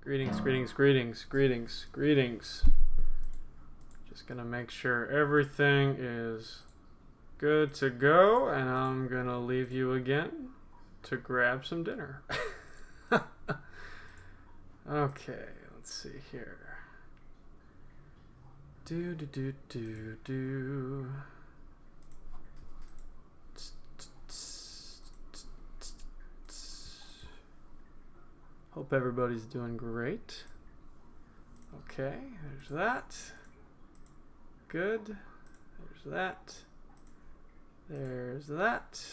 Greetings, greetings, greetings, greetings, greetings. Just gonna make sure everything is good to go, and I'm gonna leave you again to grab some dinner. Okay, let's see here. Do. Hope everybody's doing great. Okay, there's that. Good. There's that. There's that.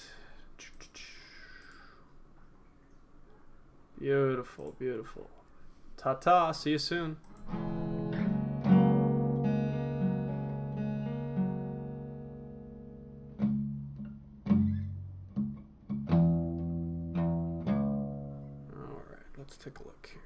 Beautiful, beautiful. Ta-ta, see you soon. Alright, let's take a look here.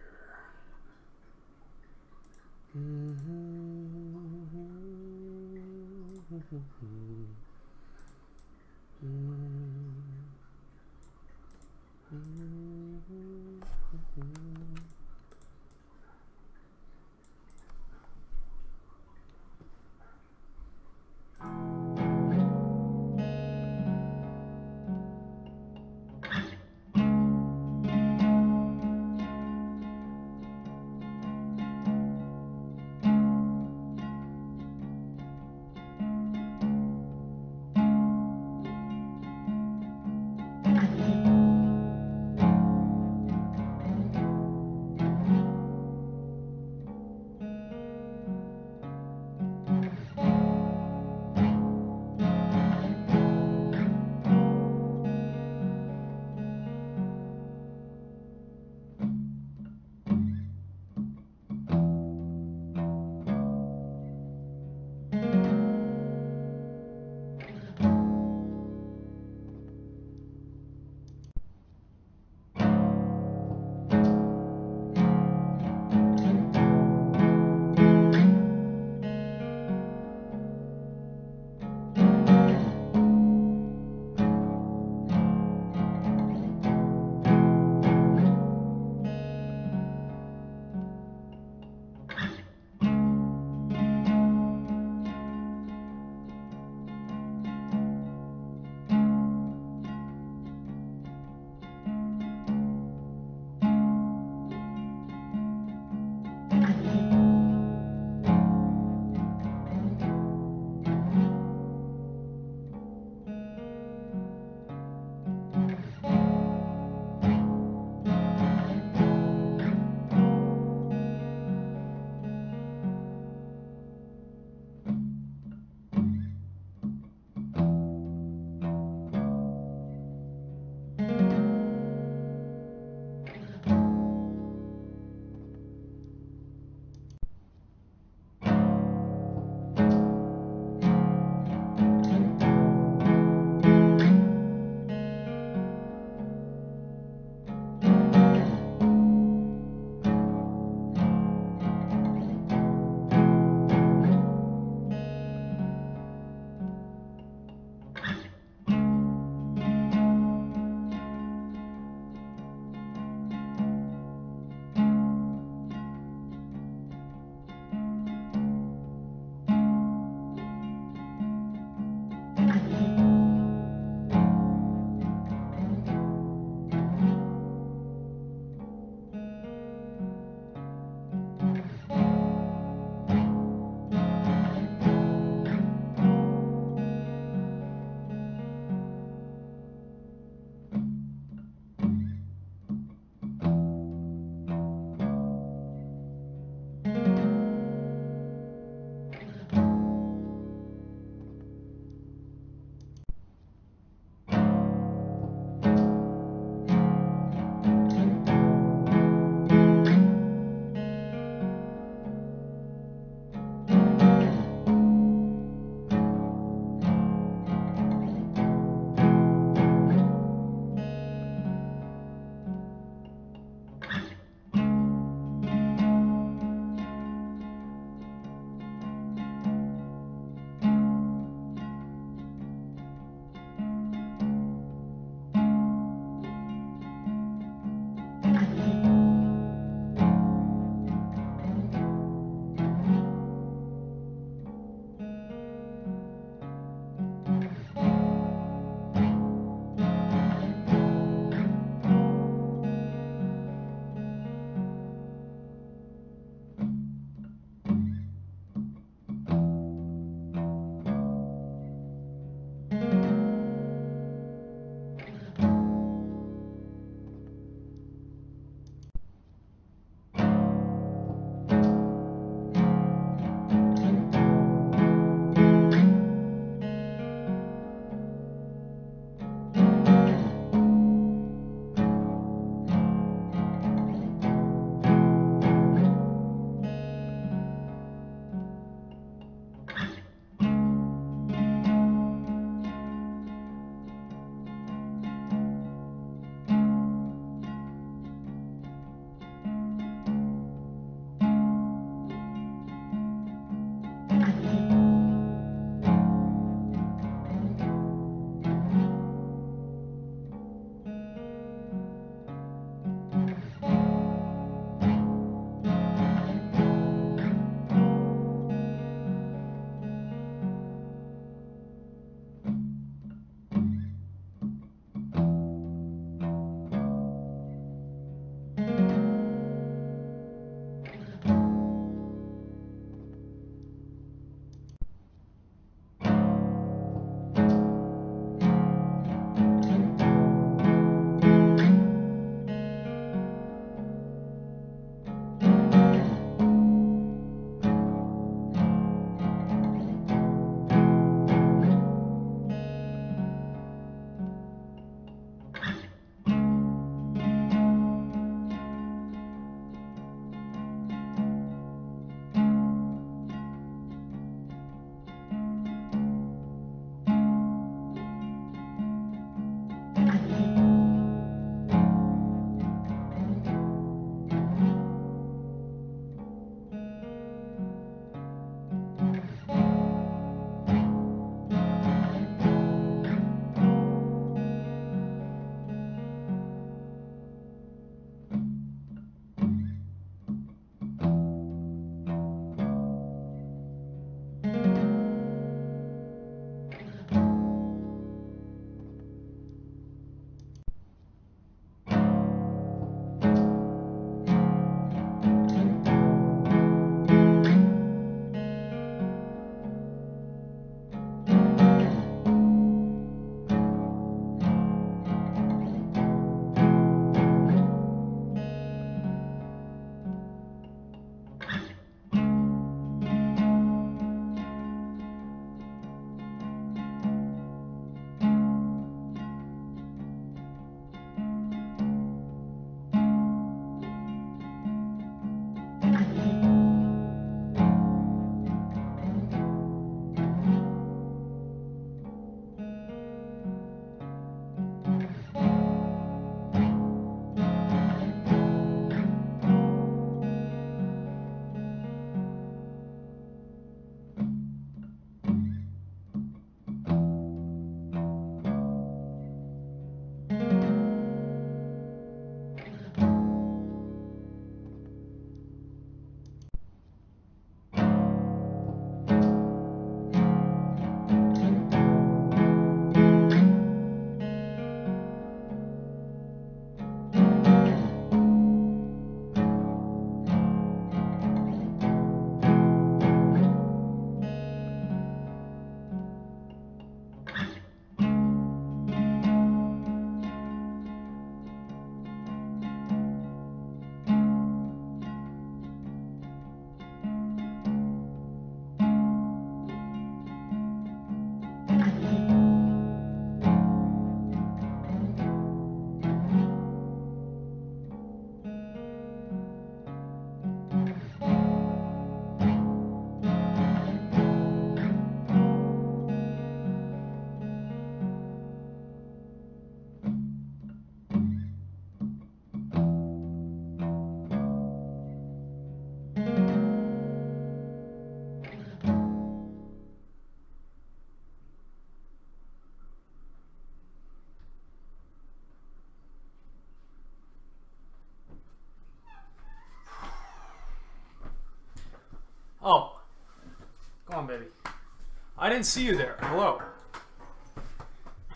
I didn't see you there. Hello.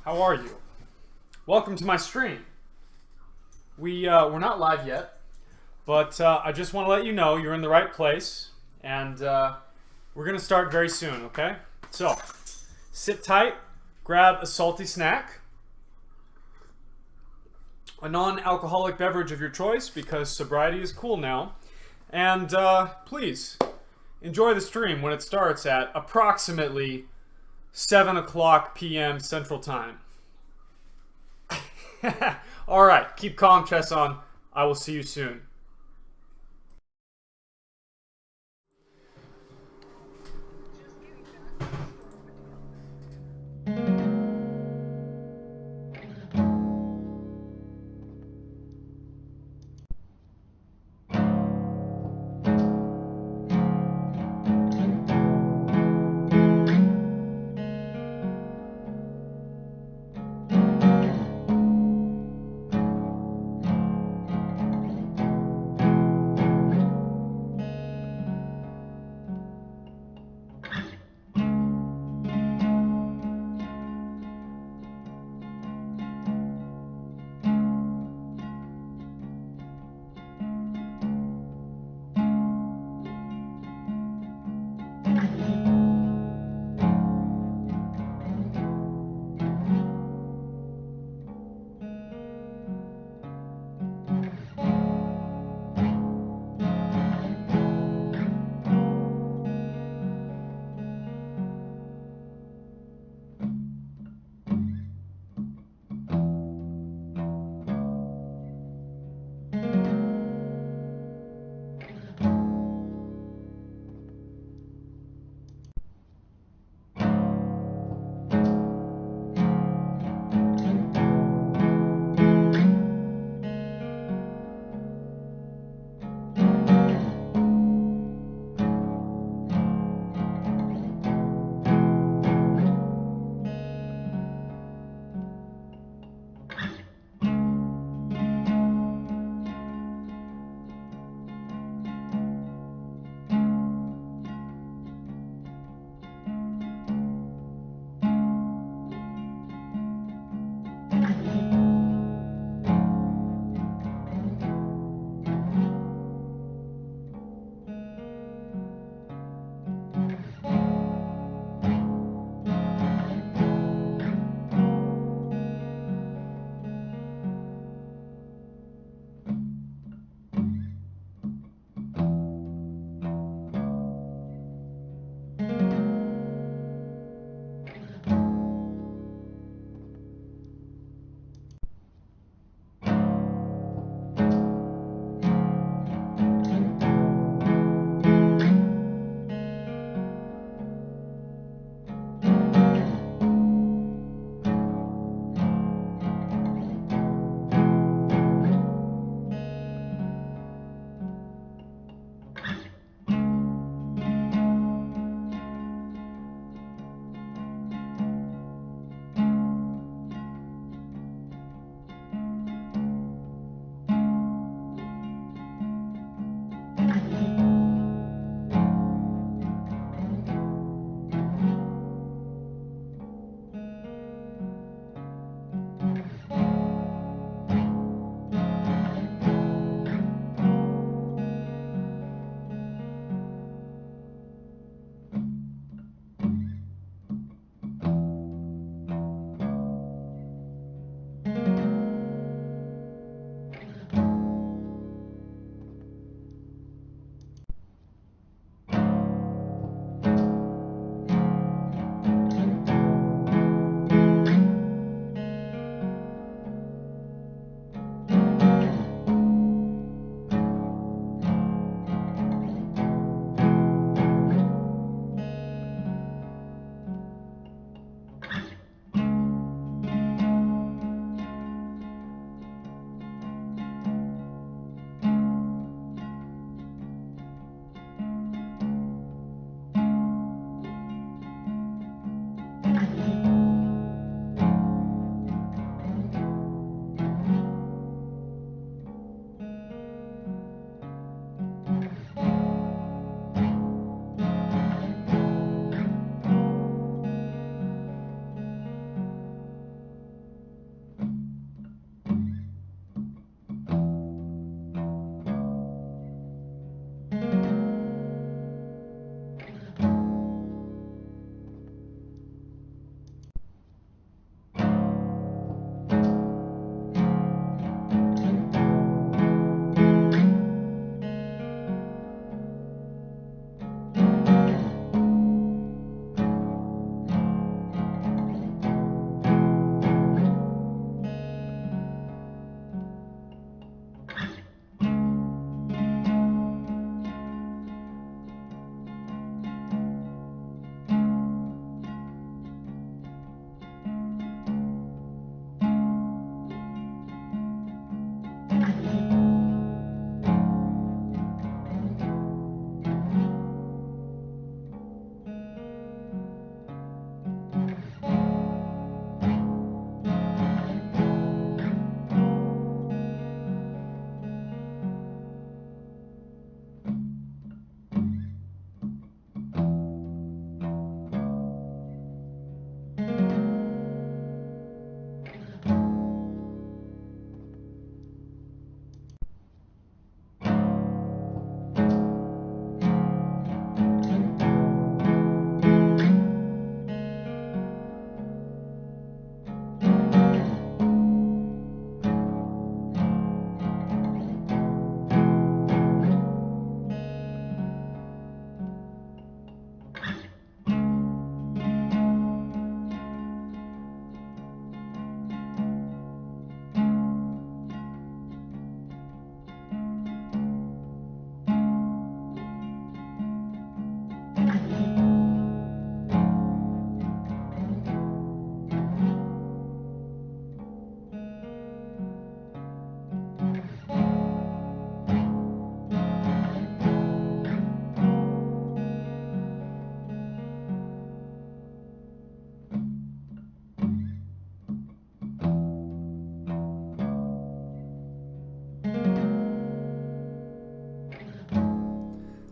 How are you? Welcome to my stream. We're not live yet, but I just want to let you know you're in the right place, and we're going to start very soon, okay? So, sit tight, grab a salty snack, a non-alcoholic beverage of your choice, because sobriety is cool now, and please enjoy the stream when it starts at approximately 7 o'clock p.m. Central Time. All right, keep calm, chess on. I will see you soon.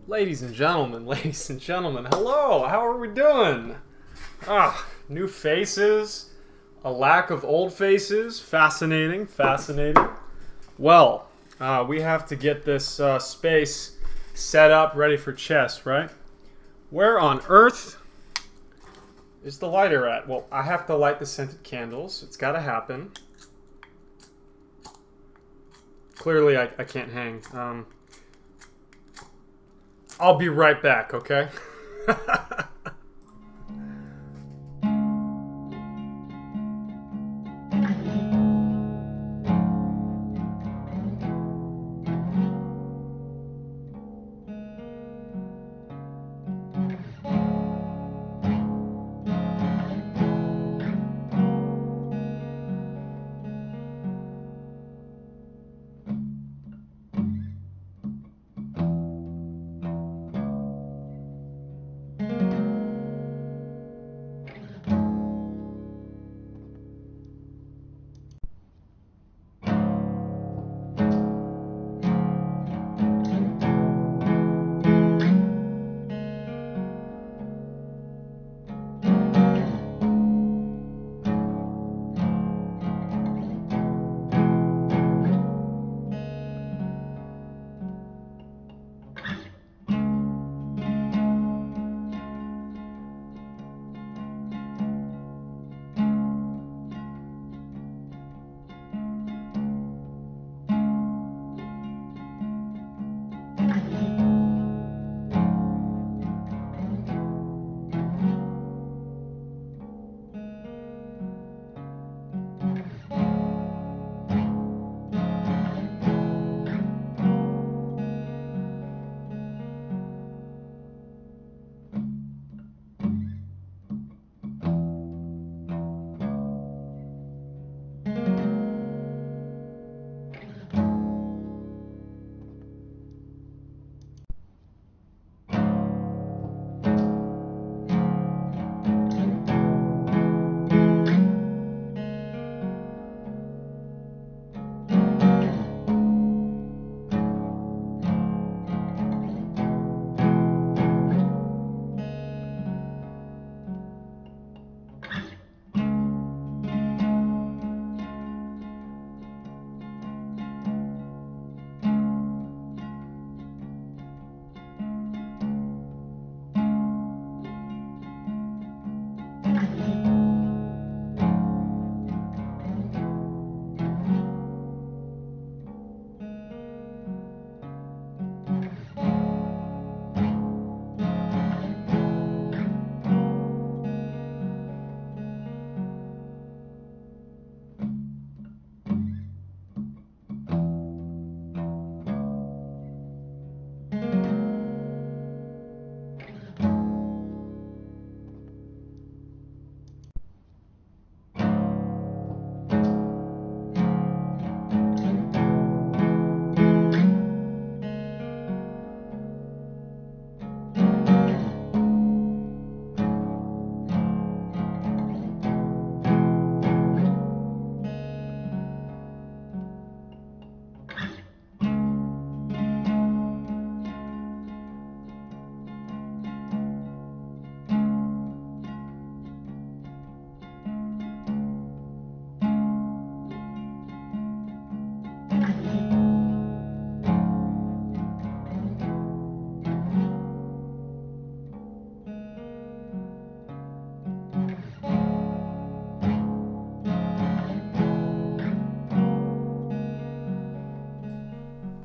Ladies and gentlemen, hello, how are we doing? New faces, a lack of old faces, fascinating. Well, we have to get this space set up, ready for chess, right? Where on earth is the lighter at? Well, I have to light the scented candles. It's got to happen. Clearly, I can't hang. I'll be right back, okay?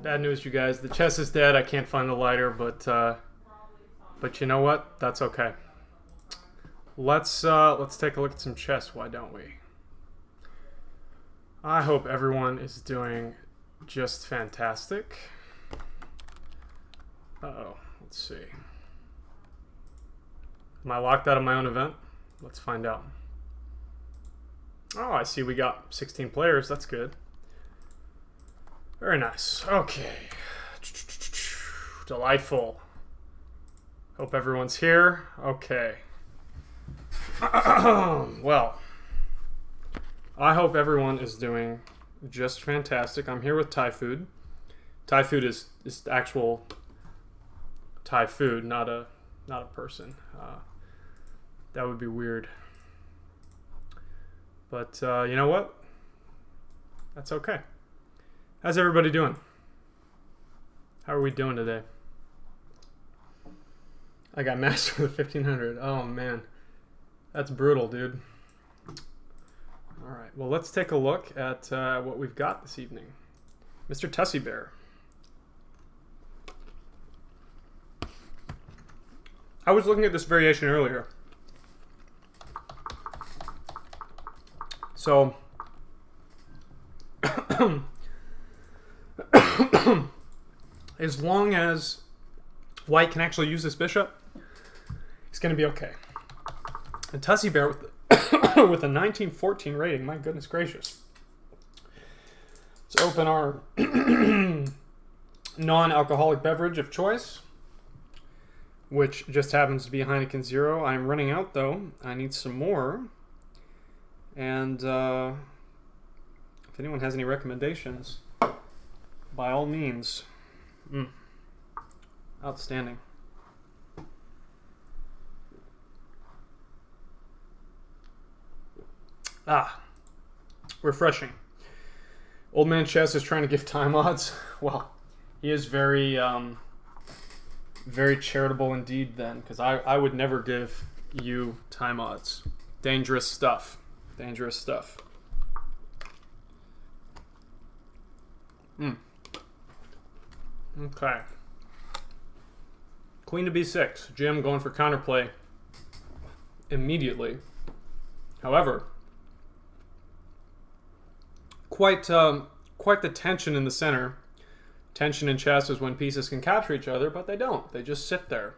Bad news, you guys. The chess is dead. I can't find the lighter, but you know what? That's okay. Let's take a look at some chess. Why don't we? I hope everyone is doing just fantastic. Uh-oh. Let's see. Am I locked out of my own event? Let's find out. Oh, I see we got 16 players. That's good. Very nice. Okay. Delightful. Hope everyone's here. Okay. Well, I hope everyone is doing just fantastic. I'm here with Thai food. Thai food is actual Thai food, not a person. That would be weird. But you know what? That's okay. How's everybody doing? How are we doing today? I got master with 1500. Oh man, that's brutal, dude. All right, well, let's take a look at what we've got this evening. Mr. Tussie Bear. I was looking at this variation earlier. So, as long as white can actually use this bishop, it's going to be okay. And Tussie Bear with a 1914 rating, my goodness gracious. Let's open our non-alcoholic beverage of choice, which just happens to be Heineken Zero. I'm running out though. I need some more. And if anyone has any recommendations, by all means. Outstanding. Refreshing. Old Man Chess is trying to give time odds. Well, he is very, very charitable indeed then, because I would never give you time odds. Dangerous stuff. Dangerous stuff. Okay. Queen to b6. Jim going for counterplay immediately. However, quite the tension in the center. Tension in chess is when pieces can capture each other, but they don't. They just sit there,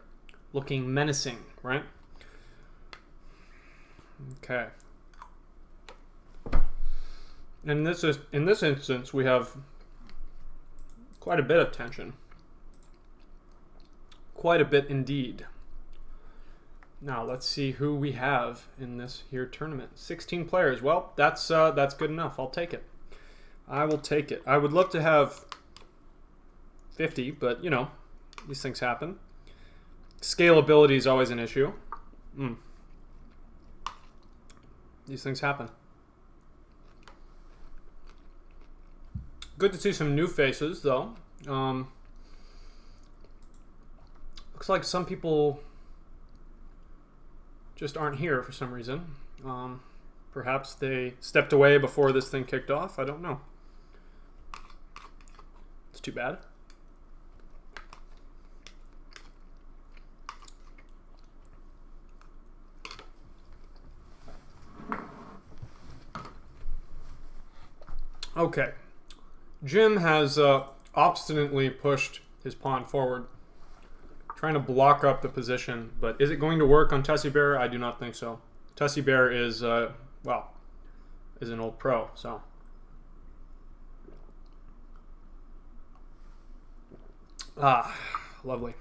looking menacing, right? Okay. In this instance, we have quite a bit of tension. Quite a bit indeed. Now let's see who we have in this here tournament. 16 players. Well, that's good enough. I'll take it. I will take it. I would love to have 50, but you know, these things happen. Scalability is always an issue. These things happen. Good to see some new faces, though. Looks like some people just aren't here for some reason. Perhaps they stepped away before this thing kicked off. I don't know. It's too bad. Okay. Jim has obstinately pushed his pawn forward, trying to block up the position. But is it going to work on Tussie Bear? I do not think so. Tussie Bear is, well, is an old pro, so. Lovely.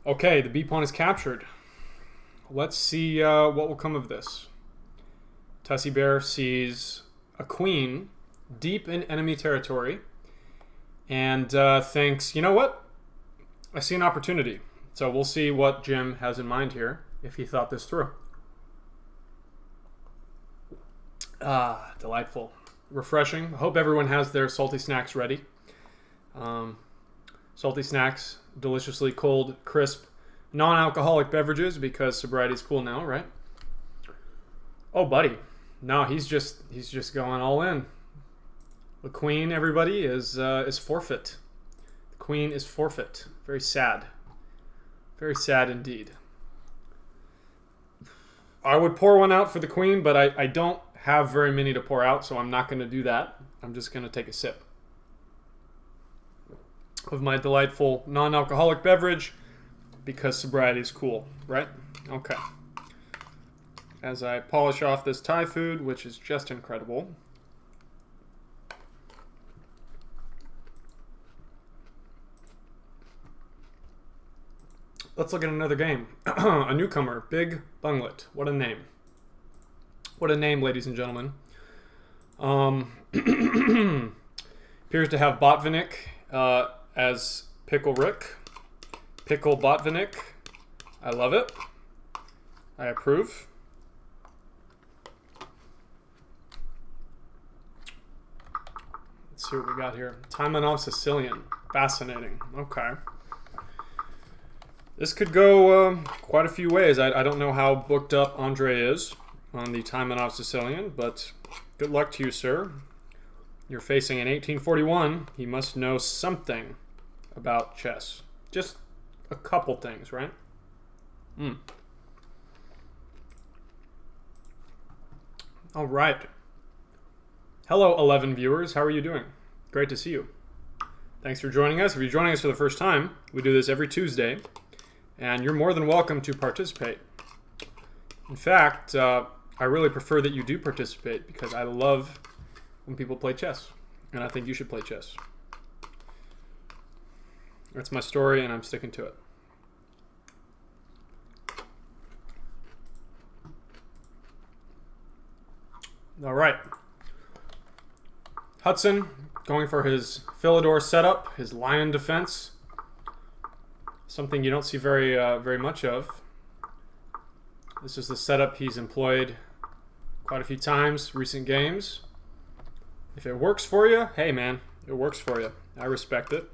Okay, the B pawn is captured. Let's see what will come of this. Tussie Bear sees a queen deep in enemy territory and thinks, you know what? I see an opportunity. So we'll see what Jim has in mind here, if he thought this through. Delightful. Refreshing. Hope everyone has their salty snacks ready. Salty snacks, deliciously cold, crisp, non-alcoholic beverages, because sobriety is cool now, right? Oh, buddy. No, he's just going all in. The queen, everybody, is forfeit. The queen is forfeit. Very sad. Very sad indeed. I would pour one out for the queen, but I don't have very many to pour out, so I'm not going to do that. I'm just going to take a sip of my delightful non-alcoholic beverage, because sobriety is cool, right? Okay. As I polish off this Thai food, which is just incredible. Let's look at another game. A newcomer, Big Bunglet. What a name. What a name, ladies and gentlemen. Appears to have Botvinnik as Pickle Rick. Pickle Botvinnik. I love it. I approve. Let's see what we got here. Taimanov Sicilian. Fascinating. Okay. This could go quite a few ways. I don't know how booked up Andre is on the Taimanov Sicilian, but good luck to you, sir. You're facing an 1841. He must know something about chess. Just a couple things, right? All right. Hello, 11 viewers. How are you doing? Great to see you. Thanks for joining us. If you're joining us for the first time, we do this every Tuesday, and you're more than welcome to participate. In fact, I really prefer that you do participate because I love when people play chess, and I think you should play chess. That's my story, and I'm sticking to it. All right. Hudson going for his Philidor setup, his lion defense. Something you don't see very much of. This is the setup he's employed quite a few times, recent games. If it works for you, hey man, it works for you. I respect it.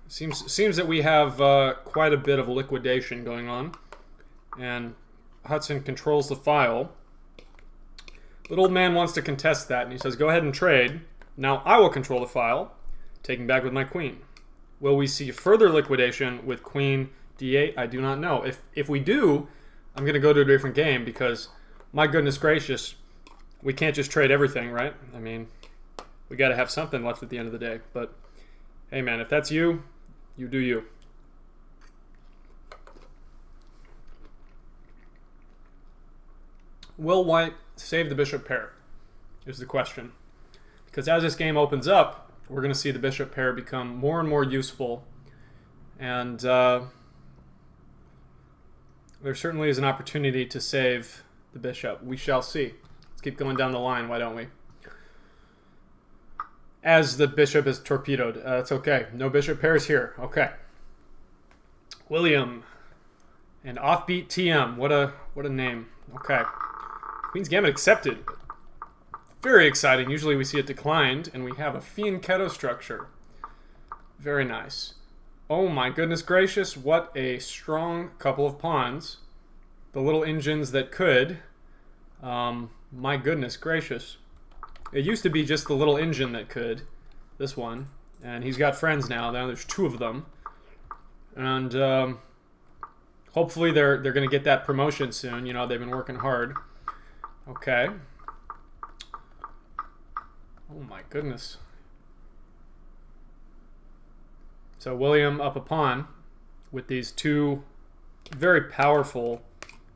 Seems that we have quite a bit of liquidation going on, and Hudson controls the file. Little old man wants to contest that, and he says, go ahead and trade. Now I will control the file, taking back with my queen. Will we see further liquidation with queen d8? I do not know. If we do, I'm going to go to a different game because, my goodness gracious, we can't just trade everything, right? I mean, we got to have something left at the end of the day. But, hey man, if that's you, you do you. Will white save the bishop pair is the question. Because as this game opens up, we're going to see the bishop pair become more and more useful. And there certainly is an opportunity to save the bishop. We shall see. Let's keep going down the line, why don't we? As the bishop is torpedoed. It's okay. No bishop pairs here. Okay. William. And offbeat TM. What a name. Okay. Queen's Gambit accepted. Very exciting. Usually we see it declined, and we have a fianchetto structure. Very nice. Oh my goodness gracious, what a strong couple of pawns. The little engines that could. My goodness gracious. It used to be just the little engine that could. This one. And he's got friends now. Now there's two of them. And hopefully they're going to get that promotion soon. You know, they've been working hard. Okay. Oh my goodness. So William up a pawn with these two very powerful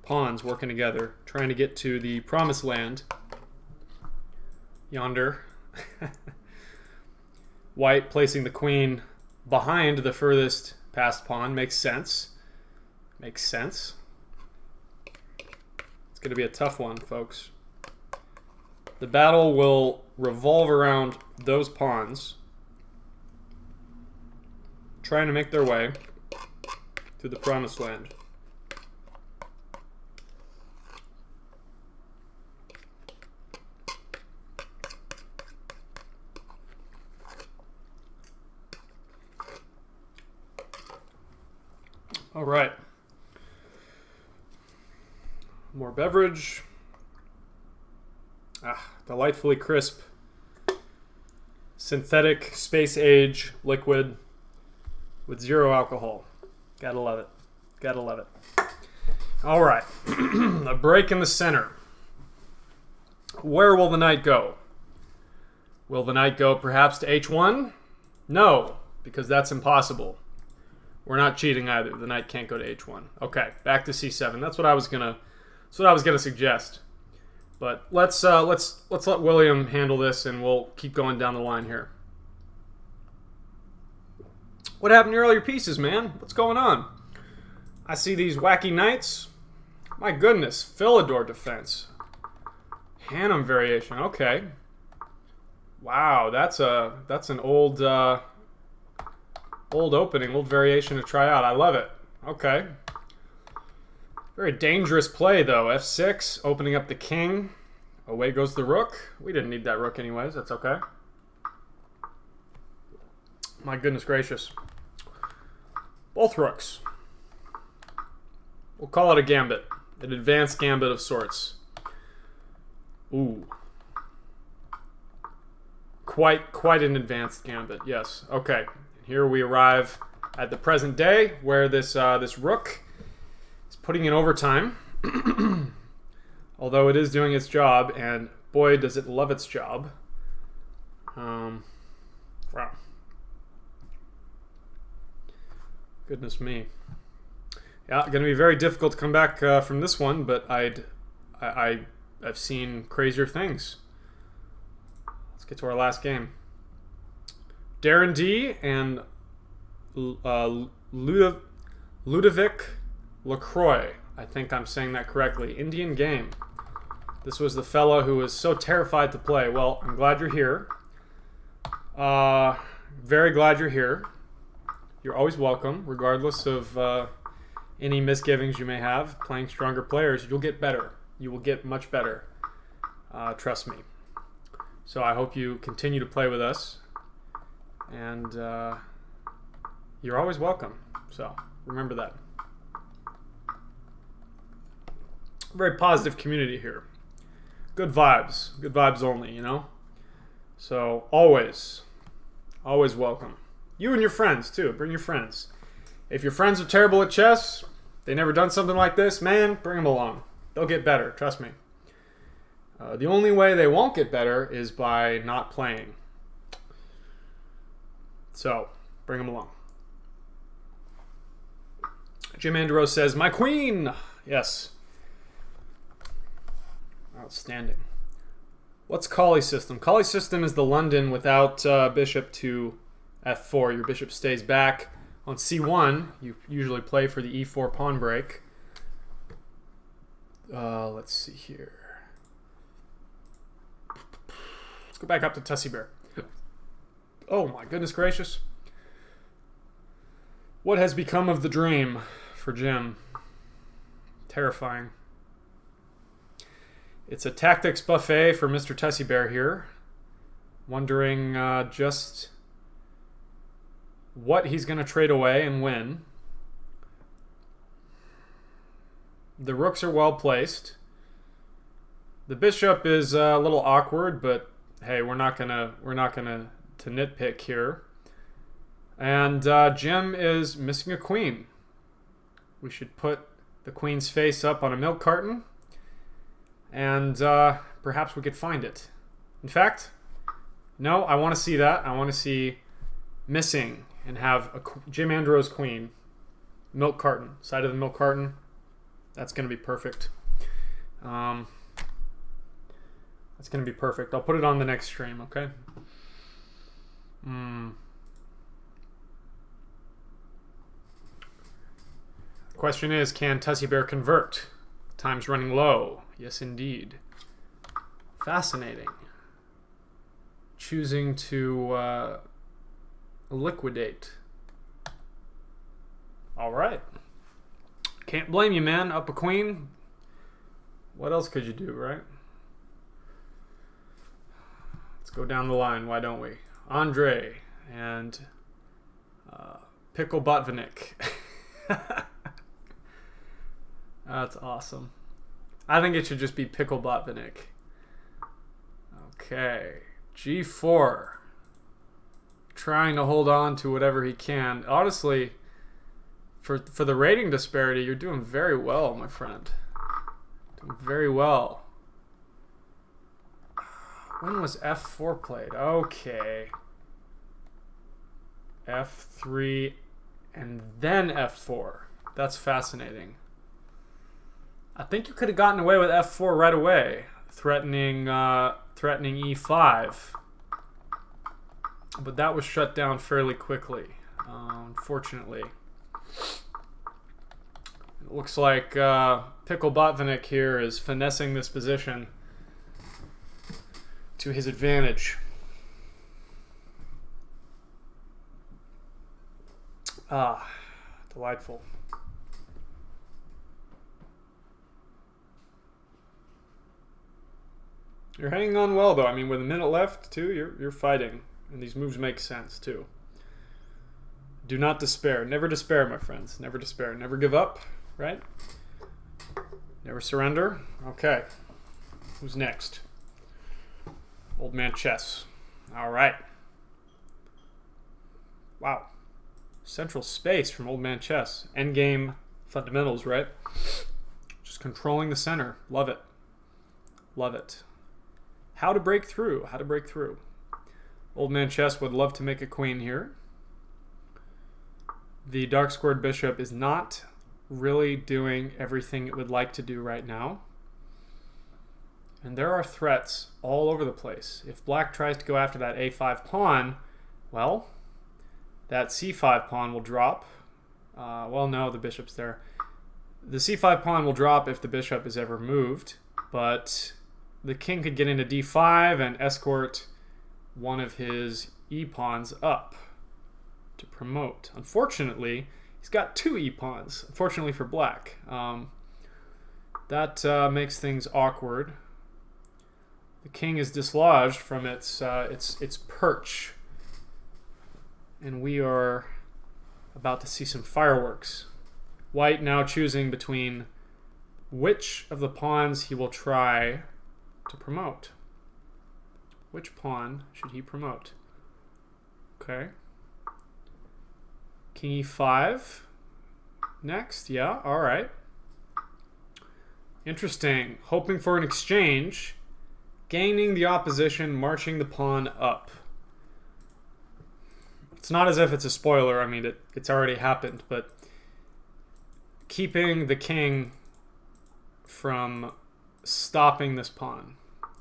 pawns working together, trying to get to the promised land. Yonder. White placing the queen behind the furthest passed pawn makes sense. Makes sense. It's going to be a tough one, folks. The battle will revolve around those pawns trying to make their way to the promised land. All right. More beverage. Delightfully crisp, synthetic, space-age liquid with zero alcohol. Gotta love it. Gotta love it. All right. A break in the center. Where will the knight go? Will the knight go perhaps to h1? No, because that's impossible. We're not cheating either. The knight can't go to h1. Okay, back to c7. That's what I was gonna suggest. But let's let William handle this, and we'll keep going down the line here. What happened to your earlier pieces, man? What's going on? I see these wacky knights. My goodness, Philidor defense. Hannum variation. Okay. Wow, that's an old old opening, old variation to try out. I love it. Okay. Very dangerous play though. F6, opening up the king. Away goes the rook. We didn't need that rook anyways. That's okay. My goodness gracious. Both rooks. We'll call it a gambit. An advanced gambit of sorts. Ooh. Quite an advanced gambit, yes. Okay, here we arrive at the present day where this rook is putting in overtime. Although it is doing its job, and boy does it love its job. Wow. Goodness me. Yeah, going to be very difficult to come back from this one, but I've seen crazier things. Let's get to our last game. Darren D and Ludovic Lacroix. I think I'm saying that correctly. Indian game. This was the fellow who was so terrified to play. Well, I'm glad you're here. Very glad you're here. You're always welcome, regardless of any misgivings you may have. Playing stronger players, you'll get better. You will get much better. Trust me. So I hope you continue to play with us. And you're always welcome. So remember that. Very positive community here. Good vibes. Good vibes only, you know? So always welcome. You and your friends, too. Bring your friends. If your friends are terrible at chess, they never done something like this, man, bring them along. They'll get better, trust me. The only way they won't get better is by not playing. So, bring them along. Jim Andros says, my queen! Yes. Outstanding. What's Colley system? Colley system is the London without bishop to f4. Your bishop stays back. On c1, you usually play for the e4 pawn break. Let's see here. Let's go back up to Tussie Bear. Oh my goodness gracious. What has become of the dream for Jim? Terrifying. It's a tactics buffet for Mr. Tussie Bear here. Wondering just what he's going to trade away and when. The rooks are well placed. The bishop is a little awkward, but hey, we're not gonna to nitpick here. And Jim is missing a queen. We should put the queen's face up on a milk carton, and perhaps we could find it. In fact, no, I want to see that. I want to see missing and have a Jim Andros queen. Milk carton. Side of the milk carton. That's going to be perfect. That's going to be perfect. I'll put it on the next stream, okay? The question is, can Tussie Bear convert? Time's running low. Yes, indeed. Fascinating. Choosing to liquidate. All right. Can't blame you, man. Up a queen. What else could you do, right? Let's go down the line. Why don't we? Andre and Pickle Botvinnik. That's awesome. I think it should just be Pickle Botvinnik. Okay. G4. Trying to hold on to whatever he can. Honestly, for the rating disparity, you're doing very well, my friend. Doing very well. When was F4 played? Okay. F3 and then F4. That's fascinating. I think you could have gotten away with F4 right away, threatening E5. But that was shut down fairly quickly, unfortunately. It looks like Pickle Botvinnik here is finessing this position to his advantage. Ah, delightful. You're hanging on well, though. I mean, with a minute left, too, you're fighting. And these moves make sense, too. Do not despair. Never despair, my friends. Never despair. Never give up, right? Never surrender. Okay. Who's next? Old Man Chess. All right. Wow. Central space from Old Man Chess. Endgame fundamentals, right? Just controlling the center. Love it. Love it. How to break through. How to break through. Old Man Chess would love to make a queen here. The dark squared bishop is not really doing everything it would like to do right now. And there are threats all over the place. If black tries to go after that a5 pawn, well, that c5 pawn will drop. Well, no, the bishop's there. The c5 pawn will drop if the bishop is ever moved, but the king could get into d5 and escort one of his e-pawns up to promote. Unfortunately, he's got two e-pawns, unfortunately for black. That makes things awkward. The king is dislodged from its perch. And we are about to see some fireworks. White now choosing between which of the pawns he will try to promote. Which pawn should he promote? Okay. King e5 next. Yeah, all right. Interesting. Hoping for an exchange. Gaining the opposition, marching the pawn up. It's not as if it's a spoiler. I mean, it's already happened, but keeping the king from stopping this pawn.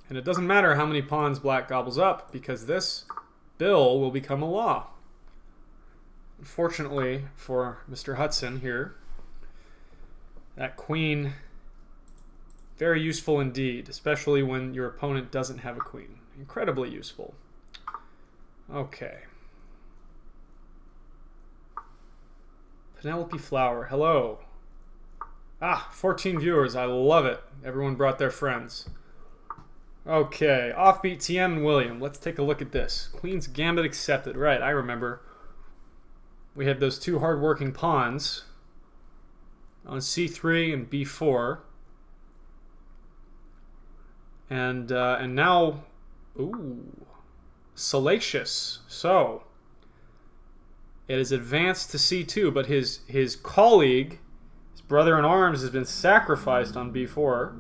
And it doesn't matter how many pawns black gobbles up, because this bill will become a law. Unfortunately for Mr. Hudson here, that queen, very useful indeed, especially when your opponent doesn't have a queen. Incredibly useful. Okay. Penelope Flower, hello. 14 viewers, I love it. Everyone brought their friends. Okay, Offbeat, TM, and William. Let's take a look at this. Queen's Gambit accepted. Right, I remember. We had those two hard-working pawns on c3 and b4. And now, ooh, salacious. So, it is advanced to c2, but his colleague, his brother-in-arms, has been sacrificed on b4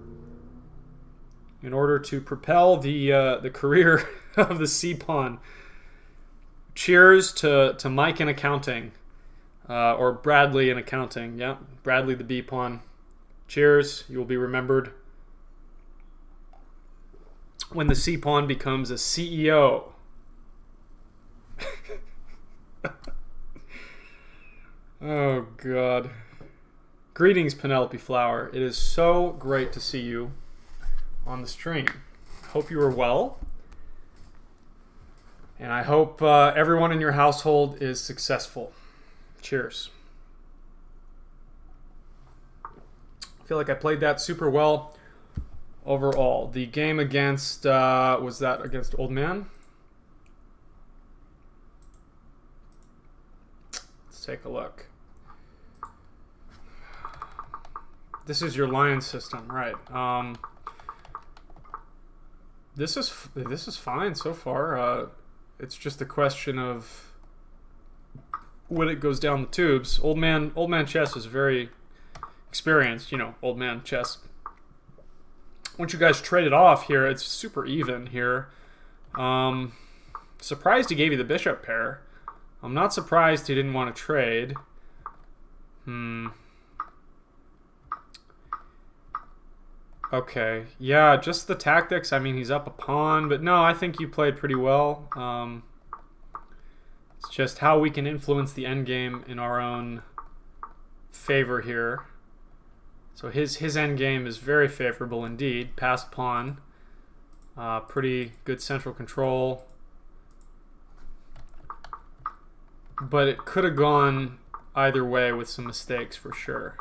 in order to propel the career of the c-pawn. Cheers to Mike in accounting, or Bradley in accounting. Yeah, Bradley the b-pawn. Cheers, you will be remembered when the c-pawn becomes a CEO. Oh, God. Greetings, Penelope Flower. It is so great to see you on the stream. Hope you are well. And I hope everyone in your household is successful. Cheers. I feel like I played that super well overall. The game against, was that against Old Man? Let's take a look. This is your lion system, right? This is fine so far. It's just a question of when it goes down the tubes. Old Man Chess is very experienced, you know, Old Man Chess. Once you guys trade it off here, it's super even here. Surprised he gave you the bishop pair. I'm not surprised he didn't want to trade. Okay, yeah, just the tactics. I mean, he's up a pawn, but no, I think you played pretty well. It's just how we can influence the endgame in our own favor here. So his endgame is very favorable indeed. Passed pawn, pretty good central control. But it could have gone either way with some mistakes for sure.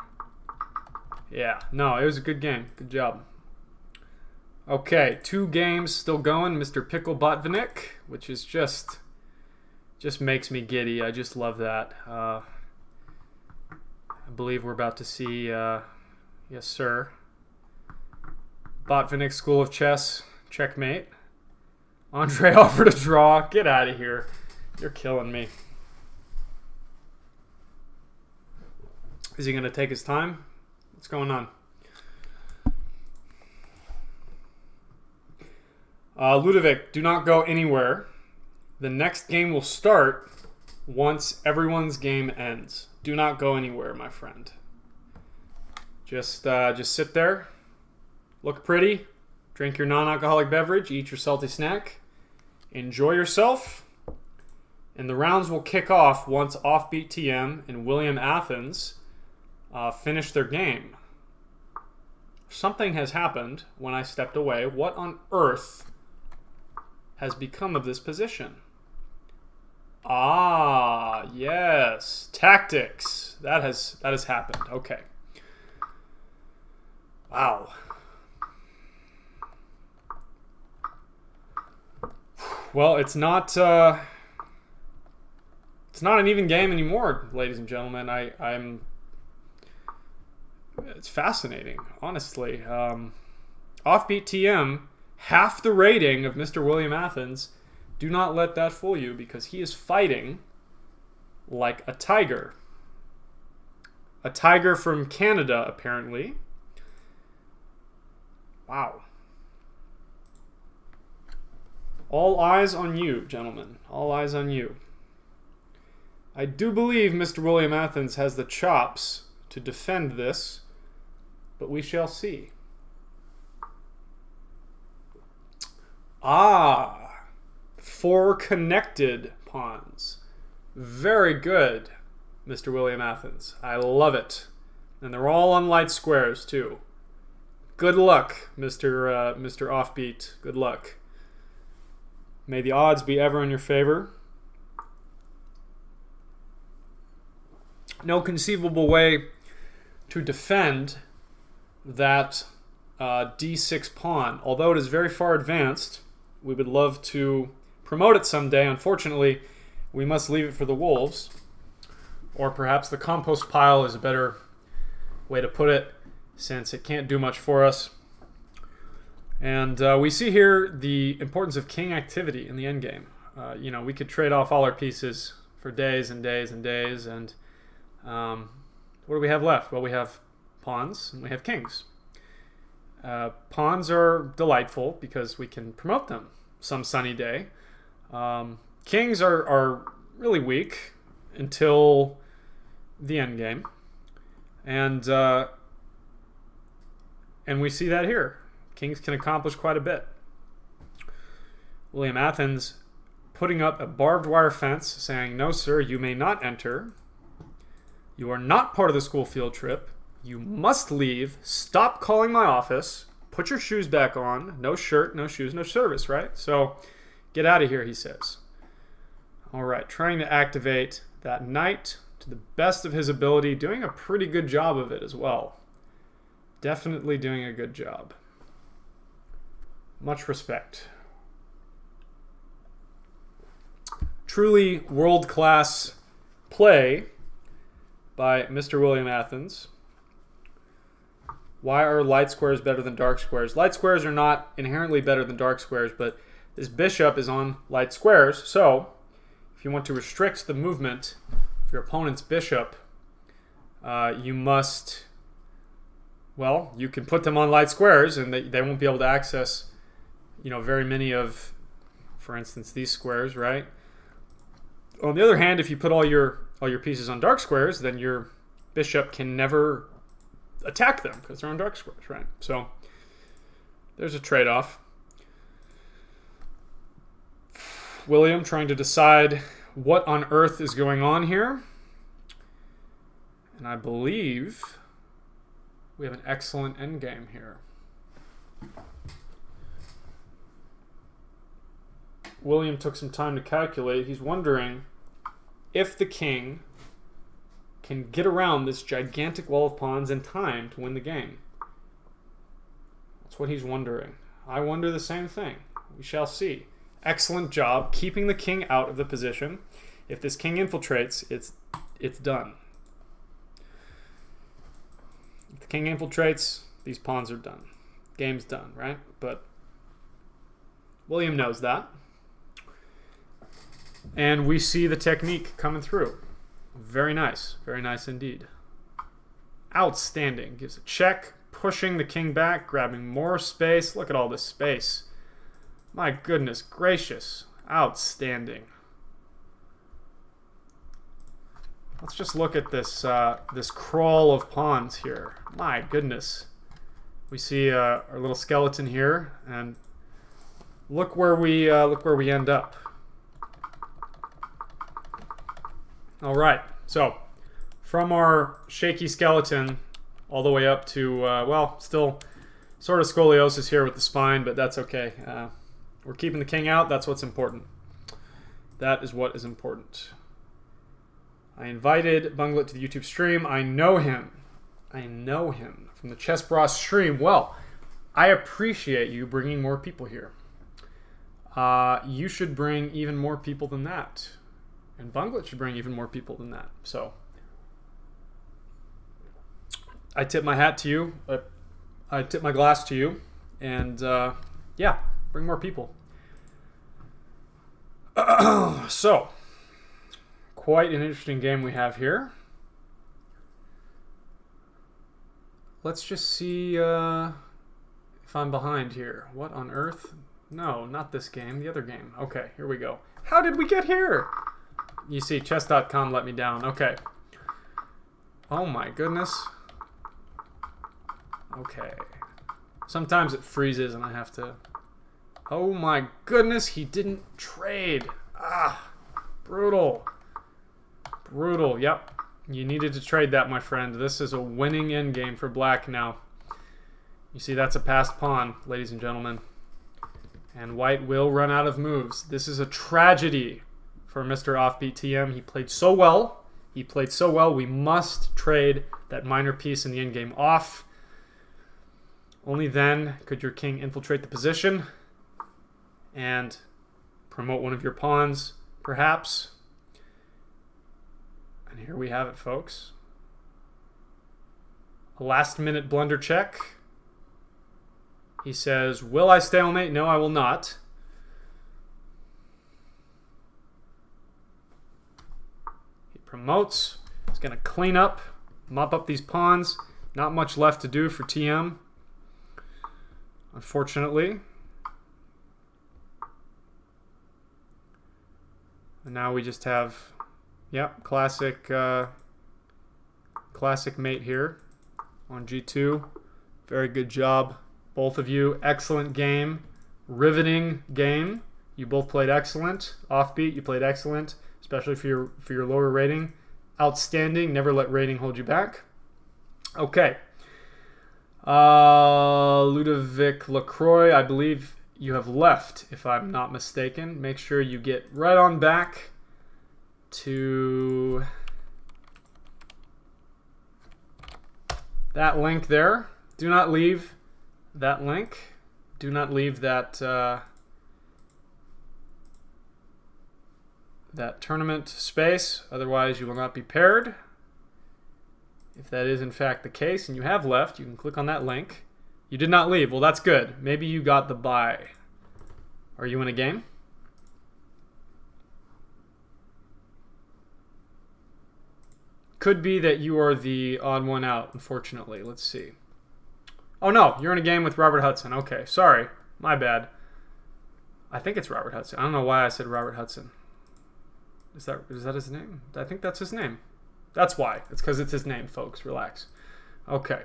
Yeah, no, it was a good game. Good job. Okay, 2 games still going. Mr. Pickle Botvinnik, which is just makes me giddy. I just love that. I believe we're about to see, yes sir, Botvinnik School of Chess, checkmate. Andre offered a draw. Get out of here. You're killing me. Is he going to take his time? What's going on? Ludovic, do not go anywhere. The next game will start once everyone's game ends. Do not go anywhere, my friend. Just sit there, look pretty, drink your non-alcoholic beverage, eat your salty snack, enjoy yourself, and the rounds will kick off once Offbeat TM and William Athens finish their game. Something has happened when I stepped away. What on earth has become of this position? Ah, yes. Tactics. That has happened. Okay. Wow. Well, it's not an even game anymore, ladies and gentlemen. It's fascinating, honestly. Offbeat TM, half the rating of Mr. William Athens. Do not let that fool you, because he is fighting like a tiger. A tiger from Canada, apparently. Wow. All eyes on you, gentlemen. All eyes on you. I do believe Mr. William Athens has the chops to defend this, but we shall see. Ah, 4 connected pawns. Very good, Mr. William Athens. I love it. And they're all on light squares, too. Good luck, Mr. Offbeat. Good luck. May the odds be ever in your favor. No conceivable way to defend that d6 pawn. Although it is very far advanced, we would love to promote it someday. Unfortunately, we must leave it for the wolves. Or perhaps the compost pile is a better way to put it, since it can't do much for us. And we see here the importance of king activity in the endgame. We could trade off all our pieces for days and days and days. And what do we have left? Well, we have pawns and we have kings. Pawns are delightful because we can promote them some sunny day. Kings are really weak until the end game, and we see that here. Kings can accomplish quite a bit. William Athens putting up a barbed wire fence, saying, "No, sir, you may not enter. You are not part of the school field trip. You must leave. Stop calling my office. Put your shoes back on. No shirt, no shoes, no service," right? So get out of here, he says. All right, trying to activate that knight to the best of his ability, doing a pretty good job of it as well. Definitely doing a good job. Much respect. Truly world-class play by Mr. William Athens. Why are light squares better than dark squares? Light squares are not inherently better than dark squares, but this bishop is on light squares, so if you want to restrict the movement of your opponent's bishop, you must, well, you can put them on light squares and they won't be able to access, very many of, for instance, these squares, right? On the other hand, if you put all your pieces on dark squares, then your bishop can never attack them because they're on dark squares, right? So there's a trade-off. William trying to decide what on earth is going on here. And I believe we have an excellent endgame here. William took some time to calculate. He's wondering if the king can get around this gigantic wall of pawns in time to win the game? That's what he's wondering. I wonder the same thing. We shall see. Excellent job keeping the king out of the position. If this king infiltrates, it's done. If the king infiltrates, these pawns are done. Game's done, right? But William knows that. And we see the technique coming through. Very nice indeed. Outstanding. Gives a check, pushing the king back, grabbing more space. Look at all this space. My goodness gracious. Outstanding. Let's just look at this this crawl of pawns here. My goodness. We see our little skeleton here, and look where we end up. All right, so from our shaky skeleton all the way up to well, still sort of scoliosis here with the spine, but that's okay. We're keeping the king out. That's what's important. That is what is important. I invited Bunglet to the YouTube stream. I know him. I know him from the Chess Bros stream. Well, I appreciate you bringing more people here. You should bring even more people than that. And Bunglet should bring even more people than that. So, I tip my hat to you. I tip my glass to you. And, yeah, bring more people. So, quite an interesting game we have here. Let's just see if I'm behind here. What on earth? No, not this game. The other game. Okay, here we go. How did we get here? You see, chess.com let me down. Okay. Oh my goodness. Okay. Sometimes it freezes and I have to... Oh my goodness, he didn't trade. Ah, brutal. Brutal, yep. You needed to trade that, my friend. This is a winning endgame for black now. You see, that's a passed pawn, ladies and gentlemen. And white will run out of moves. This is a tragedy for Mr. Offbeat TM. He played so well. He played so well. We must trade that minor piece in the endgame off. Only then could your king infiltrate the position and promote one of your pawns, perhaps. And here we have it, folks. A last-minute blunder check. He says, will I stalemate? No, I will not. He promotes. He's going to clean up, mop up these pawns. Not much left to do for TM, unfortunately. And now we just have, yep, classic mate here on G2. Very good job, both of you. Excellent game, riveting game. You both played excellent. Offbeat, you played excellent, especially for your lower rating. Outstanding. Never let rating hold you back. Okay. Ludovic Lacroix, I believe you have left, if I'm not mistaken. Make sure you get right on back to that link there. Do not leave that link. Do not leave that that tournament space. Otherwise, you will not be paired. If that is in fact the case and you have left, you can click on that link. You did not leave. Well, that's good. Maybe you got the bye. Are you in a game? Could be that you are the odd one out, unfortunately. Let's see. Oh, no. You're in a game with Robert Hudson. Okay. Sorry. My bad. I think it's Robert Hudson. I don't know why I said Robert Hudson. Is that his name? I think that's his name. That's why. It's because it's his name, folks. Relax. Okay.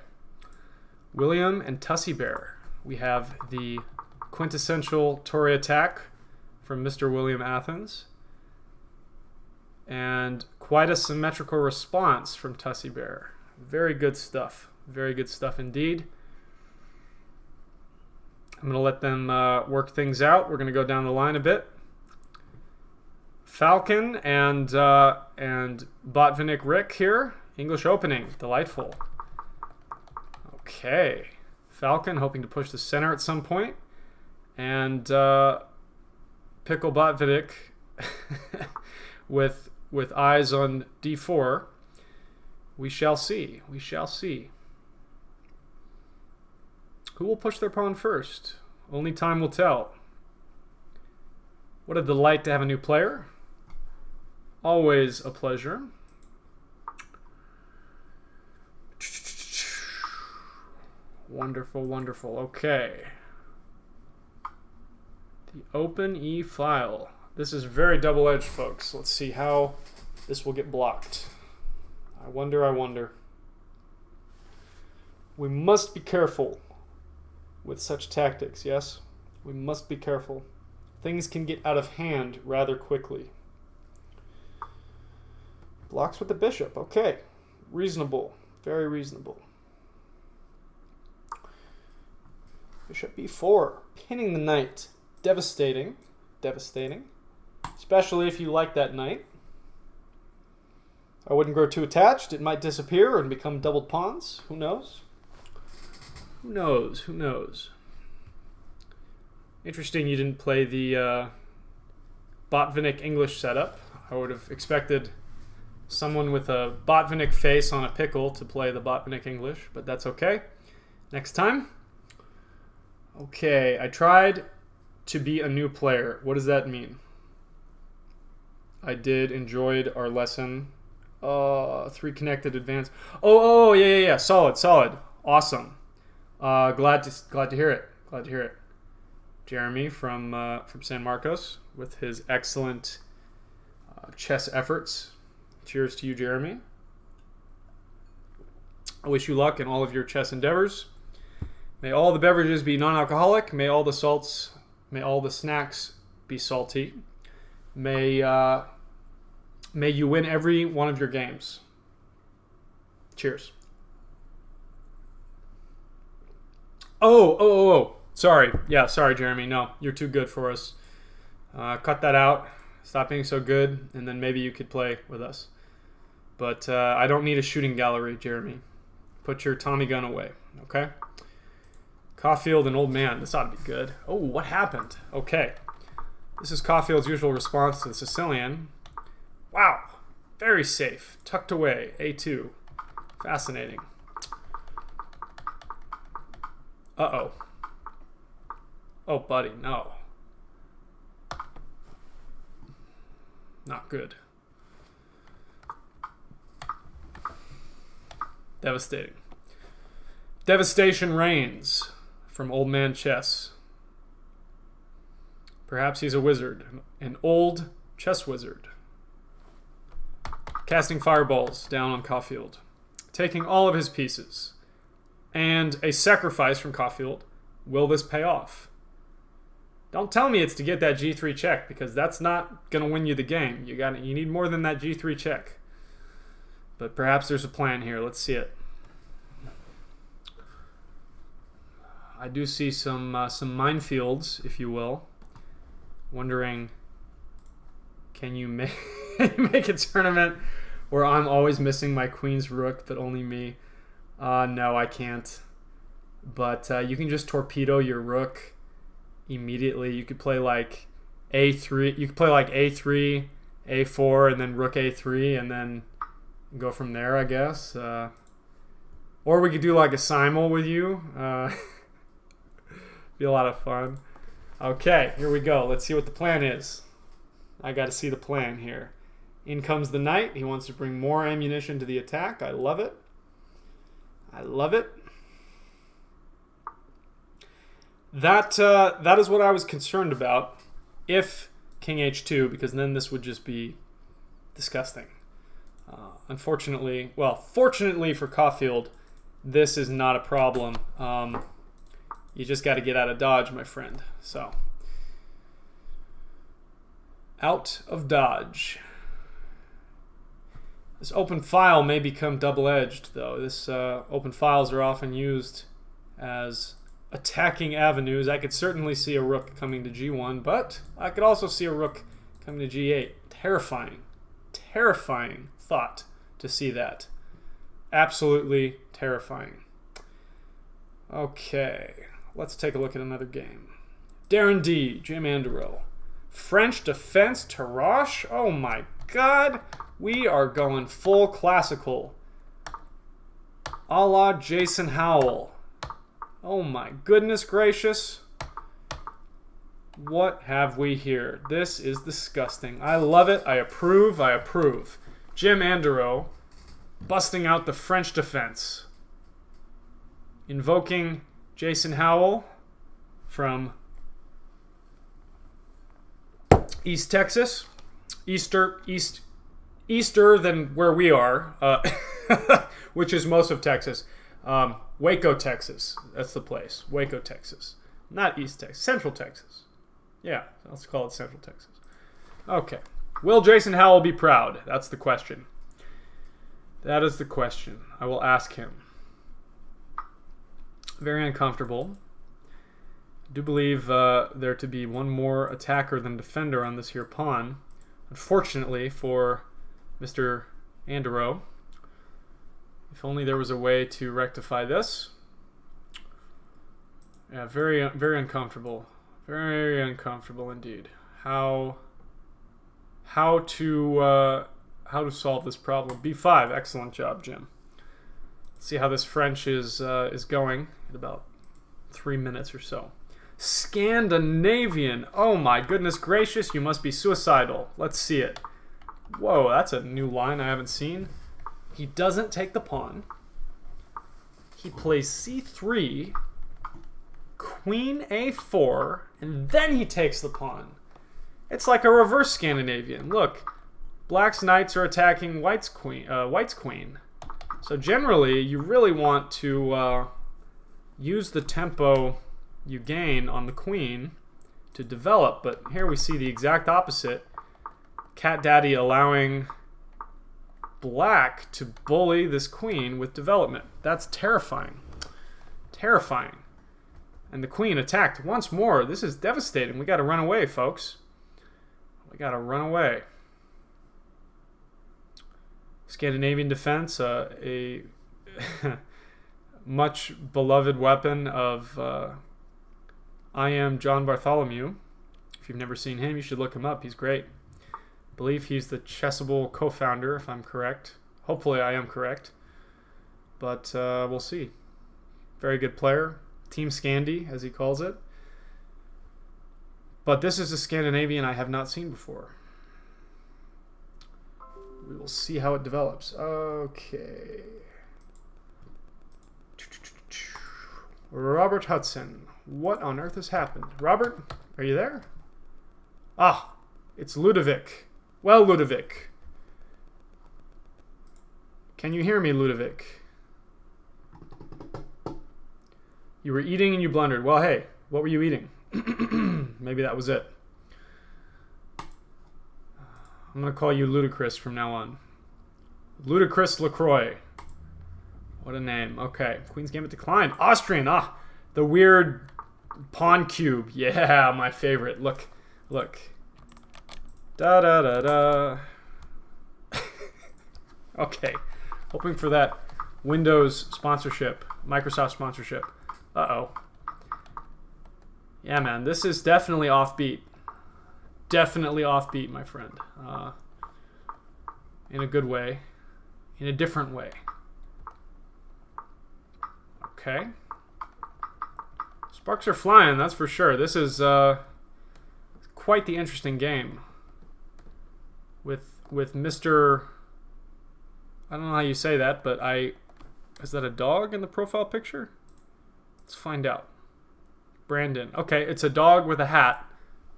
William and Tussy Bear. We have the quintessential Tory attack from Mr. William Athens. And quite a symmetrical response from Tussy Bear. Very good stuff. Very good stuff indeed. I'm going to let them work things out. We're going to go down the line a bit. Falcon and Botvinnik Rick here English opening. Delightful. Okay. Falcon hoping to push the center at some point. And Pickle Botvinnik with eyes on d4. We shall see. We shall see. Who will push their pawn first? Only time will tell. What a delight to have a new player. Always a pleasure. Wonderful, wonderful. Okay. The open E file. This is very double-edged, folks. Let's see how this will get blocked. I wonder, I wonder. We must be careful with such tactics, yes? We must be careful. Things can get out of hand rather quickly. Blocks with the bishop. Okay. Reasonable. Very reasonable. Bishop b4. Pinning the knight. Devastating. Devastating. Especially if you like that knight. I wouldn't grow too attached. It might disappear and become doubled pawns. Who knows? Who knows? Who knows? Interesting you didn't play the Botvinnik English setup. I would have expected someone with a Botvinnik face on a pickle to play the Botvinnik English, but that's okay. Next time. Okay, I tried to be a new player. What does that mean? I did enjoyed our lesson. 3 connected advance. Oh, yeah. Solid. Awesome. Glad to hear it. Glad to hear it. Jeremy from San Marcos with his excellent chess efforts. Cheers to you, Jeremy. I wish you luck in all of your chess endeavors. May all the beverages be non-alcoholic. May all the snacks be salty. May you win every one of your games. Cheers. Oh. Sorry. Yeah, sorry, Jeremy. No, you're too good for us. Cut that out. Stop being so good, and then maybe you could play with us. But I don't need a shooting gallery, Jeremy. Put your Tommy gun away, okay? Caulfield and Old Man. This ought to be good. Oh, what happened? Okay. This is Caulfield's usual response to the Sicilian. Wow. Very safe. Tucked away. A2. Fascinating. Uh-oh. Oh, buddy, no. Not good. Devastating. Devastation reigns from Old Man Chess. Perhaps he's a wizard. An old chess wizard. Casting fireballs down on Caulfield. Taking all of his pieces. And a sacrifice from Caulfield. Will this pay off? Don't tell me it's to get that g3 check, because that's not going to win you the game. You need more than that g3 check. But perhaps there's a plan here. Let's see it. I do see some minefields, if you will. Wondering, can you make a tournament where I'm always missing my queen's rook, but only me? No, I can't. But you can just torpedo your rook immediately. You could play like a3. You could play like a3, a4, and then rook a3, and then go from there, I guess. Or we could do like a simul with you. Be a lot of fun. Okay, here we go. Let's see what the plan is. I got to see the plan here. In comes the knight. He wants to bring more ammunition to the attack. I love it. I love it. That is what I was concerned about. If King H2, because then this would just be disgusting. Unfortunately, well, fortunately for Caulfield, this is not a problem. You just got to get out of Dodge, my friend. So, out of Dodge. This open file may become double-edged, though. This open files are often used as attacking avenues. I could certainly see a rook coming to g1, but I could also see a rook coming to g8. Terrifying. Terrifying thought to see that. Absolutely terrifying. Okay, let's take a look at another game. Darren D, Jim Anderow. French defense Tarrasch. Oh my god. We are going full classical. A la Jason Howell. Oh my goodness gracious. What have we here? This is disgusting. I love it. I approve. I approve. Jim Anderow busting out the French defense. Invoking Jason Howell from East Texas. Easter than where we are, which is most of Texas. Waco, Texas. That's the place. Waco, Texas. Not East Texas. Central Texas. Yeah, let's call it Central Texas. Okay. Will Jason Howell be proud? That's the question. That is the question. I will ask him. Very uncomfortable. I do believe there to be one more attacker than defender on this here pawn. Unfortunately for Mr. Anderow. If only there was a way to rectify this. Yeah, very uncomfortable. Very uncomfortable indeed. How to solve this problem? B5. Excellent job, Jim. Let's see how this French is going in about 3 minutes or so. Scandinavian. Oh my goodness gracious, you must be suicidal. Let's see it. Whoa, that's a new line I haven't seen. He doesn't take the pawn. He plays c3, queen a4, and then he takes the pawn. It's like a reverse Scandinavian. Look, black's knights are attacking white's queen. So generally, you really want to use the tempo you gain on the queen to develop, but here we see the exact opposite. Cat Daddy allowing black to bully this queen with development. That's terrifying. Terrifying. And the queen attacked once more. This is devastating. We got to run away, folks. We got to run away. Scandinavian defense, a much beloved weapon of I am John Bartholomew. If you've never seen him, you should look him up. He's great. I believe he's the Chessable co-founder, if I'm correct. Hopefully I am correct. But we'll see. Very good player. Team Scandi, as he calls it. But this is a Scandinavian I have not seen before. We will see how it develops. Okay. Robert Hudson. What on earth has happened? Robert, are you there? Ah, it's Ludovic. Well, Ludovic. Can you hear me, Ludovic? You were eating and you blundered. Well, hey, what were you eating? Maybe that was it. I'm going to call you Ludicrous from now on. Ludicrous LaCroix. What a name. Okay. Queen's Gambit declined. Austrian. Ah, the weird pawn cube. Yeah, my favorite. Look. Look. Da-da-da-da. Okay. Hoping for that Windows sponsorship. Microsoft sponsorship. Uh-oh. Yeah, man. This is definitely offbeat. Definitely offbeat, my friend. In a good way. In a different way. Okay. Sparks are flying, that's for sure. This is quite the interesting game. With Mr. I don't know how you say that, but is that a dog in the profile picture? Let's find out. Brandon. Okay, it's a dog with a hat.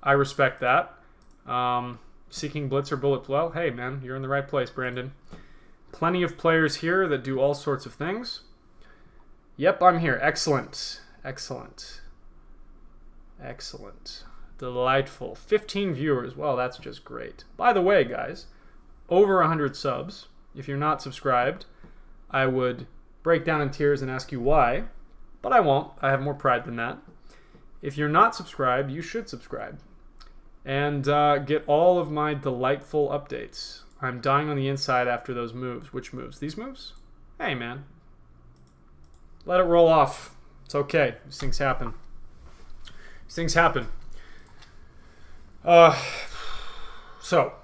I respect that. Seeking blitz or bullet. Well, hey man, you're in the right place, Brandon. Plenty of players here that do all sorts of things. Yep, I'm here. Excellent. Excellent. Excellent. Delightful. 15 viewers. Well, that's just great. By the way, guys, over 100 subs. If you're not subscribed, I would break down in tears and ask you why, but I won't. I have more pride than that. If you're not subscribed, you should subscribe and get all of my delightful updates. I'm dying on the inside after those moves. Which moves? These moves? Hey, man. Let it roll off. It's okay. These things happen. These things happen. So,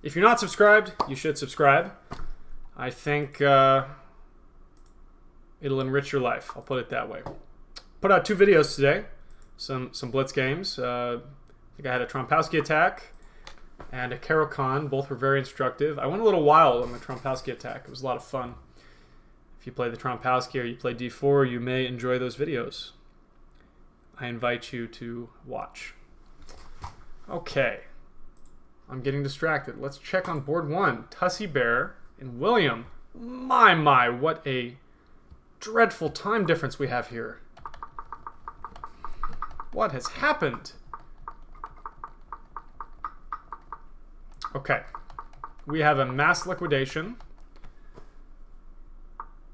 if you're not subscribed, you should subscribe. I think it'll enrich your life. I'll put it that way. Put out 2 videos today. Some blitz games. I think I had a Trompowsky attack and a Caro-Kann. Both were very instructive. I went a little wild on the Trompowsky attack. It was a lot of fun. If you play the Trompowsky or you play d4, you may enjoy those videos. I invite you to watch. Okay. I'm getting distracted. Let's check on board 1. Tussie Bear and William. My, what a dreadful time difference we have here. What has happened? Okay. We have a mass liquidation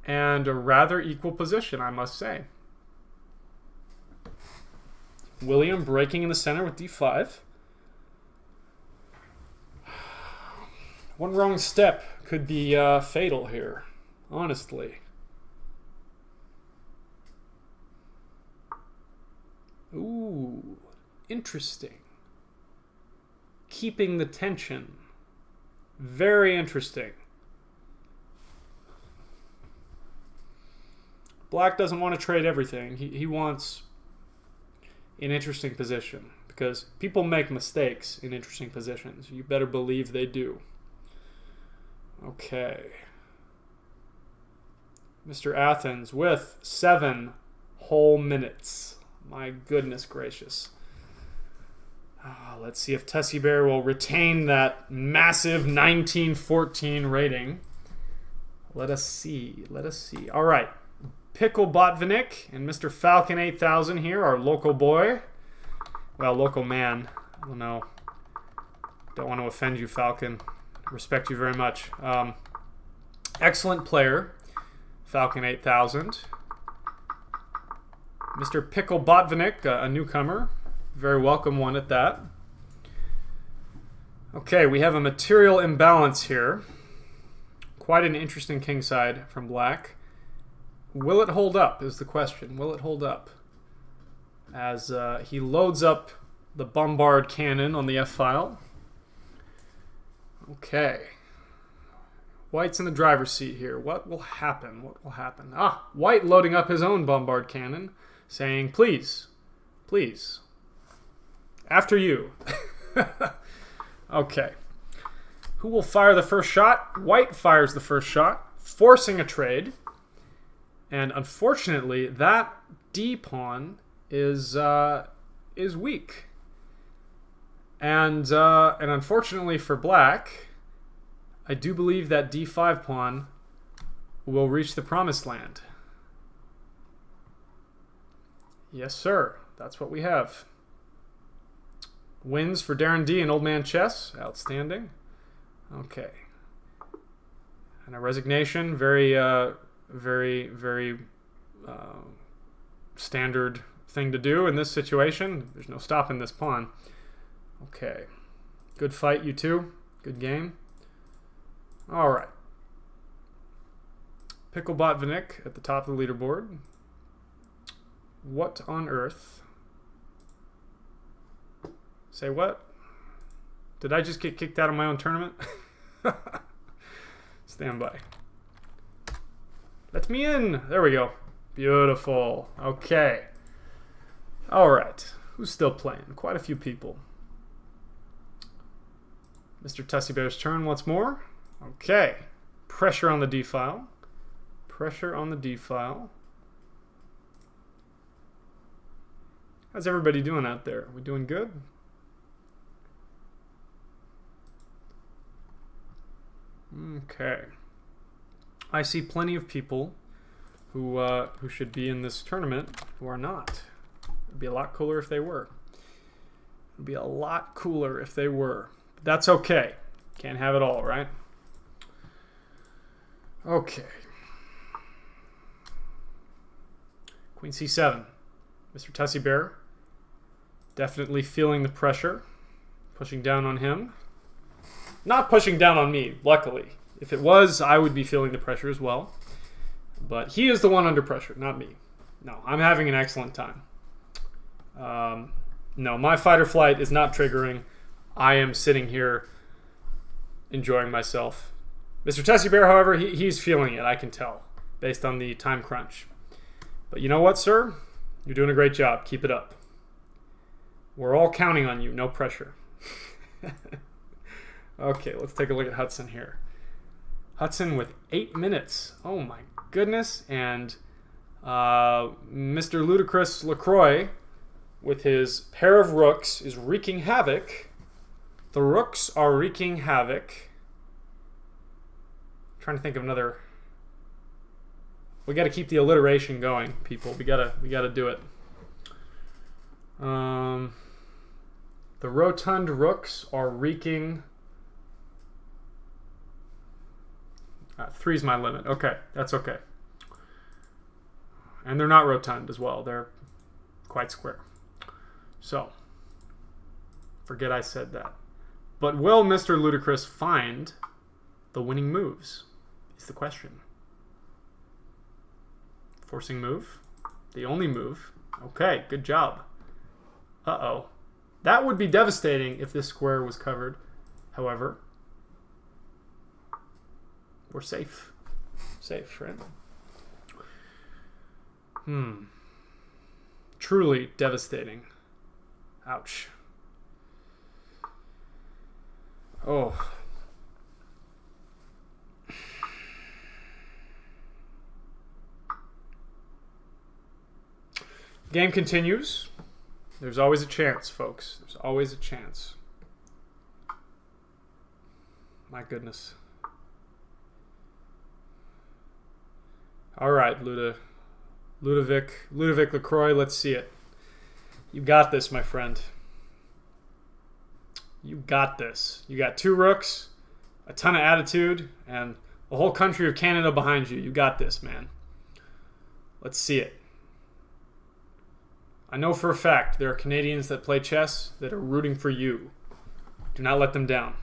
and a rather equal position, I must say. William breaking in the center with d5. One wrong step could be fatal here, honestly. Ooh, interesting. Keeping the tension. Very interesting. Black doesn't want to trade everything. He wants an interesting position, because people make mistakes in interesting positions. You better believe they do. Okay. Mr. Athens with 7 whole minutes. My goodness gracious. Let's see if Tussie Bear will retain that massive 1914 rating. Let us see. Let us see. All right. Pickle Botvinnik and Mr. Falcon 8000 here, our local boy. Well, local man. I don't know. Don't want to offend you, Falcon. Respect you very much. Excellent player, Falcon 8000. Mr. Pickle Botvinnik, a newcomer. Very welcome one at that. Okay, we have a material imbalance here. Quite an interesting kingside from Black. Will it hold up is the question. Will it hold up? As he loads up the bombard cannon on the F-file. Okay. White's in the driver's seat here. What will happen? What will happen? White loading up his own bombard cannon, saying, please, please, after you. Okay. Who will fire the first shot? White fires the first shot, forcing a trade. And unfortunately, that d-pawn is weak. And unfortunately for Black, I do believe that d5 pawn will reach the promised land. Yes, sir. That's what we have. Wins for Darren D and Old Man Chess. Outstanding. Okay. And a resignation. Very standard thing to do in this situation. There's no stopping this pawn. Okay. Good fight, you two. Good game. All right. Pickle Botvinnik at the top of the leaderboard. What on earth? Say what? Did I just get kicked out of my own tournament? Stand by. Let me in. There we go. Beautiful. Okay. All right. Who's still playing? Quite a few people. Mr. Tussie Bear's turn once more. Okay. Pressure on the d-file. Pressure on the d-file. How's everybody doing out there? Are we doing good? Okay. I see plenty of people who should be in this tournament who are not. It'd be a lot cooler if they were. It'd be a lot cooler if they were. But that's okay. Can't have it all, right? Okay. Queen c7. Mr. Tussie Bear definitely feeling the pressure. Pushing down on him. Not pushing down on me, luckily. If it was, I would be feeling the pressure as well. But he is the one under pressure, not me. No, I'm having an excellent time. No, my fight or flight is not triggering. I am sitting here enjoying myself. Mr. Tessie Bear, however, he's feeling it, I can tell, based on the time crunch. But you know what, sir? You're doing a great job. Keep it up. We're all counting on you. No pressure. Okay, let's take a look at Hudson here. Hudson with 8 minutes. Oh my goodness. And Mr. Ludicrous LaCroix with his pair of rooks is wreaking havoc. The rooks are wreaking havoc. I'm trying to think of another. We got to keep the alliteration going, people. We gotta do it. The rotund rooks are wreaking. 3's my limit. Okay, that's okay. And they're not rotund as well. They're quite square. So, forget I said that. But will Mr. Ludicrous find the winning moves? Is the question. Forcing move. The only move. Okay, good job. Uh-oh. That would be devastating if this square was covered. However, we're safe. Safe, right? Truly devastating. Ouch. Oh. Game continues. There's always a chance, folks. There's always a chance. My goodness. All right, Ludovic LaCroix, let's see it. You got this, my friend. You got this. You got 2 rooks, a ton of attitude, and the whole country of Canada behind you. You got this, man. Let's see it. I know for a fact there are Canadians that play chess that are rooting for you. Do not let them down.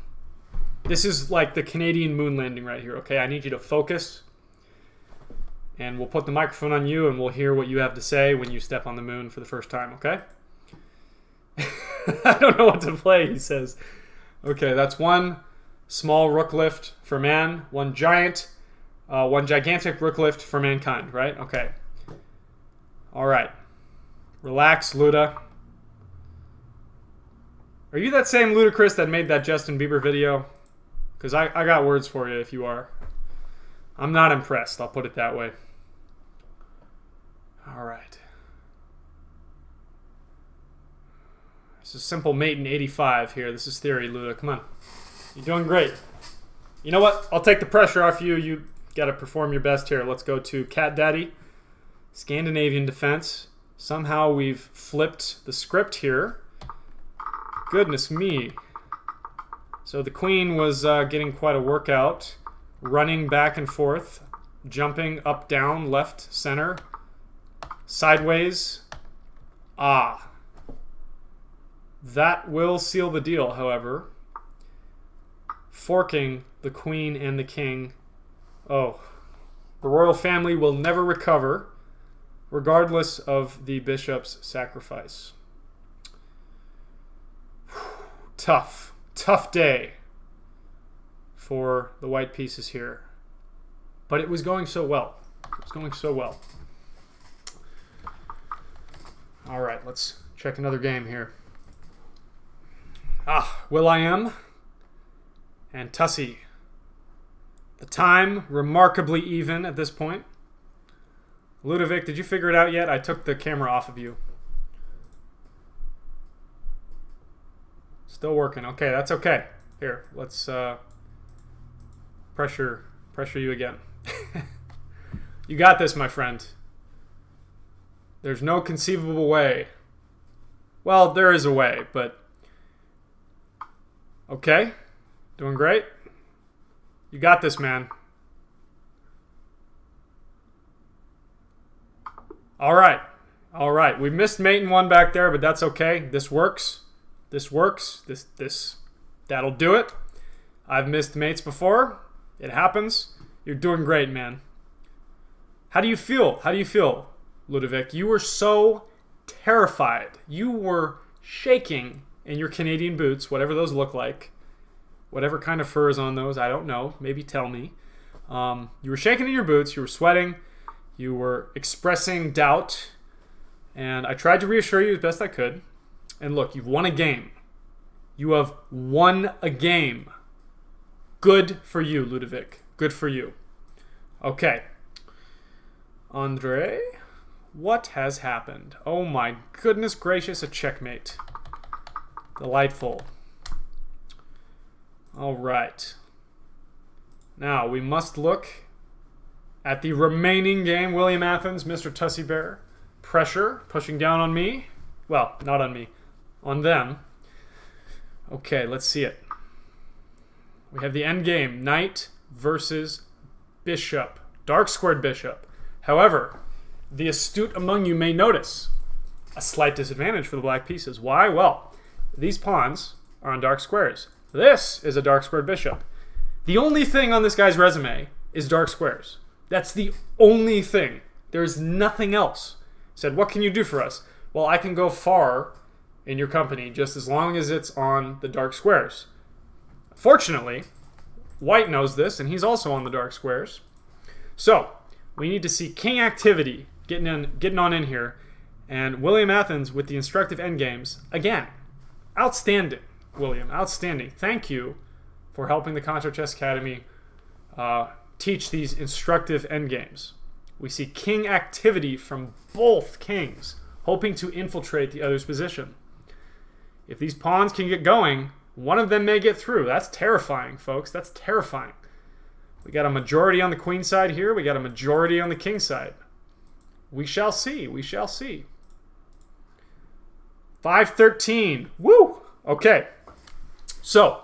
This is like the Canadian moon landing right here, okay? I need you to focus. And we'll put the microphone on you and we'll hear what you have to say when you step on the moon for the first time, okay? I don't know what to play, he says. Okay, that's 1 small rook lift for man, 1 gigantic rook lift for mankind, right? Okay. All right. Relax, Luda. Are you that same Ludicrous that made that Justin Bieber video? Because I got words for you if you are. I'm not impressed, I'll put it that way. All right. This is simple mate in 85 here. This is theory, Luda. Come on. You're doing great. You know what? I'll take the pressure off you. You got to perform your best here. Let's go to Cat Daddy. Scandinavian defense. Somehow we've flipped the script here. Goodness me. So the queen was getting quite a workout. Running back and forth. Jumping up, down, left, center. Sideways. Ah. That will seal the deal, however. Forking the queen and the king. Oh. The royal family will never recover, regardless of the bishop's sacrifice. Tough. Tough day for the white pieces here. But it was going so well. It was going so well. All right, let's check another game here. Will.i.am and Tussie. The time remarkably even at this point. Ludovic, did you figure it out yet? I took the camera off of you. Still working. Okay, that's okay. Here, let's pressure you again. You got this, my friend. There's no conceivable way. Well, there is a way, but okay. Doing great. You got this, man. All right. All right. We missed mate in 1 back there, but that's okay. This works. This works. That'll do it. I've missed mates before. It happens. You're doing great, man. How do you feel? How do you feel, Ludovic? You were so terrified. You were shaking in your Canadian boots, whatever those look like. Whatever kind of fur is on those, I don't know. Maybe tell me. You were shaking in your boots. You were sweating. You were expressing doubt. And I tried to reassure you as best I could. And look, you've won a game. You have won a game. Good for you, Ludovic. Good for you. Okay. Andre, what has happened? Oh my goodness gracious, a checkmate. Delightful. All right. Now, we must look at the remaining game. William Athens, Mr. Tussy Bear. Pressure, pushing down on me. Well, not on me. On them. Okay, let's see it. We have the end game. Knight versus bishop. Dark squared bishop. However, the astute among you may notice a slight disadvantage for the black pieces. Why? Well, these pawns are on dark squares. This is a dark squared bishop. The only thing on this guy's resume is dark squares. That's the only thing. There's nothing else. Said, what can you do for us? Well, I can go far in your company just as long as it's on the dark squares. Fortunately, white knows this, and he's also on the dark squares. So, we need to see king activity getting on in here. And William Athens with the instructive endgames. Again, outstanding, William. Outstanding. Thank you for helping the Concho Chess Academy teach these instructive endgames. We see king activity from both kings, hoping to infiltrate the other's position. If these pawns can get going, one of them may get through. That's terrifying, folks. That's terrifying. We got a majority on the queen side here. We got a majority on the king side. We shall see. We shall see. 5-13. Woo! Okay. So,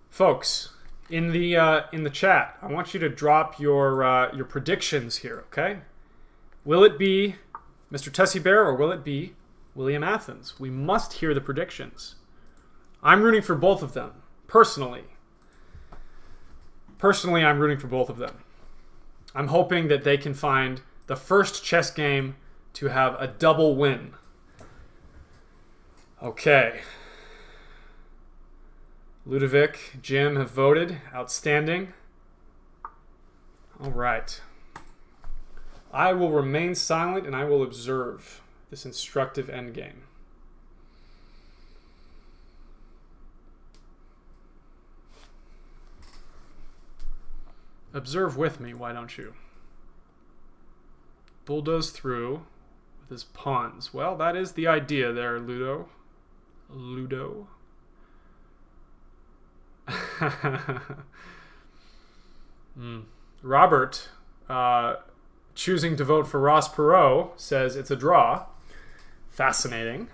folks, in the chat, I want you to drop your predictions here, okay? Will it be Mr. Tussy Bear or will it be William Athens? We must hear the predictions. I'm rooting for both of them, personally. Personally, I'm rooting for both of them. I'm hoping that they can find the first chess game to have a double win. Okay. Ludovic, Jim have voted. Outstanding. All right. I will remain silent and I will observe this instructive endgame. Observe with me, why don't you? Bulldoze through with his pawns. Well, that is the idea there, Ludo. Ludo. Robert, choosing to vote for Ross Perot, says it's a draw. Fascinating.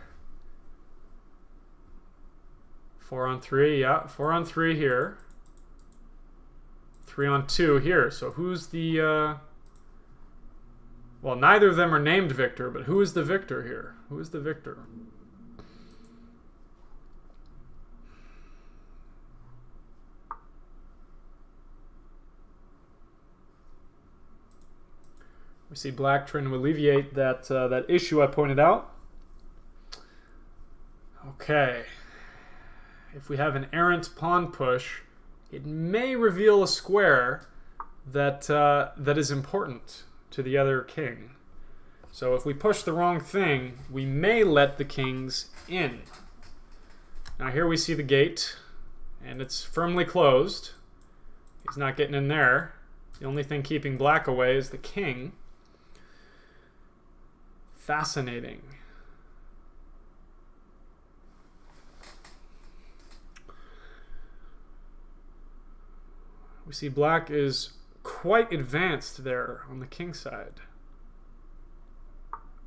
4-on-3, yeah. 4-on-3 here. 3-on-2 here. So who's the... Well, neither of them are named Victor, but who is the victor here? Who is the victor? We see black trying to alleviate that, that issue I pointed out. Okay. If we have an errant pawn push, it may reveal a square that, that is important to the other king. So if we push the wrong thing, we may let the kings in. Now here we see the gate, and it's firmly closed. He's not getting in there. The only thing keeping black away is the king. Fascinating. We see black is quite advanced there on the king side.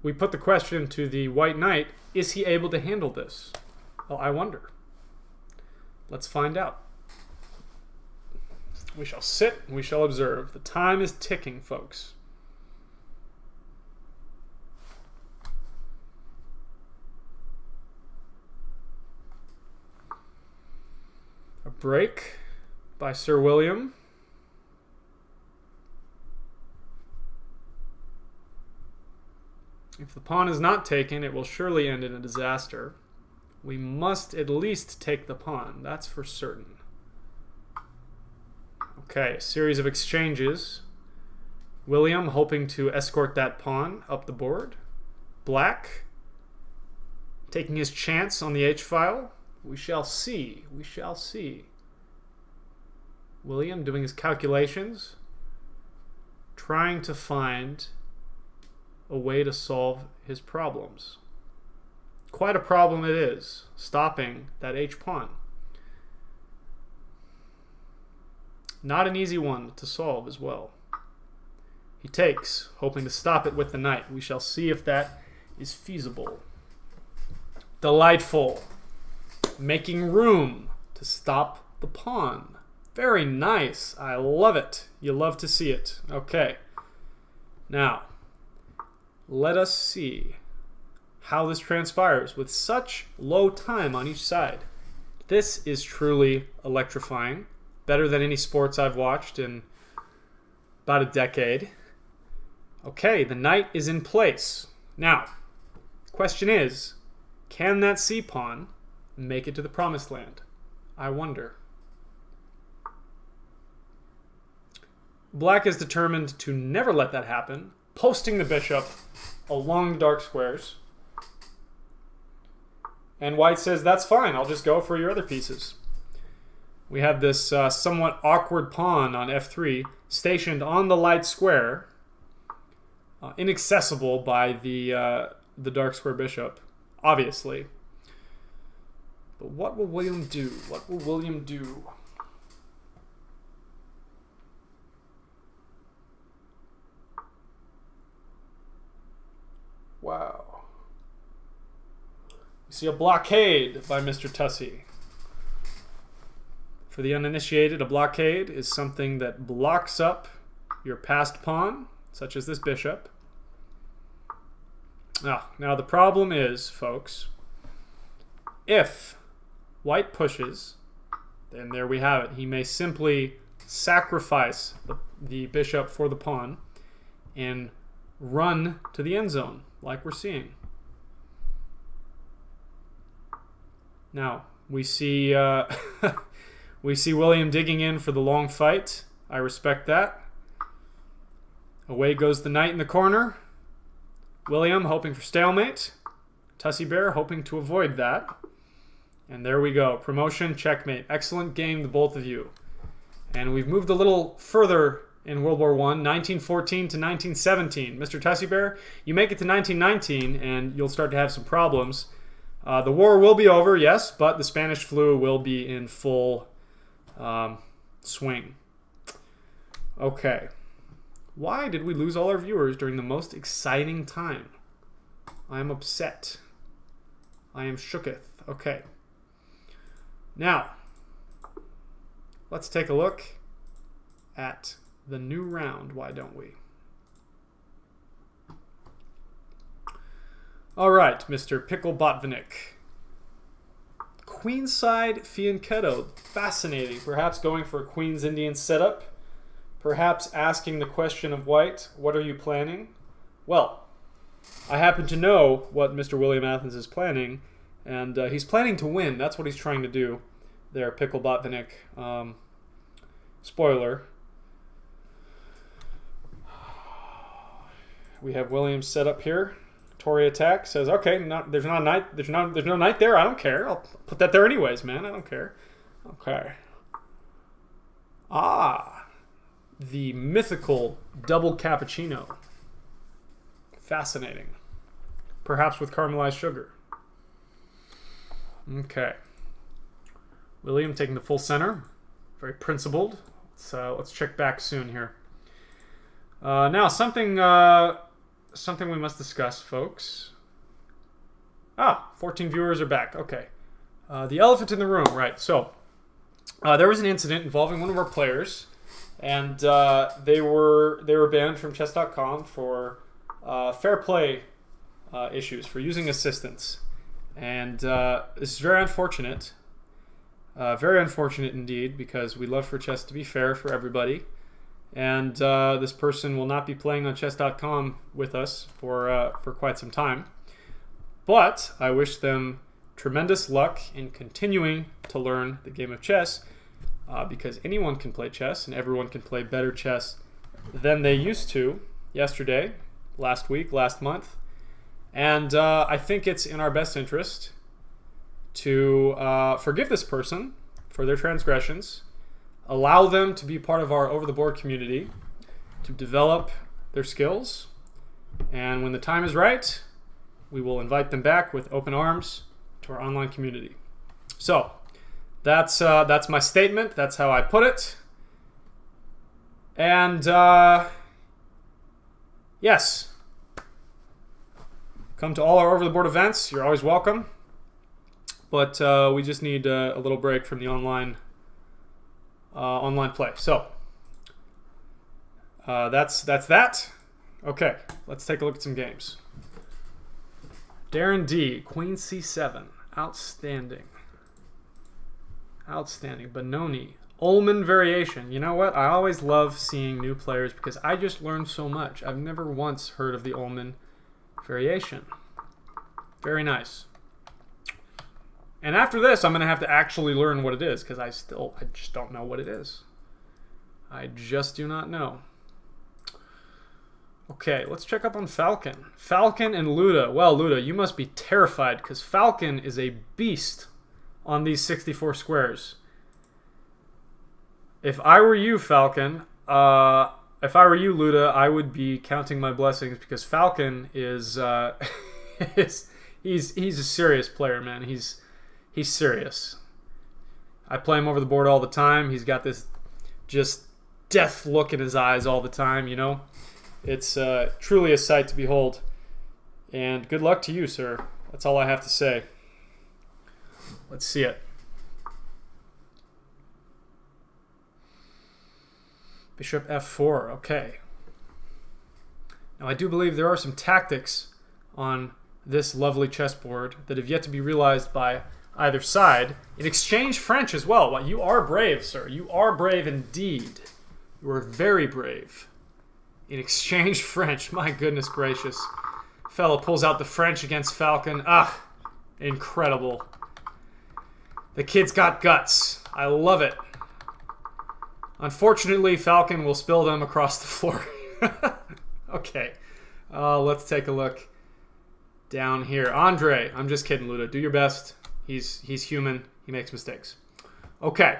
We put the question to the white knight, is he able to handle this? Well, I wonder. Let's find out. We shall sit, we shall observe. The time is ticking, folks. A break by Sir William. If the pawn is not taken, it will surely end in a disaster. We must at least take the pawn. That's for certain. Okay, a series of exchanges. William hoping to escort that pawn up the board. Black taking his chance on the h-file. We shall see. We shall see. William doing his calculations, trying to find a way to solve his problems. Quite a problem it is, stopping that h-pawn. Not an easy one to solve as well. He takes, hoping to stop it with the knight. We shall see if that is feasible. Delightful. Making room to stop the pawn. Very nice. I love it. You love to see it. Okay. Now, let us see how this transpires with such low time on each side. This is truly electrifying. Better than any sports I've watched in about a decade. Okay, the knight is in place. Now, the question is, can that c-pawn make it to the promised land? I wonder. Black is determined to never let that happen, posting the bishop along the dark squares. And white says, that's fine, I'll just go for your other pieces. We have this somewhat awkward pawn on f3 stationed on the light square, inaccessible by the dark square bishop, obviously. But what will William do? What will William do? Wow. We see a blockade by Mr. Tussey. For the uninitiated, a blockade is something that blocks up your passed pawn, such as this bishop. Now the problem is, folks, if white pushes, then there we have it. He may simply sacrifice the bishop for the pawn and run to the end zone, like we're seeing. Now, we see we see William digging in for the long fight. I respect that. Away goes the knight in the corner. William hoping for stalemate. Tussey Bear hoping to avoid that. And there we go. Promotion, checkmate. Excellent game, the both of you. And we've moved a little further in World War I, 1914 to 1917. Mr. Tussey Bear, you make it to 1919 and you'll start to have some problems. The war will be over, yes, but the Spanish flu will be in full swing. Okay. Why did we lose all our viewers during the most exciting time? I am upset. I am shooketh. Okay. Now, let's take a look at the new round, why don't we? All right, Mr. Pickle Botvinnik. Queenside fianchetto. Fascinating. Perhaps going for a Queen's Indian setup. Perhaps asking the question of white, what are you planning? Well, I happen to know what Mr. William Athens is planning, and he's planning to win. That's what he's trying to do there, Pickle Botvinnik. Spoiler. We have William set up here. Tory attack says, okay, there's not a knight. There's no knight there. I don't care. I'll put that there anyways, man. I don't care. Okay. The mythical double cappuccino. Fascinating. Perhaps with caramelized sugar. Okay. William taking the full center. Very principled. So let's check back soon here. Now something we must discuss, folks. 14 viewers are back. Okay. The elephant in the room, right. So there was an incident involving one of our players. And they were banned from chess.com for fair play issues, for using assistants. And this is very unfortunate. Very unfortunate indeed, because we love for chess to be fair for everybody. And this person will not be playing on chess.com with us for quite some time. But I wish them tremendous luck in continuing to learn the game of chess, because anyone can play chess and everyone can play better chess than they used to yesterday, last week, last month. And I think it's in our best interest to forgive this person for their transgressions, allow them to be part of our over-the-board community, to develop their skills, and when the time is right, we will invite them back with open arms to our online community. So that's my statement. That's how I put it. And yes, come to all our over-the-board events. You're always welcome. But we just need a little break from the online play. So that's that. Okay, let's take a look at some games. Darren D, Queen C7, outstanding. Outstanding. Benoni, Ullman variation. You know what? I always love seeing new players because I just learned so much. I've never once heard of the Ullman variation. Very nice. And after this, I'm going to have to actually learn what it is because I just don't know what it is. I just do not know. Okay, let's check up on Falcon. Falcon and Luda. Well, Luda, you must be terrified because Falcon is a beast on these 64 squares. If I were you, Falcon, if I were you, Luda, I would be counting my blessings because Falcon is he's a serious player, man. He's serious. I play him over the board all the time. He's got this just death look in his eyes all the time, you know. It's truly a sight to behold. And good luck to you, sir. That's all I have to say. Let's see it. Bishop f4. Okay. Now, I do believe there are some tactics on this lovely chessboard that have yet to be realized by either side. In exchange French as well. Well, you are brave, sir. You are brave indeed. You are very brave. In exchange French. My goodness gracious. Fellow pulls out the French against Falcon. Ah, incredible. The kid's got guts. I love it. Unfortunately, Falcon will spill them across the floor. Okay. Let's take a look down here. Andre. I'm just kidding, Luda. Do your best. He's human. He makes mistakes. Okay.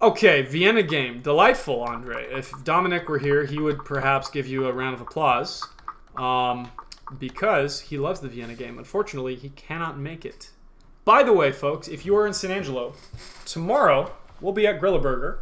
Okay, Vienna game. Delightful, Andre. If Dominic were here, he would perhaps give you a round of applause because he loves the Vienna game. Unfortunately, he cannot make it. By the way, folks, if you are in San Angelo, tomorrow we'll be at Grilleburger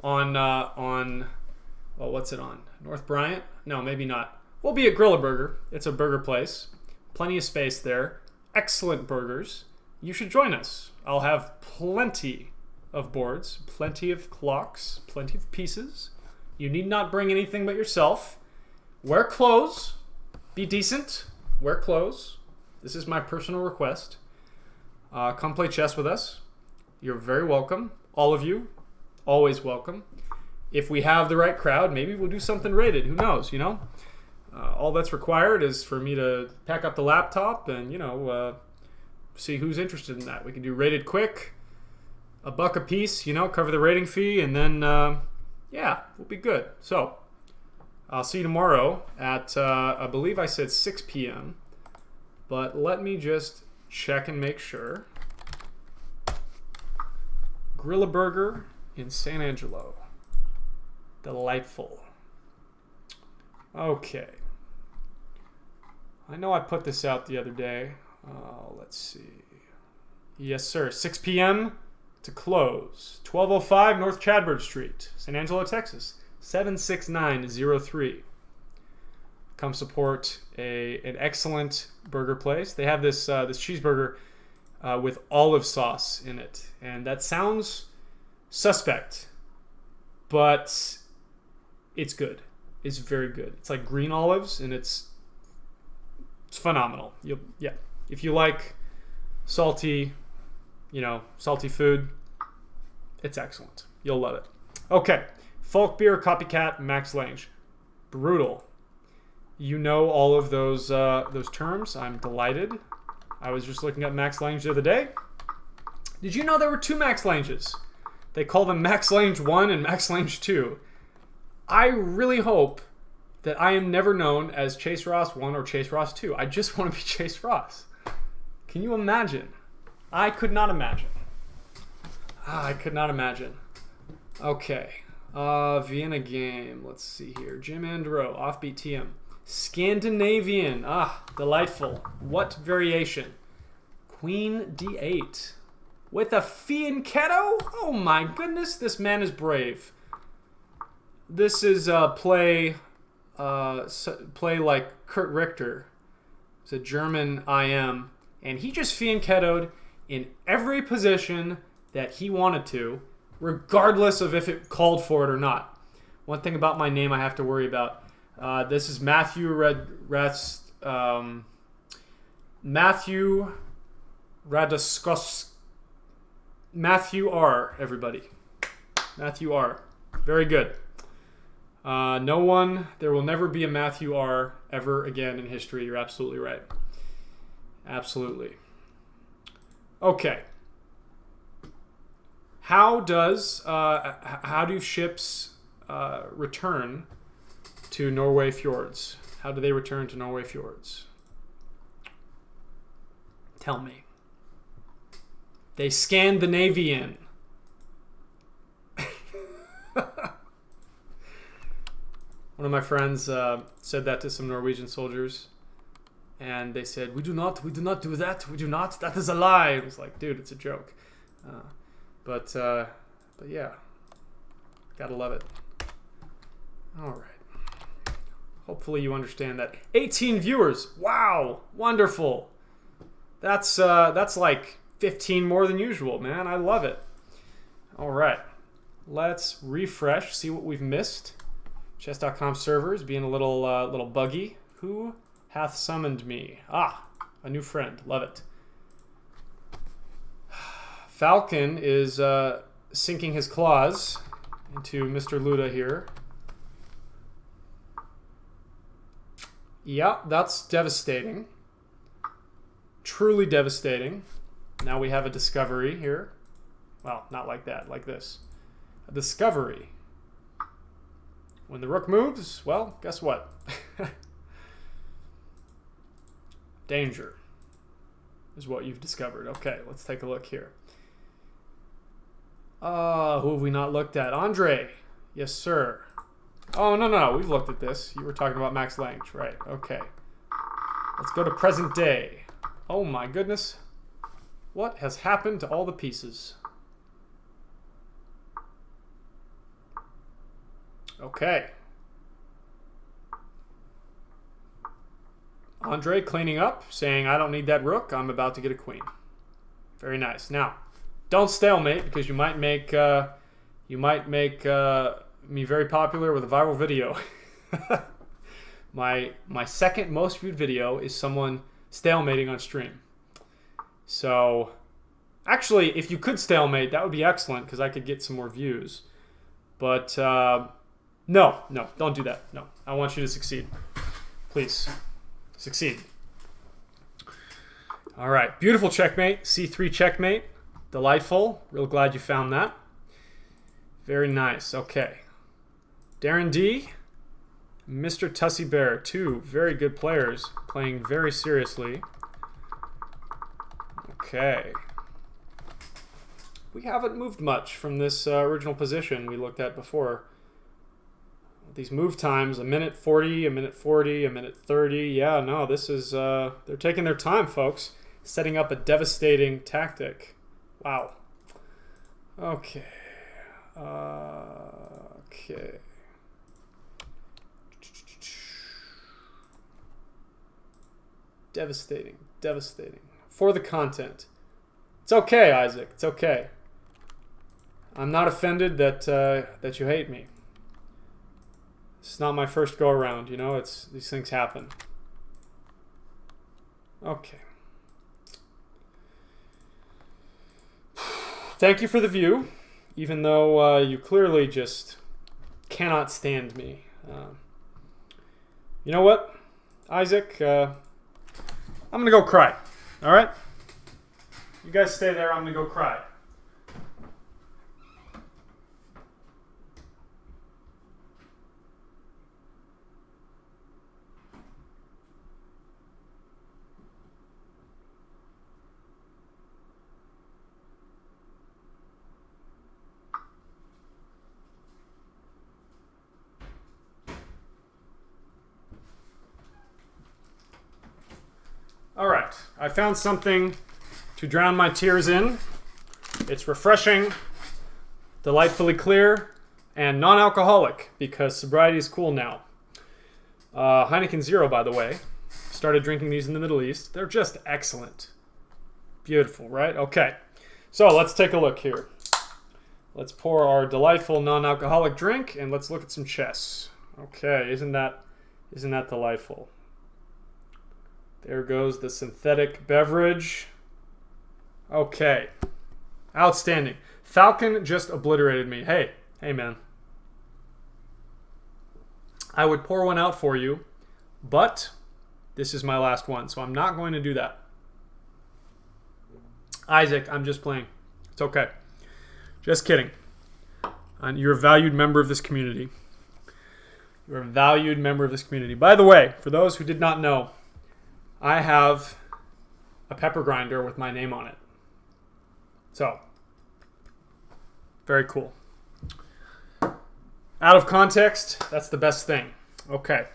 on well, what's it on? North Bryant? No, maybe not. We'll be at Grilleburger. It's a burger place. Plenty of space there. Excellent burgers. You should join us. I'll have plenty of boards, plenty of clocks, plenty of pieces. You need not bring anything but yourself. Wear clothes. Be decent. Wear clothes. This is my personal request. Come play chess with us. You're very welcome. All of you. Always welcome. If we have the right crowd, maybe we'll do something rated. Who knows, you know? All that's required is for me to pack up the laptop and, you know, see who's interested in that. We can do rated quick, $1 a piece, you know, cover the rating fee, and then, yeah, we'll be good. So, I'll see you tomorrow at, I believe I said 6 p.m., but let me just check and make sure. Grilleburger in San Angelo. Delightful. Okay. I know I put this out the other day. Let's see. Yes, sir. 6 p.m. to close. 1205 North Chadbourne Street, San Angelo, Texas. 76903. Come support an excellent burger place. They have this cheeseburger with olive sauce in it, and that sounds suspect, but it's good. It's very good. It's like green olives, and it's phenomenal. Yeah, if you like salty, salty food, it's excellent. You'll love it. Okay, Folkbeer, Copycat, Max Lange. Brutal. You know all of those terms. I'm delighted. I was just looking at Max Lange the other day. Did you know there were 2 Max Langes? They call them Max Lange 1 and Max Lange 2. I really hope that I am never known as Chase Ross 1 or Chase Ross 2. I just want to be Chase Ross. Can you imagine? I could not imagine. I could not imagine. Okay. Vienna game. Let's see here. Jim Andro, offbeat TM. Scandinavian. Delightful. What variation? Queen D8. With a fianchetto? Oh my goodness, this man is brave. This is play like Kurt Richter. It's a German IM. And he just fianchettoed in every position that he wanted to, regardless of if it called for it or not. One thing about my name I have to worry about. This is Matthew Matthew Radaskos. Matthew R, everybody. Matthew R. Very good. There will never be a Matthew R ever again in history. You're absolutely right. Absolutely. Okay. How do ships return to Norway fjords? How do they return to Norway fjords? Tell me. They Scandinavian. One of my friends said that to some Norwegian soldiers, and they said, we do not do that, we do not, that is a lie. It was like, dude, it's a joke. But yeah, gotta love it. All right. Hopefully you understand that. 18 viewers. Wow, wonderful. That's like 15 more than usual, man. I love it. All right, let's refresh, see what we've missed. Chess.com servers being a little buggy. Who hath summoned me? A new friend. Love it. Falcon is sinking his claws into Mr. Luda here. Yeah, that's devastating. Truly devastating. Now we have a discovery here. Well, not like that, like this. A discovery. When the rook moves, well, guess what? Danger is what you've discovered. Okay, let's take a look here. Who have we not looked at? Andre. Yes, sir. Oh, no. We've looked at this. You were talking about Max Lange. Right. Okay. Let's go to present day. Oh, my goodness. What has happened to all the pieces? Okay. Andre cleaning up, saying, I don't need that rook. I'm about to get a queen. Very nice. Now, don't stalemate, because you might make me very popular with a viral video. My second most viewed video is someone stalemating on stream. So, actually, if you could stalemate, that would be excellent, because I could get some more views. But no, don't do that. No, I want you to succeed. Please, succeed. All right, beautiful checkmate. C3 checkmate. Delightful. Real glad you found that. Very nice. Okay. Darren D. Mr. Tussie Bear. 2 very good players playing very seriously. Okay. We haven't moved much from this original position we looked at before. These move times, a minute 40, a minute 40, a minute 30. Yeah, no, this is, they're taking their time, folks. Setting up a devastating tactic. Wow. Okay. Okay. Devastating. Devastating. For the content. It's okay, Isaac. It's okay. I'm not offended that you hate me. It's not my first go around, you know, these things happen. Okay. Thank you for the view, even though you clearly just cannot stand me. You know what, Isaac? I'm going to go cry. All right? You guys stay there. I'm going to go cry. All right, I found something to drown my tears in. It's refreshing, delightfully clear, and non-alcoholic because sobriety is cool now. Heineken Zero, by the way. Started drinking these in the Middle East. They're just excellent. Beautiful, right? Okay, so let's take a look here. Let's pour our delightful non-alcoholic drink and let's look at some chess. Okay, isn't that delightful? There goes the synthetic beverage. Okay. Outstanding. Falcon just obliterated me. Hey, man. I would pour one out for you, but this is my last one, so I'm not going to do that. Isaac, I'm just playing. It's okay. Just kidding. You're a valued member of this community. You're a valued member of this community. By the way, for those who did not know, I have a pepper grinder with my name on it. So, very cool. Out of context, that's the best thing. Okay.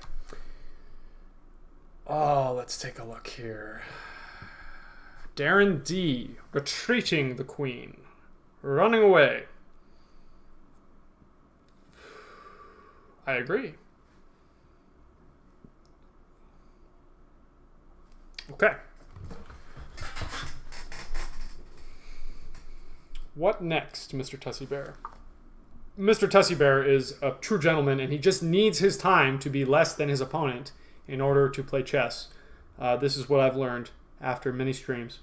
Oh, let's take a look here. Darren D. Retreating the queen. Running away. I agree. Okay. What next, Mr. Tussie Bear? Mr. Tussie Bear is a true gentleman, and he just needs his time to be less than his opponent in order to play chess. This is what I've learned after many streams.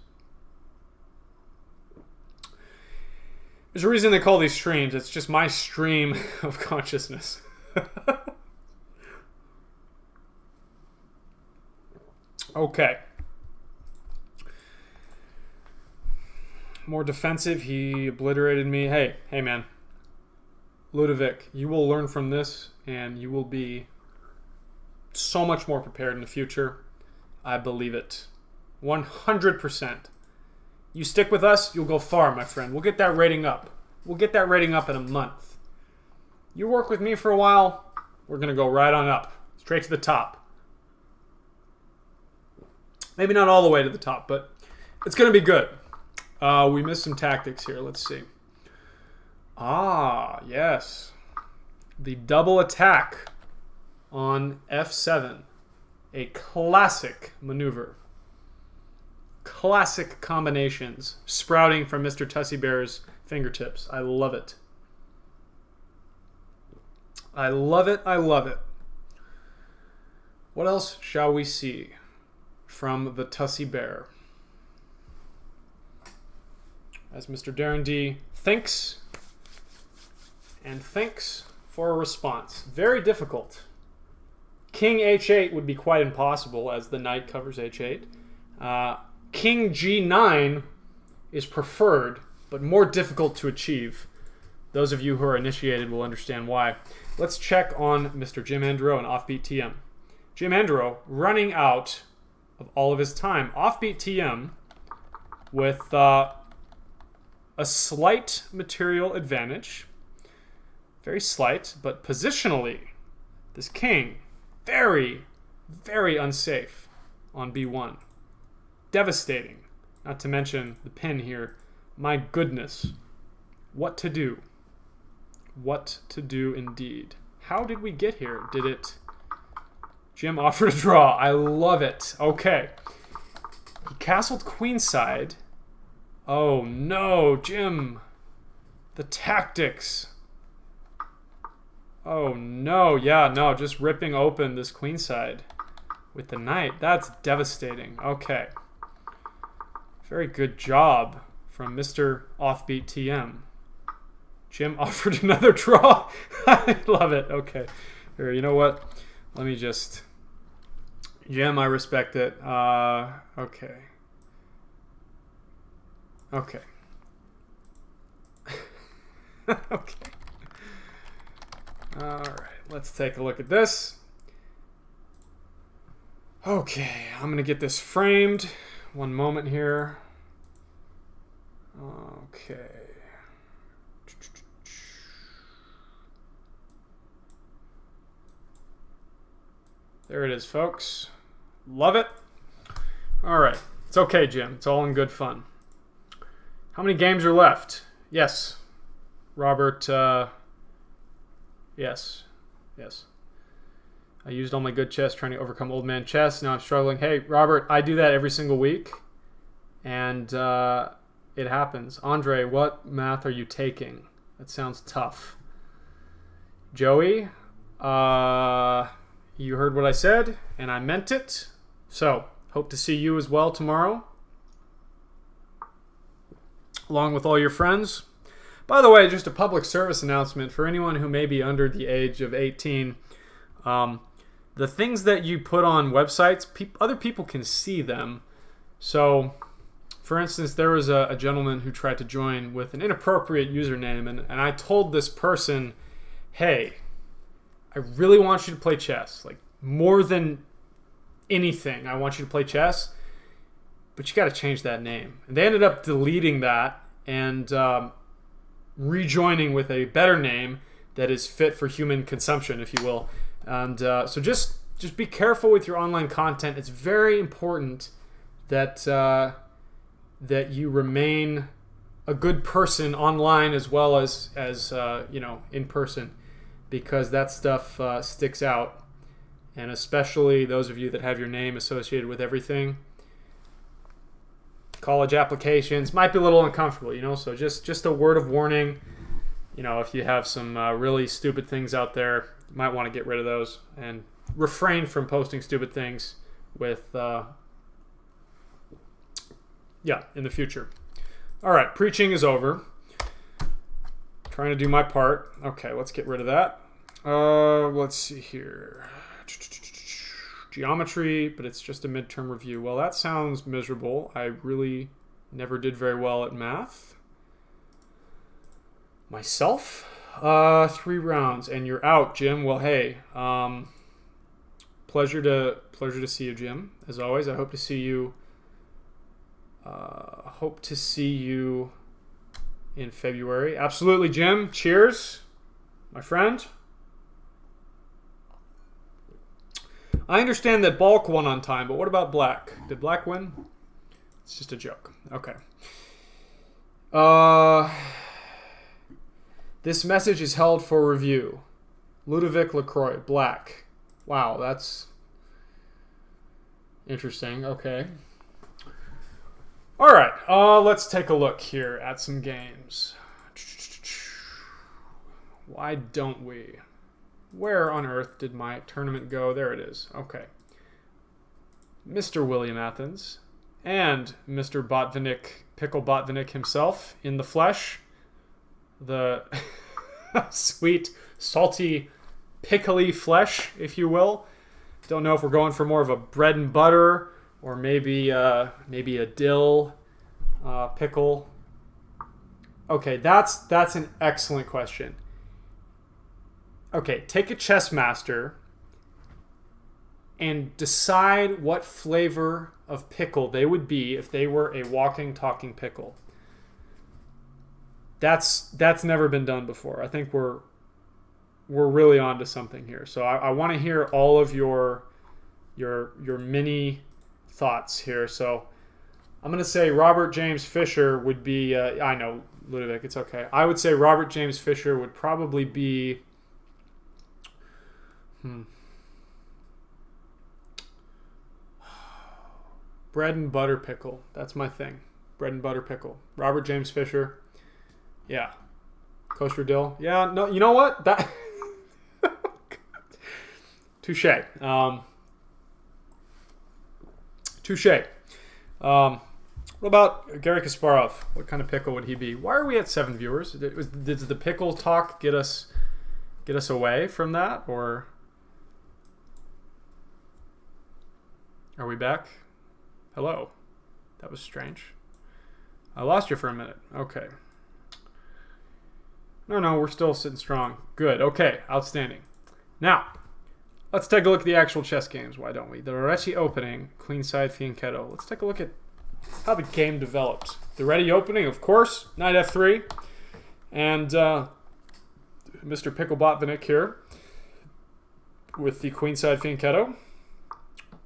There's a reason they call these streams. It's just my stream of consciousness. Okay. More defensive. He obliterated me. Hey, man. Ludovic, you will learn from this, and you will be so much more prepared in the future. I believe it. 100%. You stick with us, you'll go far, my friend. We'll get that rating up. We'll get that rating up in a month. You work with me for a while, we're going to go right on up. Straight to the top. Maybe not all the way to the top, but it's going to be good. We missed some tactics here. Let's see. Ah, yes. The double attack on f7. A classic maneuver. Classic combinations sprouting from Mr. Tussie Bear's fingertips. I love it. I love it. I love it. What else shall we see from the Tussie Bear? As Mr. Darren D thinks and thinks for a response. Very difficult. King h8 would be quite impossible as the knight covers h8. King g9 is preferred, but more difficult to achieve. Those of you who are initiated will understand why. Let's check on Mr. Jim Andrew and Offbeat TM. Jim Andrew running out of all of his time. Offbeat TM with a slight material advantage. Very slight, but positionally, this king, very, very unsafe on b1. Devastating. Not to mention the pin here. My goodness. What to do? What to do indeed. How did we get here? Did it... Jim offered a draw. I love it. Okay. He castled queenside. Oh no, Jim. The tactics. Oh no, yeah, no, just ripping open this queenside with the knight. That's devastating. Okay. Very good job from Mr. Offbeat TM. Jim offered another draw. I love it. Okay. Here, you know what? Let me just... Jim, I respect it. Okay. Okay. Okay. All right. Let's take a look at this. Okay. I'm going to get this framed. One moment here. Okay. There it is, folks. Love it. All right. It's okay, Jim. It's all in good fun. How many games are left? Yes. Robert, yes. Yes. I used all my good chess trying to overcome old man chess. Now I'm struggling. Hey, Robert, I do that every single week. And it happens. Andre, what math are you taking? That sounds tough. Joey, you heard what I said, and I meant it. So, hope to see you as well tomorrow, along with all your friends. By the way, just a public service announcement for anyone who may be under the age of 18. The things that you put on websites, other people can see them. So, for instance, there was a gentleman who tried to join with an inappropriate username, and I told this person, hey, I really want you to play chess. Like, more than anything, I want you to play chess, but you got to change that name. And they ended up deleting that and rejoining with a better name that is fit for human consumption, if you will. And so just be careful with your online content. It's very important that that you remain a good person online as well as in person, because that stuff sticks out. And especially those of you that have your name associated with everything. College applications might be a little uncomfortable, so just a word of warning. If you have some really stupid things out there, you might want to get rid of those and refrain from posting stupid things with in the future. All right, preaching is over. Trying to do my part. Okay, let's get rid of that. Let's see here. Geometry, but it's just a midterm review. Well, that sounds miserable. I really never did very well at math. Myself? 3 rounds, and you're out, Jim. Well, hey, pleasure to see you, Jim. As always, I hope to see you. In February. Absolutely, Jim. Cheers, my friend. I understand that Balk won on time, but what about Black? Did Black win? It's just a joke. Okay. This message is held for review. Ludovic Lacroix, Black. Wow, that's interesting. Okay. All right, let's take a look here at some games. Why don't we? Where on earth did my tournament go? There it is. Okay. Mr. William Athens and Mr. Botvinnik, Pickle Botvinnik himself in the flesh. The sweet, salty, pickly flesh, if you will. Don't know if we're going for more of a bread and butter or maybe a dill pickle. Okay, that's an excellent question. Okay, take a chess master and decide what flavor of pickle they would be if they were a walking, talking pickle. That's never been done before. I think we're really onto something here. So I want to hear all of your mini thoughts here. So I'm going to say Robert James Fisher would be. I know, Ludovic, it's okay. I would say Robert James Fisher would probably be. Bread and butter pickle. That's my thing. Bread and butter pickle. Robert James Fisher. Yeah. Kosher dill. Yeah, no, you know what? That touche. Touche. What about Garry Kasparov? What kind of pickle would he be? Why are we at 7 viewers? Did the pickle talk get us away from that, or are we back? Hello. That was strange. I lost you for a minute. Okay. No, we're still sitting strong. Good. Okay. Outstanding. Now, let's take a look at the actual chess games. Why don't we? The Rieti opening, queenside fianchetto. Let's take a look at how the game developed. The Rieti opening, of course, knight f3. And Mr. Pickle Botvinnik here with the queenside fianchetto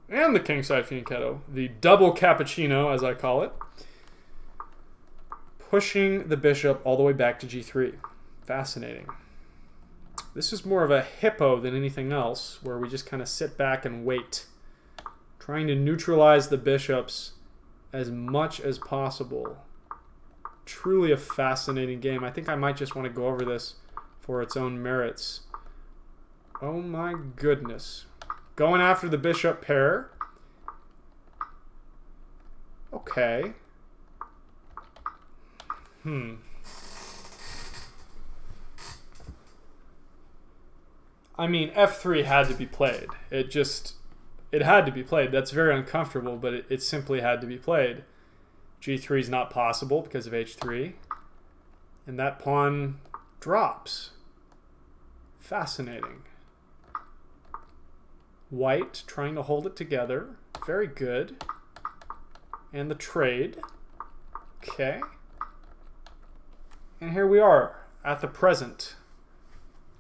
and the kingside fianchetto. The double cappuccino, as I call it. Pushing the bishop all the way back to g3. Fascinating. This is more of a hippo than anything else, where we just kind of sit back and wait, trying to neutralize the bishops as much as possible. Truly a fascinating game. I think I might just want to go over this for its own merits. Oh my goodness. Going after the bishop pair. Okay. I mean, f3 had to be played. It had to be played. That's very uncomfortable, but it simply had to be played. g3 is not possible because of h3. And that pawn drops. Fascinating. White trying to hold it together. Very good. And the trade. Okay. And here we are at the present.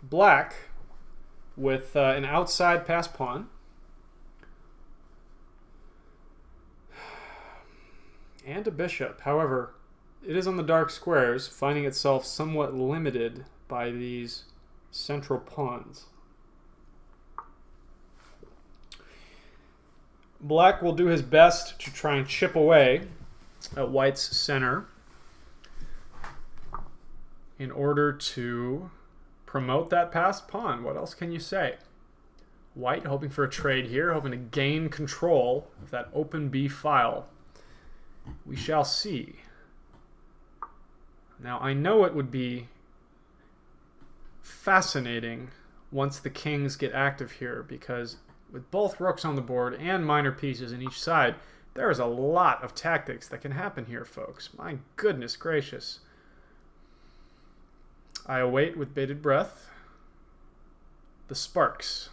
Black with an outside pass pawn. And a bishop. However, it is on the dark squares, finding itself somewhat limited by these central pawns. Black will do his best to try and chip away at White's center in order to promote that passed pawn. What else can you say? White hoping for a trade here, hoping to gain control of that open B file. We shall see. Now, I know it would be fascinating once the kings get active here, because with both rooks on the board and minor pieces in each side, there is a lot of tactics that can happen here, folks. My goodness gracious. I await with bated breath the sparks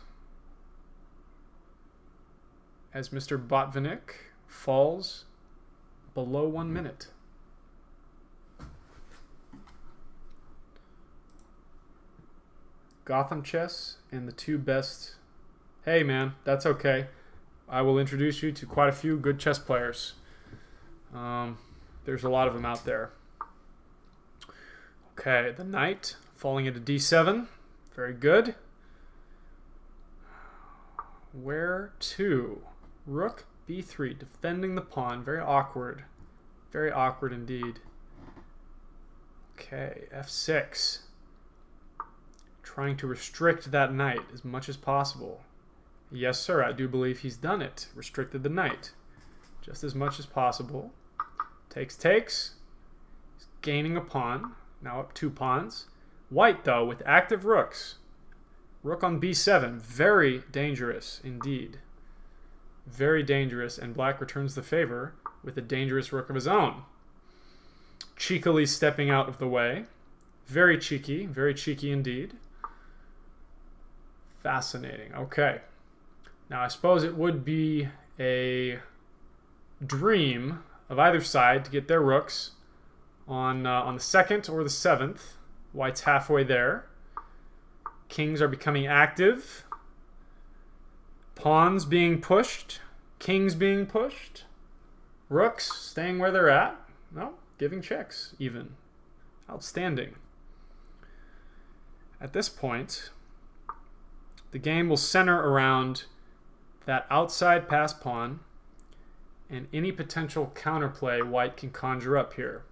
as Mr. Botvinnik falls below 1 minute. Gotham Chess and the two best. Hey man, that's okay. I will introduce you to quite a few good chess players. There's a lot of them out there. Okay, the knight falling into d7. Very good. Where to? Rook b3, defending the pawn. Very awkward. Very awkward indeed. Okay, f6. Trying to restrict that knight as much as possible. Yes, sir, I do believe he's done it. Restricted the knight just as much as possible. Takes. He's gaining a pawn. Now up 2 pawns. White, though, with active rooks. Rook on b7. Very dangerous indeed. Very dangerous, and black returns the favor with a dangerous rook of his own. Cheekily stepping out of the way. Very cheeky indeed. Fascinating. Okay. Now, I suppose it would be a dream of either side to get their rooks on the 2nd or the 7th. White's halfway there. Kings are becoming active. Pawns being pushed. Kings being pushed. Rooks staying where they're at. No, giving checks even. Outstanding. At this point, the game will center around that outside pass pawn and any potential counterplay White can conjure up here.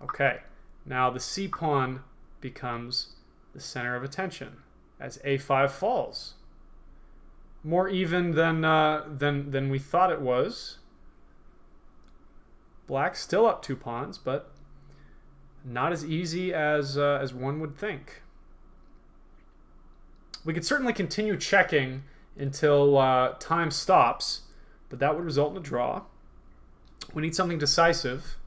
Okay, now the c pawn becomes the center of attention as a5 falls. More even than we thought it was. Black's still up 2 pawns, but not as easy as one would think. We could certainly continue checking until time stops, but that would result in a draw. We need something decisive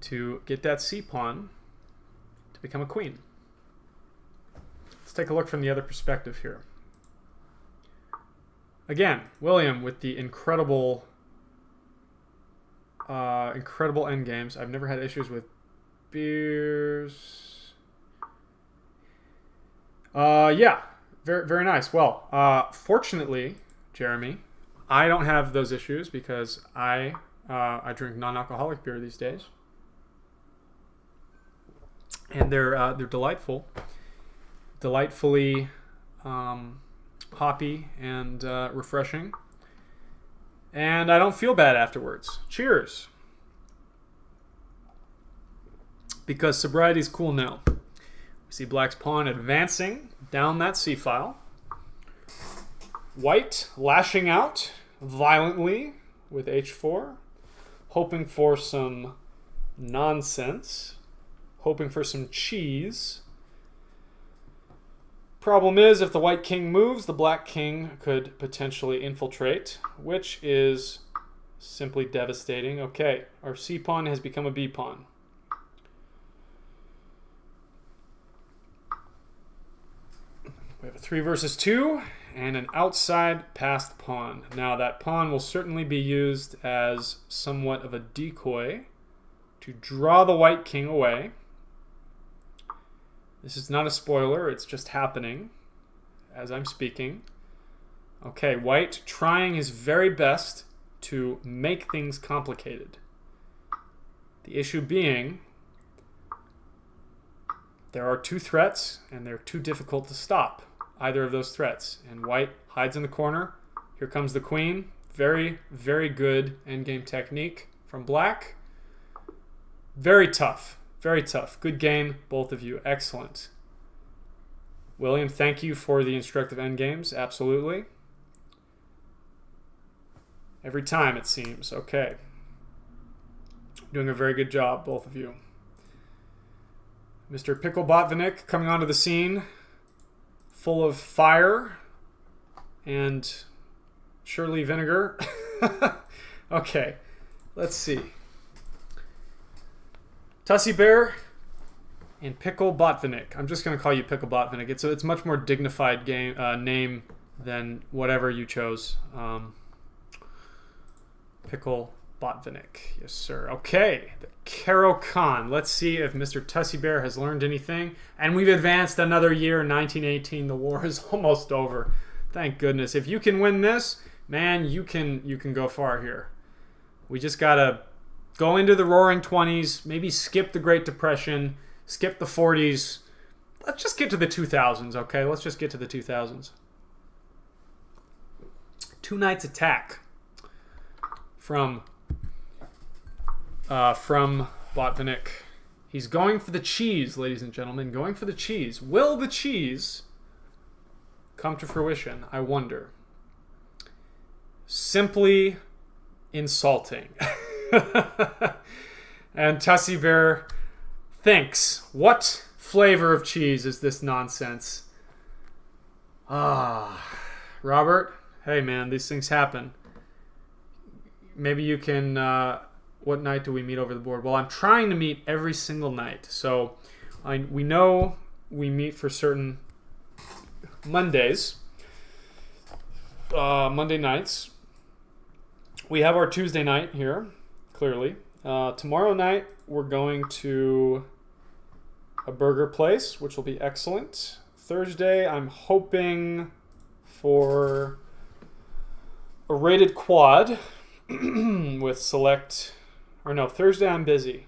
to get that c-pawn to become a queen. Let's take a look from the other perspective here. Again, William with the incredible endgames. I've never had issues with beers. Yeah, very, very nice. Well, fortunately, Jeremy, I don't have those issues because I drink non-alcoholic beer these days, and they're delightful, delightfully hoppy and refreshing, and I don't feel bad afterwards. Cheers! Because sobriety is cool now. We see Black's pawn advancing down that c-file. White lashing out violently with h4, hoping for some nonsense, hoping for some cheese. Problem is, if the white king moves, the black king could potentially infiltrate, which is simply devastating. Okay, our c-pawn has become a b-pawn. We have a 3 versus 2 and an outside passed pawn. Now that pawn will certainly be used as somewhat of a decoy to draw the white king away. This is not a spoiler, it's just happening as I'm speaking. Okay, white trying his very best to make things complicated. The issue being, there are 2 threats and they're too difficult to stop either of those threats. And white hides in the corner. Here comes the queen. Very, very good endgame technique from black. Very tough. Very tough. Good game, both of you. Excellent. William, thank you for the instructive endgames. Absolutely. Every time, it seems. Okay. Doing a very good job, both of you. Mr. Pickle Botvinnik coming onto the scene, full of fire and surely vinegar. Okay, let's see. Tussie Bear and Pickle Botvinnik. I'm just going to call you Pickle Botvinnik. It's much more dignified name than whatever you chose. Pickle Botvinnik. Yes, sir. Okay, the Caro-Kann. Let's see if Mr. Tussie Bear has learned anything. And we've advanced another year, 1918. The war is almost over. Thank goodness. If you can win this, man, you can go far here. We just got to go into the roaring 20s, maybe skip the Great Depression, skip the 40s. Let's just get to the 2000s, okay? Let's just get to the 2000s. 2 Knights Attack from Botvinnik. He's going for the cheese, ladies and gentlemen. Going for the cheese. Will the cheese come to fruition? I wonder. Simply insulting. And Tussie Bear thinks, what flavor of cheese is this nonsense? Robert, hey man, these things happen. Maybe you can... what night do we meet over the board? Well, I'm trying to meet every single night. So we know we meet for certain Mondays. Monday nights. We have our Tuesday night here, clearly. Tomorrow night, we're going to a burger place, which will be excellent. Thursday, I'm hoping for a rated quad with select... Or no, Thursday I'm busy.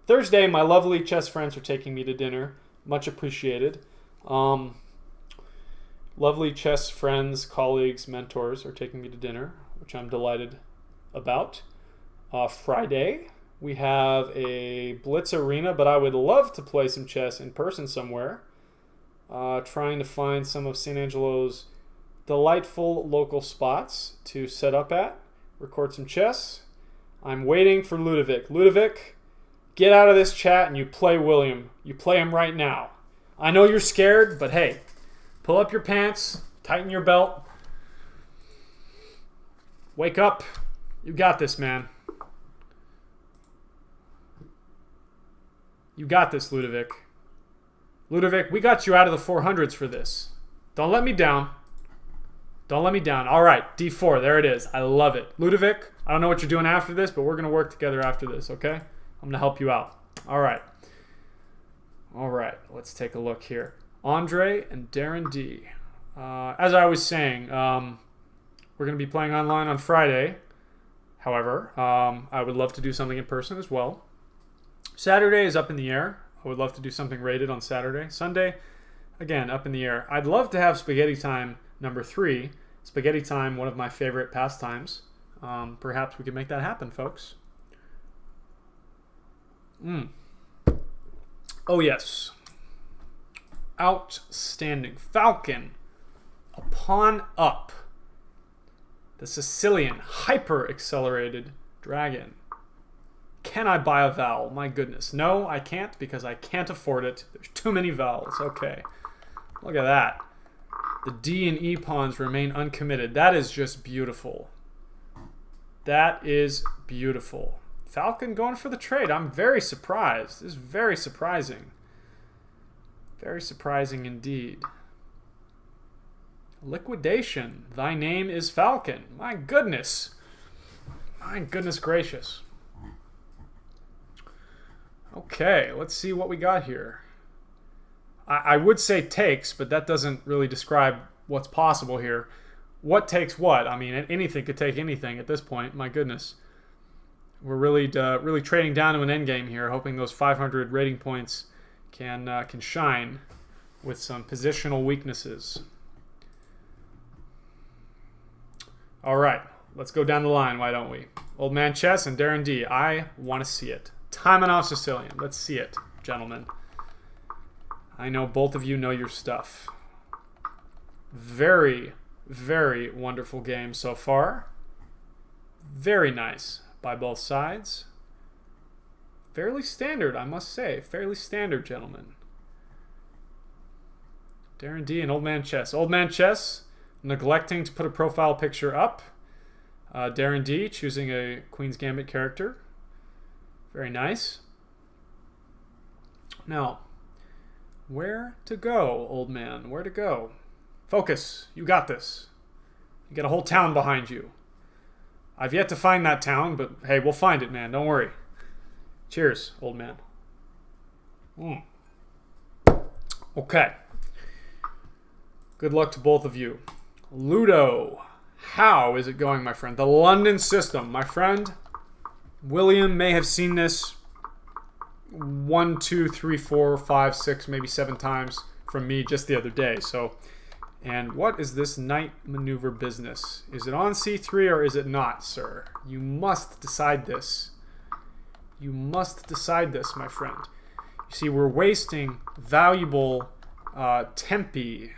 Thursday, my lovely chess friends are taking me to dinner. Much appreciated. Lovely chess friends, colleagues, mentors are taking me to dinner, which I'm delighted about. Friday, we have a Blitz Arena, but I would love to play some chess in person somewhere. Trying to find some of San Angelo's delightful local spots to set up at, record some chess. I'm waiting for Ludovic. Ludovic, get out of this chat and you play William. You play him right now. I know you're scared, but hey, pull up your pants, tighten your belt. Wake up. You got this, man. You got this, Ludovic. Ludovic, we got you out of the 400s for this. Don't let me down. Don't let me down. All right, D4. There it is. I love it. Ludovic, I don't know what you're doing after this, but we're going to work together after this, okay? I'm going to help you out. All right. All right. Let's take a look here. Andre and Darren D. As I was saying, we're going to be playing online on Friday. However, I would love to do something in person as well. Saturday is up in the air. I would love to do something rated on Saturday. Sunday, again, up in the air. I'd love to have Spaghetti Time number 3. Spaghetti Time, one of my favorite pastimes. Perhaps we could make that happen, folks. Oh, yes. Outstanding. Falcon. A pawn up. The Sicilian hyper-accelerated dragon. Can I buy a vowel? My goodness. No, I can't because I can't afford it. There's too many vowels. Okay. Look at that. The D and E pawns remain uncommitted. That is just beautiful. That is beautiful. Falcon going for the trade. I'm very surprised. This is very surprising. Very surprising indeed. Liquidation. Thy name is Falcon. My goodness. My goodness gracious. Okay, let's see what we got here. I would say takes, but that doesn't really describe what's possible here. What takes what? I mean, anything could take anything at this point. My goodness. We're really trading down to an endgame here, hoping those 500 rating points can shine with some positional weaknesses. All right, let's go down the line, why don't we? Old Man Chess and Darren D. I want to see it. Taimanov Sicilian. Let's see it, gentlemen. I know both of you know your stuff. Very, very wonderful game so far. Very nice by both sides. Fairly standard, I must say. Fairly standard, gentlemen. Darren D and Old Man Chess. Old Man Chess neglecting to put a profile picture up. Darren D choosing a Queen's Gambit character. Very nice. Now, where to go, old man? Where to go? Focus. You got this. You got a whole town behind you. I've yet to find that town, but hey, we'll find it, man. Don't worry. Cheers, old man. Okay. Good luck to both of you. Ludo. How is it going, my friend? The London system, my friend. William may have seen this 1, 2, 3, 4, 5, 6, maybe 7 times from me just the other day. So, and what is this knight maneuver business? Is it on c3 or is it not, sir? You must decide this. You must decide this, my friend. You see, we're wasting valuable tempi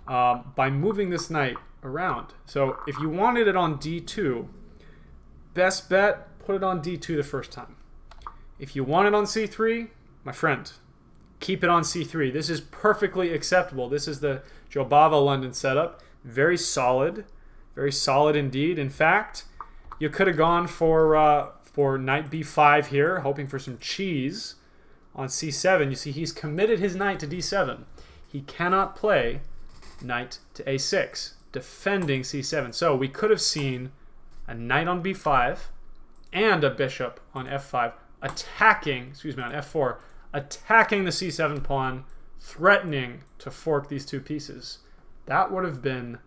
by moving this knight around. So if you wanted it on d2, best bet, put it on d2 the first time. If you want it on c3, my friend, keep it on c3. This is perfectly acceptable. This is the Jobava London setup. Very solid indeed. In fact, you could have gone for knight b5 here, hoping for some cheese on c7. You see, he's committed his knight to d7. He cannot play knight to a6, defending c7. So we could have seen a knight on b5 and a bishop on f5 attacking, on f4, attacking the c7 pawn, threatening to fork these two pieces. That would have been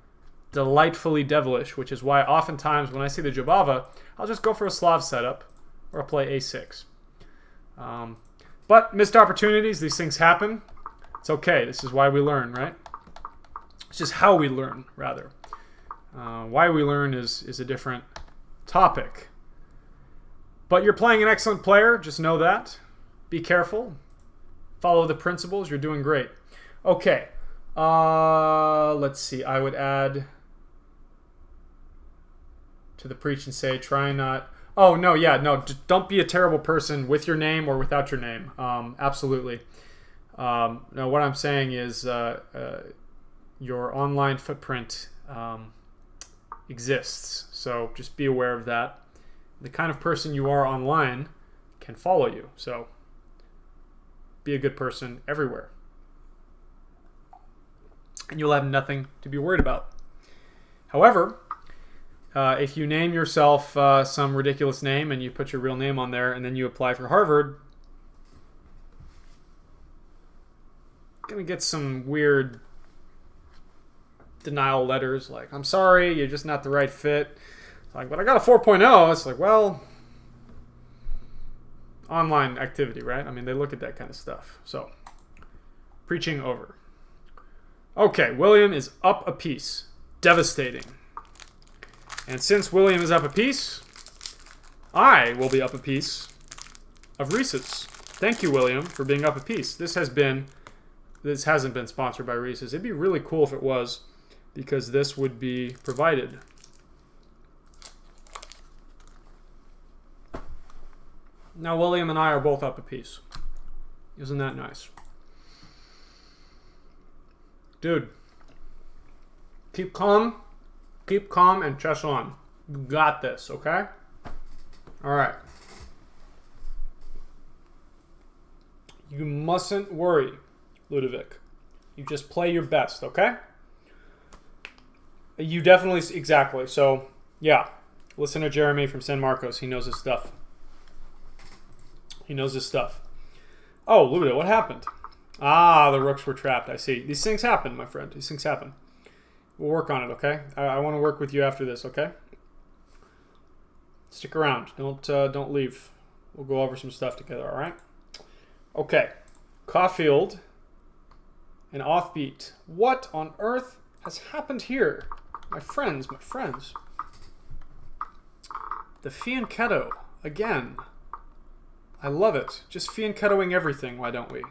delightfully devilish, which is why oftentimes when I see the Jobava, I'll just go for a Slav setup or I'll play a6. But missed opportunities, these things happen. It's okay. This is why we learn, right? It's just how we learn, rather. Why we learn is a different topic. But you're playing an excellent player. Just know that. Be careful. Follow the principles. You're doing great. Okay. Let's see. I would add to the preach and say, try not... Oh, no, yeah, no, don't be a terrible person with your name or without your name. Absolutely. No, what I'm saying is your online footprint exists. So just be aware of that. The kind of person you are online can follow you. So be a good person everywhere. And you'll have nothing to be worried about. However, if you name yourself some ridiculous name and you put your real name on there and then you apply for Harvard, you're going to get some weird denial letters like, I'm sorry, you're just not the right fit. It's like, but I got a 4.0. It's like, well, online activity, right? I mean, they look at that kind of stuff. So, preaching over. Okay, William is up a piece. Devastating. And since William is up a piece, I will be up a piece of Reese's. Thank you, William, for being up a piece. This hasn't been sponsored by Reese's. It'd be really cool if it was, because this would be provided. Now William and I are both up a piece. Isn't that nice? Dude, keep calm and chess on. You got this, okay? All right. You mustn't worry, Ludovic. You just play your best, okay? You definitely, exactly. So, yeah. Listen to Jeremy from San Marcos. He knows his stuff. He knows his stuff. Oh, Ludo, what happened? Ah, the rooks were trapped. I see. These things happen, my friend. These things happen. We'll work on it, okay? I want to work with you after this, okay? Stick around. Don't leave. We'll go over some stuff together, all right? Okay. Caulfield and offbeat. What on earth has happened here? My friends, my friends. The fianchetto. Again. I love it. Just fianchettoing everything, why don't we?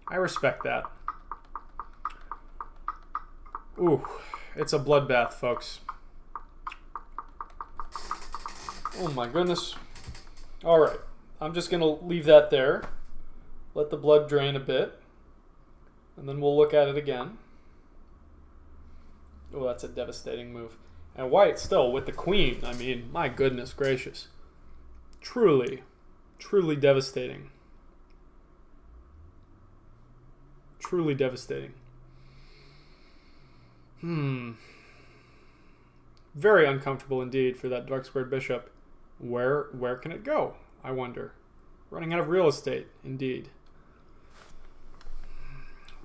I respect that. Ooh, it's a bloodbath, folks. Oh my goodness. All right, I'm just gonna leave that there. Let the blood drain a bit. And then we'll look at it again. Oh, that's a devastating move. And white still with the queen. I mean, my goodness gracious. Truly, truly devastating. Truly devastating. Very uncomfortable indeed for that dark squared bishop. Where can it go? I wonder. Running out of real estate, indeed.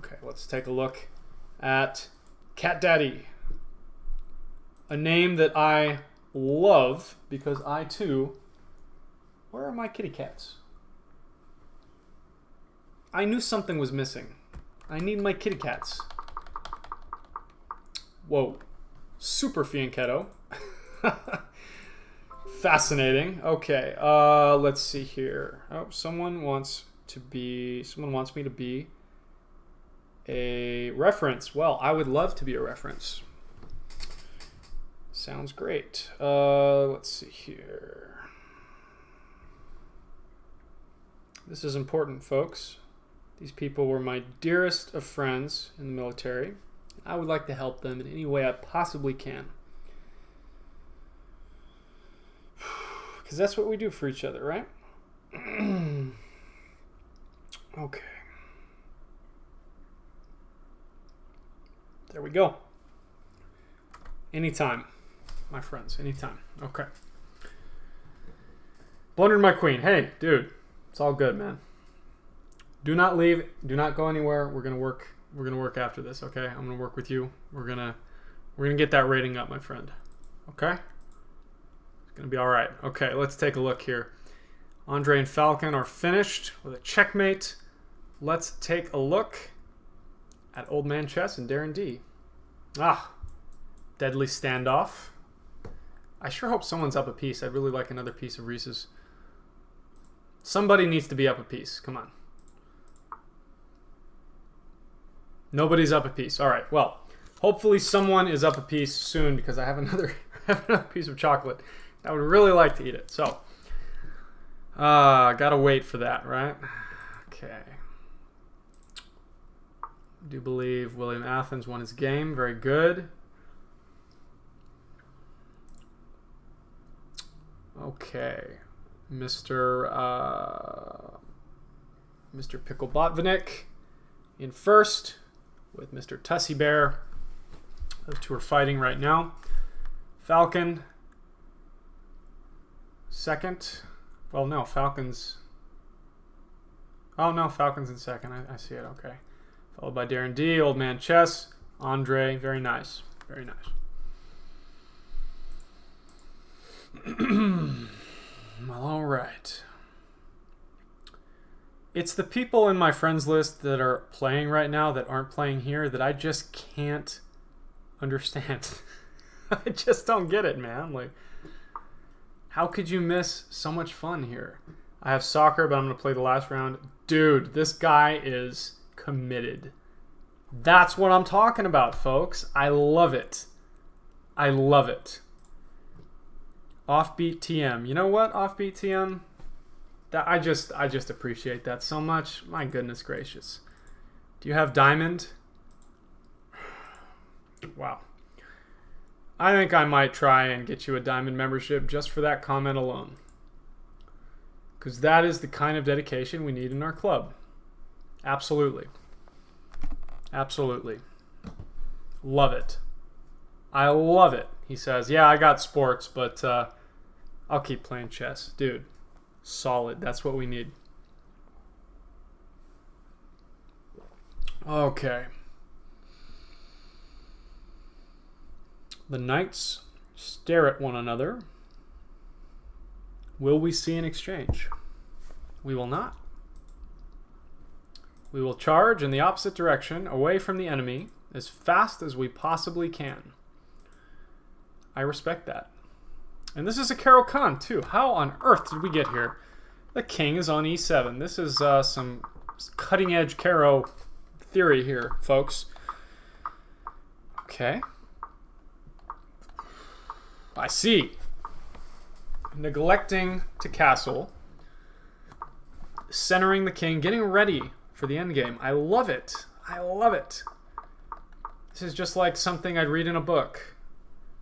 Okay, let's take a look at Cat Daddy. A name that I love because I too... Where are my kitty cats? I knew something was missing. I need my kitty cats. Whoa. Super fianchetto. Fascinating. Okay, let's see here. Oh, someone wants me to be a reference. Well, I would love to be a reference. Sounds great. Let's see here. This is important, folks. These people were my dearest of friends in the military. I would like to help them in any way I possibly can. Because that's what we do for each other, right? Okay. There we go. Anytime, my friends, anytime. Okay. Blundered my queen. Hey, dude, it's all good, man. Do not leave. Do not go anywhere. We're gonna work. We're gonna work after this. Okay. I'm gonna work with you. We're gonna get that rating up, my friend. Okay. It's gonna be all right. Okay. Let's take a look here. Andre and Falcon are finished with a checkmate. Let's take a look at Old Man Chess and Darren D. Ah, deadly standoff. I sure hope someone's up a piece. I'd really like another piece of Reese's. Somebody needs to be up a piece. Come on. Nobody's up a piece. All right. Well, hopefully someone is up a piece soon because I have have another piece of chocolate. I would really like to eat it. So, gotta wait for that, right? Okay. I do believe William Athens won his game. Very good. Okay. Mr. Pickle Botvinnik in first with Mr. Tussie Bear. Those two are fighting right now. Falcon second. Well, no, Falcon's... Oh, no, Falcon's in second. I see it. Okay. Followed by Darren D, Old Man Chess, Andre. Very nice. Very nice. Well, all right. It's the people in my friends list that are playing right now that aren't playing here that I just can't understand. I just don't get it, man. Like, how could you miss so much fun here? I have soccer, but I'm going to play the last round. Dude, this guy is committed. That's what I'm talking about, folks. I love it. I love it. Offbeat TM. You know what, Offbeat TM? That I just appreciate that so much. My goodness gracious. Do you have Diamond? Wow. I think I might try and get you a Diamond membership just for that comment alone. Because that is the kind of dedication we need in our club. Absolutely. Absolutely. Love it. I love it. He says, yeah, I got sports, but I'll keep playing chess. Dude, solid. That's what we need. Okay. The knights stare at one another. Will we see an exchange? We will not. We will charge in the opposite direction, away from the enemy, as fast as we possibly can. I respect that. And this is a Caro-Kann, too. How on earth did we get here? The king is on e7. This is some cutting-edge Caro theory here, folks. Okay. I see. Neglecting to castle. Centering the king. Getting ready for the endgame. I love it. I love it. This is just like something I'd read in a book.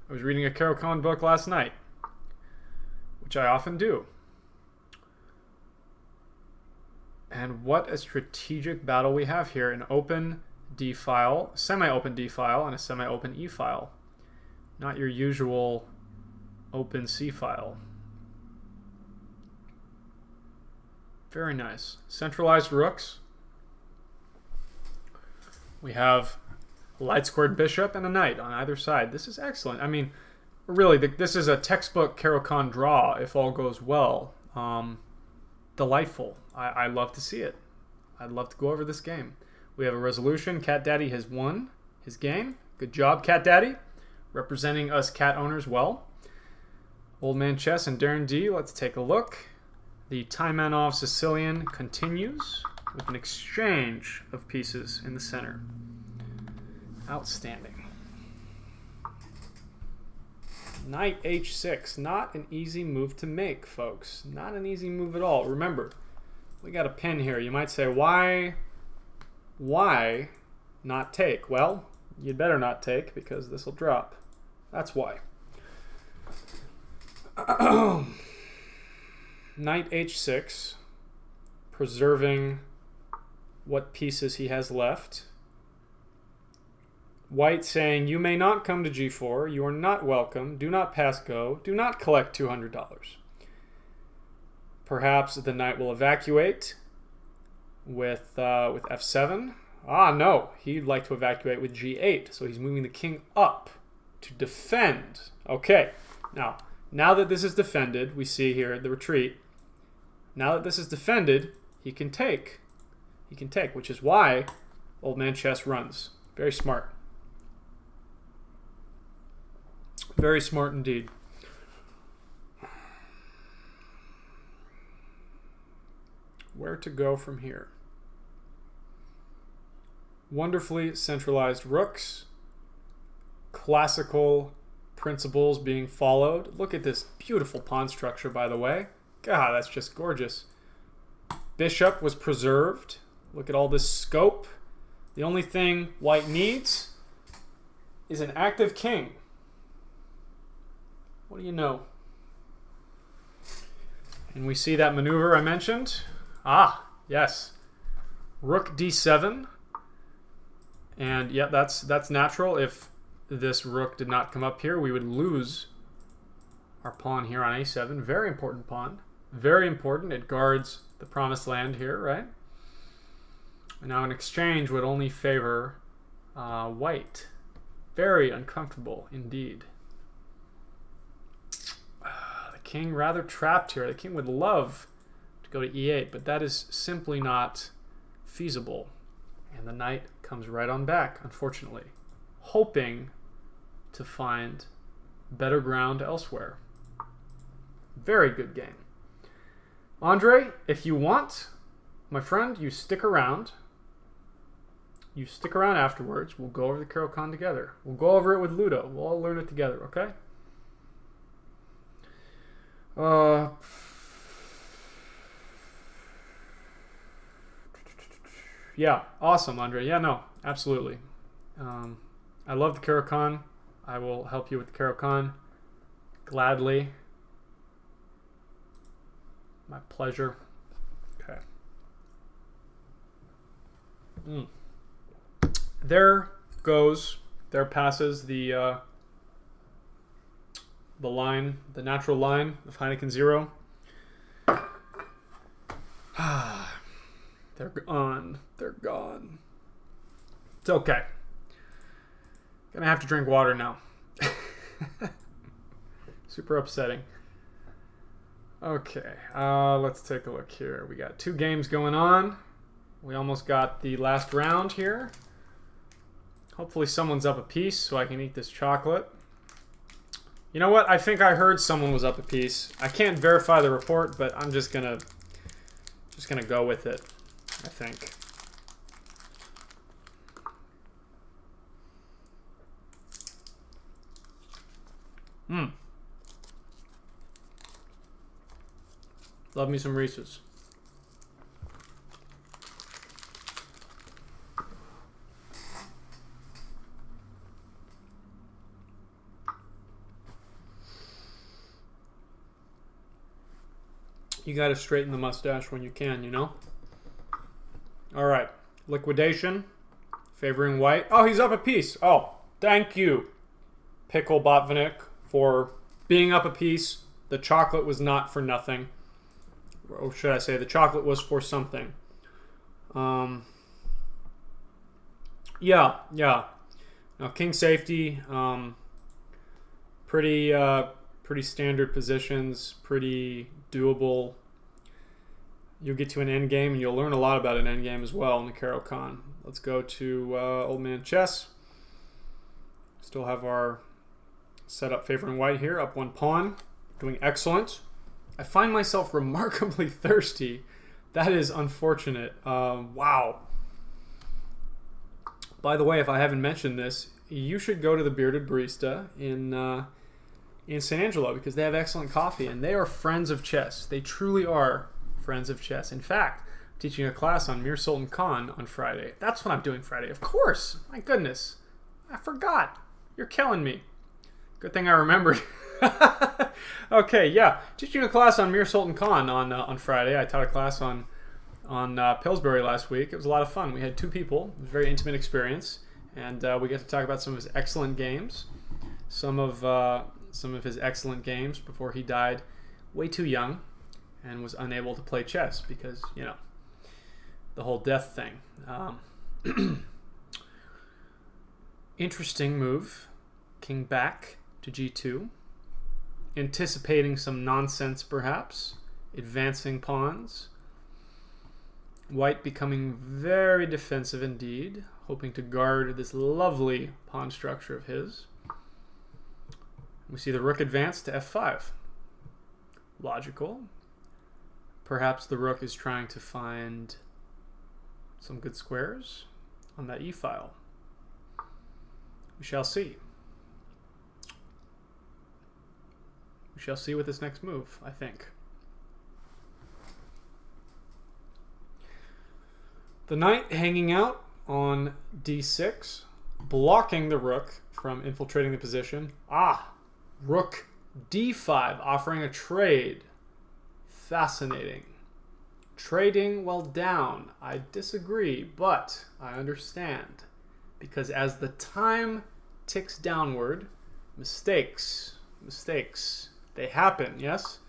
I was reading a Caro-Kann book last night, which I often do. And what a strategic battle we have here. An open D file, semi-open D file, and a semi-open E file. Not your usual open C file. Very nice. Centralized rooks. We have a light-squared bishop and a knight on either side. This is excellent. I mean, really, this is a textbook Caro-Kann draw if all goes well. Delightful. I love to see it. I'd love to go over this game. We have a resolution. Cat Daddy has won his game. Good job, Cat Daddy. Representing us cat owners well. Old Man Chess and Darren D, let's take a look. The Taimanov Sicilian continues with an exchange of pieces in the center. Outstanding. Knight h6. Not an easy move to make, folks. Not an easy move at all. Remember, we got a pin here. You might say, why not take? Well, you'd better not take because this will drop. That's why. Knight h6, preserving what pieces he has left. White saying, you may not come to g4, you are not welcome, do not pass go, do not collect $200. Perhaps the knight will evacuate with f7. Ah, no, he'd like to evacuate with g8, so he's moving the king up to defend. Okay, now that this is defended, we see here the retreat. Now that this is defended, he can take. He can take, which is why Old Man Chess runs. Very smart. Very smart indeed. Where to go from here? Wonderfully centralized rooks. Classical principles being followed. Look at this beautiful pawn structure, by the way. God, that's just gorgeous. Bishop was preserved. Look at all this scope. The only thing white needs is an active king. What do you know? And we see that maneuver I mentioned. Ah, yes. Rook d7. And yeah, that's natural. If this rook did not come up here, we would lose our pawn here on a7. Very important pawn. Very important. It guards the promised land here, right? And now an exchange would only favor white. Very uncomfortable indeed. The king rather trapped here. The king would love to go to e8, but that is simply not feasible. And the knight comes right on back, unfortunately, hoping to find better ground elsewhere. Very good game. Andre, if you want, my friend, you stick around. You stick around afterwards. We'll go over the Caro-Kann together. We'll go over it with Ludo. We'll all learn it together, okay? Yeah, awesome, Andre. Yeah, no, absolutely. I love the Caro-Kann. I will help you with the Caro-Kann gladly. My pleasure. Okay. There passes the line, the natural line of Heineken 0. They're gone. They're gone. It's okay. Gonna have to drink water now. Super upsetting. Okay, let's take a look here. We got 2 games going on. We almost got the last round here. Hopefully someone's up a piece so I can eat this chocolate. You know what? I think I heard someone was up a piece. I can't verify the report, but I'm just gonna go with it, I think. Love me some Reese's. You gotta straighten the mustache when you can, you know? Alright. Liquidation. Favoring white. Oh, he's up a piece. Oh, thank you, Pickle Botvinnik, for being up a piece. The chocolate was not for nothing. Or should I say, the chocolate was for something. Yeah. Now, king safety, pretty standard positions, pretty doable. You'll get to an endgame, and you'll learn a lot about an endgame as well in the Caro-Kann. Let's go to Old Man Chess. Still have our setup favoring white here, up 1 pawn, doing excellent. I find myself remarkably thirsty. That is unfortunate. Wow. By the way, if I haven't mentioned this, you should go to the Bearded Barista in San Angelo, because they have excellent coffee, and they are friends of chess. They truly are friends of chess. In fact, I'm teaching a class on Mir Sultan Khan on Friday. That's what I'm doing Friday. Of course. My goodness. I forgot. You're killing me. Good thing I remembered. Okay, yeah. Teaching a class on Mir Sultan Khan on Friday. I taught a class on Pillsbury last week. It was a lot of fun. We had 2 people. It was a very intimate experience, and we get to talk about some of his excellent games, some of his excellent games before he died way too young and was unable to play chess because, you know, the whole death thing. Interesting move. King back to g2. Anticipating some nonsense, perhaps. Advancing pawns. White becoming very defensive indeed, hoping to guard this lovely pawn structure of his. We see the rook advance to f5. Logical. Perhaps the rook is trying to find some good squares on that e-file. We shall see. We shall see with this next move, I think. The knight hanging out on d6, blocking the rook from infiltrating the position. Rook d5, offering a trade. Fascinating. Trading while down. I disagree, but I understand. Because as the time ticks downward, mistakes, they happen, yes?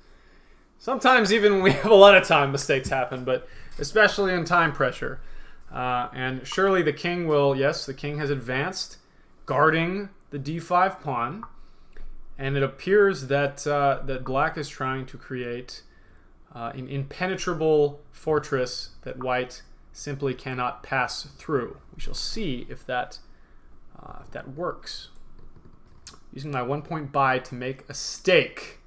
Sometimes even when we have a lot of time, mistakes happen, but especially in time pressure. And surely the king will, yes, the king has advanced, guarding the d5 pawn. And it appears that, that black is trying to create an impenetrable fortress that white simply cannot pass through. We shall see if that works. Using my 1 point buy to make a stake.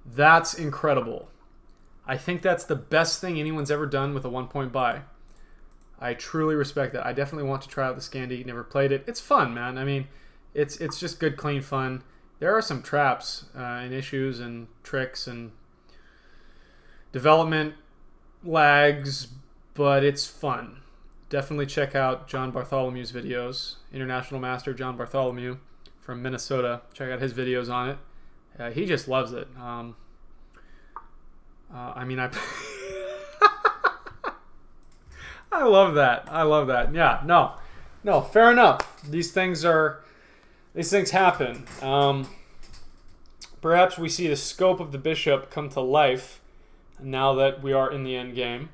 That's incredible. I think that's the best thing anyone's ever done with a 1 point buy. I truly respect that. I definitely want to try out the Scandi. Never played it. It's fun, man. I mean, it's just good, clean fun. There are some traps and issues and tricks and development lags, but it's fun. Definitely check out John Bartholomew's videos. International Master John Bartholomew from Minnesota. Check out his videos on it. He just loves it. I mean, I love that. I love that. Yeah, no, fair enough. These things happen. Perhaps we see the scope of the bishop come to life now that we are in the end game.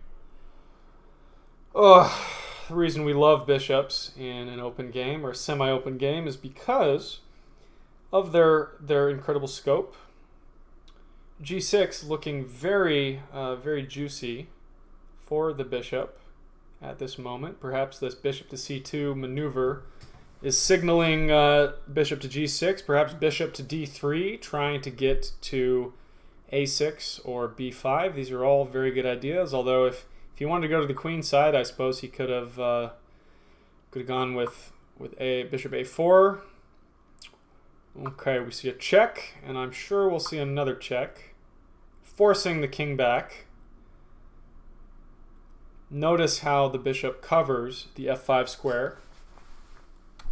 The reason we love bishops in an open game or semi-open game is because of their incredible scope. G6 looking very, very juicy for the bishop at this moment. Perhaps this bishop to c2 maneuver is signaling bishop to g6, perhaps bishop to d3, trying to get to a6 or b5. These are all very good ideas, although if he wanted to go to the queen side, I suppose he could have gone with a bishop a4. Okay, we see a check, and I'm sure we'll see another check, forcing the king back. Notice how the bishop covers the f5 square,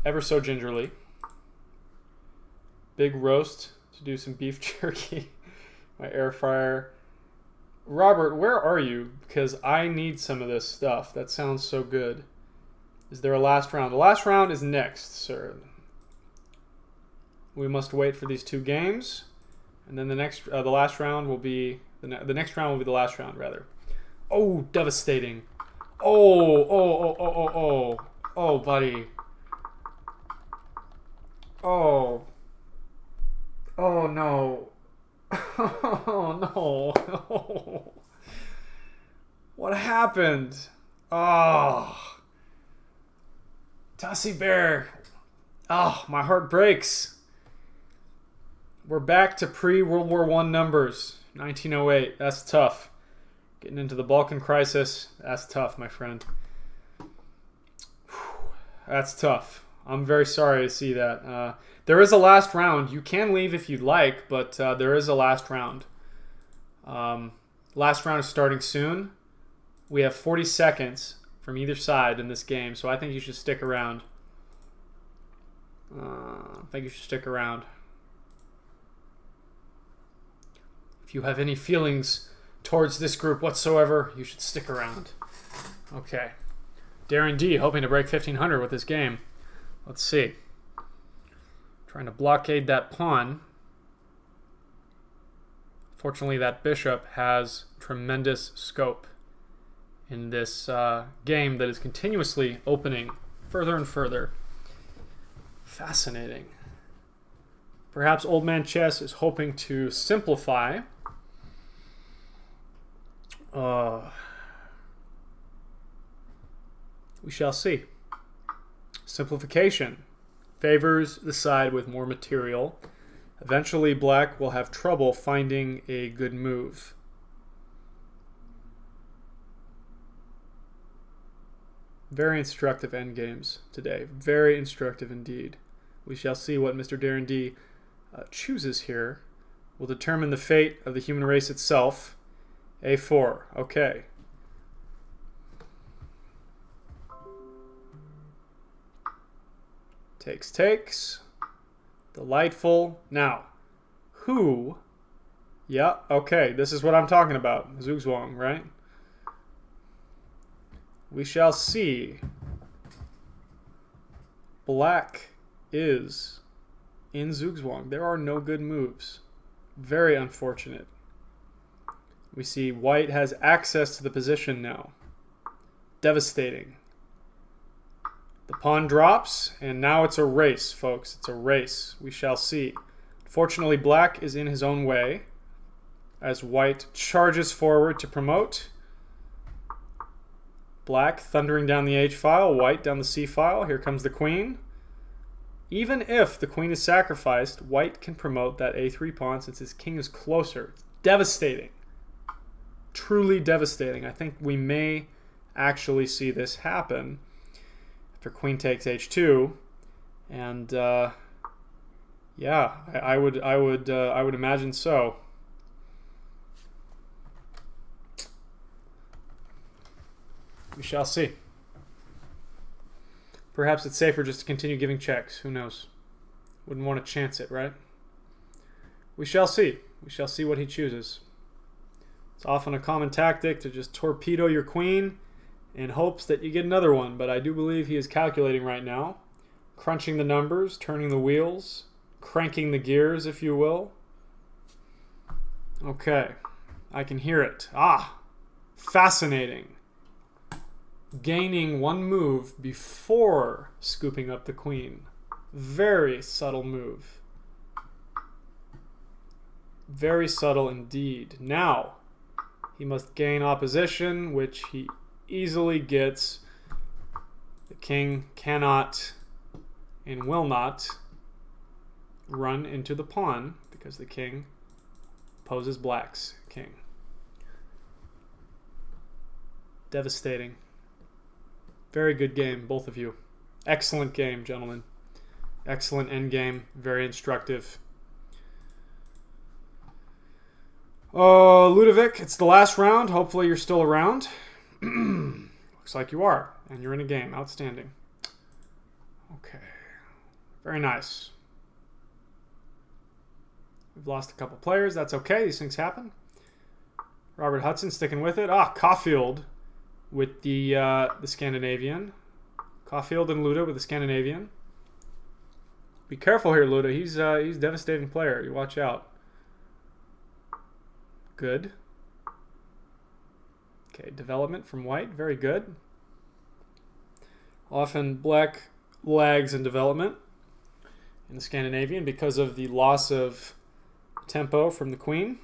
ever so gingerly. Big roast to do some beef jerky. My air fryer. Robert, where are you? Because I need some of this stuff. That sounds so good. Is there a last round? The last round is next, sir. We must wait for these two games, and then the last round will be the next round will be the last round, rather. Oh, devastating! Oh, buddy! Oh no! Oh no! What happened? Oh, Tassie Bear! Oh, my heart breaks. We're back to pre-World War I numbers. 1908. That's tough. Getting into the Balkan crisis. That's tough, my friend. That's tough. I'm very sorry to see that. There is a last round. You can leave if you'd like, but there is a last round. Last round is starting soon. We have 40 seconds from either side in this game, so I think you should stick around. If you have any feelings towards this group whatsoever, you should stick around. Okay. Darren D hoping to break 1500 with this game. Let's see. Trying to blockade that pawn. Fortunately, that bishop has tremendous scope in this game that is continuously opening further and further. Fascinating. Perhaps Old Man Chess is hoping to simplify. We shall see. Simplification favors the side with more material. Eventually, black will have trouble finding a good move. Very instructive endgames today. Very instructive indeed. We shall see what Mr. Darren D chooses here. will determine the fate of the human race itself. A4. Okay. Takes. Delightful. Now, who? Yeah, okay. This is what I'm talking about. Zugzwang, right? We shall see. Black is in Zugzwang. There are no good moves. Very unfortunate. We see white has access to the position now. Devastating. The pawn drops, and now it's a race, folks. It's a race. We shall see. Fortunately, black is in his own way as white charges forward to promote. Black thundering down the h-file, white down the c-file. Here comes the queen. Even if the queen is sacrificed, white can promote that a3 pawn since his king is closer. It's devastating. Truly devastating. I think we may actually see this happen after queen takes h2, and yeah, I would imagine so. We shall see. Perhaps it's safer just to continue giving checks. Who knows? Wouldn't want to chance it, right? We shall see. We shall see what he chooses. It's often a common tactic to just torpedo your queen in hopes that you get another one, but I do believe he is calculating right now, crunching the numbers, turning the wheels, cranking the gears, if you will. Okay, I can hear it. Ah, fascinating. Gaining one move before scooping up the queen. Very subtle move. Very subtle indeed. Now, he must gain opposition, which he easily gets. The king cannot and will not run into the pawn because the king opposes black's king. Devastating. Very good game, both of you. Excellent game, gentlemen. Excellent endgame. Very instructive. Ludovic, it's the last round. Hopefully you're still around. Looks like you are. And you're in a game. Outstanding. Okay. Very nice. We've lost a couple players. That's okay. These things happen. Robert Hudson sticking with it. Ah, Caulfield with the Scandinavian. Caulfield and Luda with the Scandinavian. Be careful here, Luda. He's a devastating player. You watch out. Good. Okay, development from white. Very good. Often black lags in development in the Scandinavian because of the loss of tempo from the queen.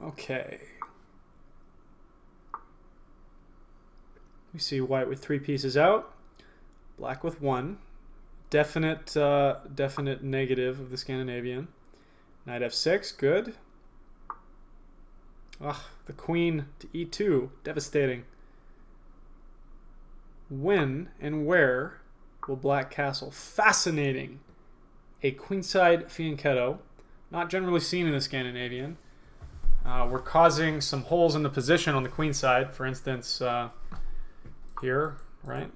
Okay. We see white with 3 pieces out, black with 1. Definite negative of the Scandinavian. Knight f6, good. Ah, the queen to e2, devastating. When and where will black castle? Fascinating. A queenside fianchetto, not generally seen in the Scandinavian. We're causing some holes in the position on the queen side. For instance, here, right?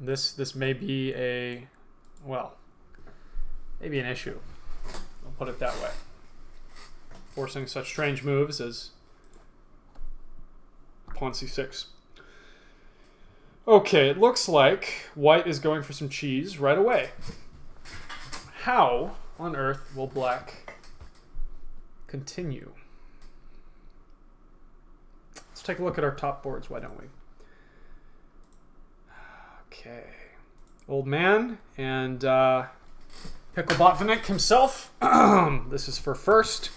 This may be maybe an issue. I'll put it that way. Forcing such strange moves as pawn c6. Okay, it looks like white is going for some cheese right away. How on earth will black continue? Let's take a look at our top boards, why don't we? Okay. Old man and Pickle Botvinnik himself. This is for first.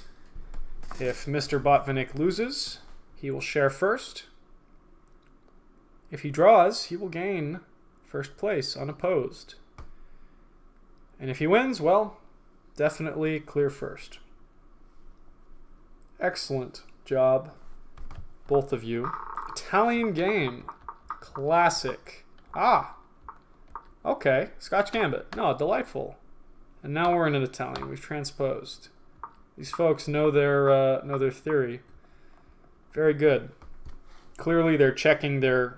If Mr. Botvinnik loses, he will share first. If he draws, he will gain first place unopposed. And if he wins, well, definitely clear first. Excellent job, both of you. Italian game. Classic. Ah, okay. Scotch Gambit. No, delightful. And now we're in Italian. We've transposed. These folks know their theory. Very good. Clearly, they're checking their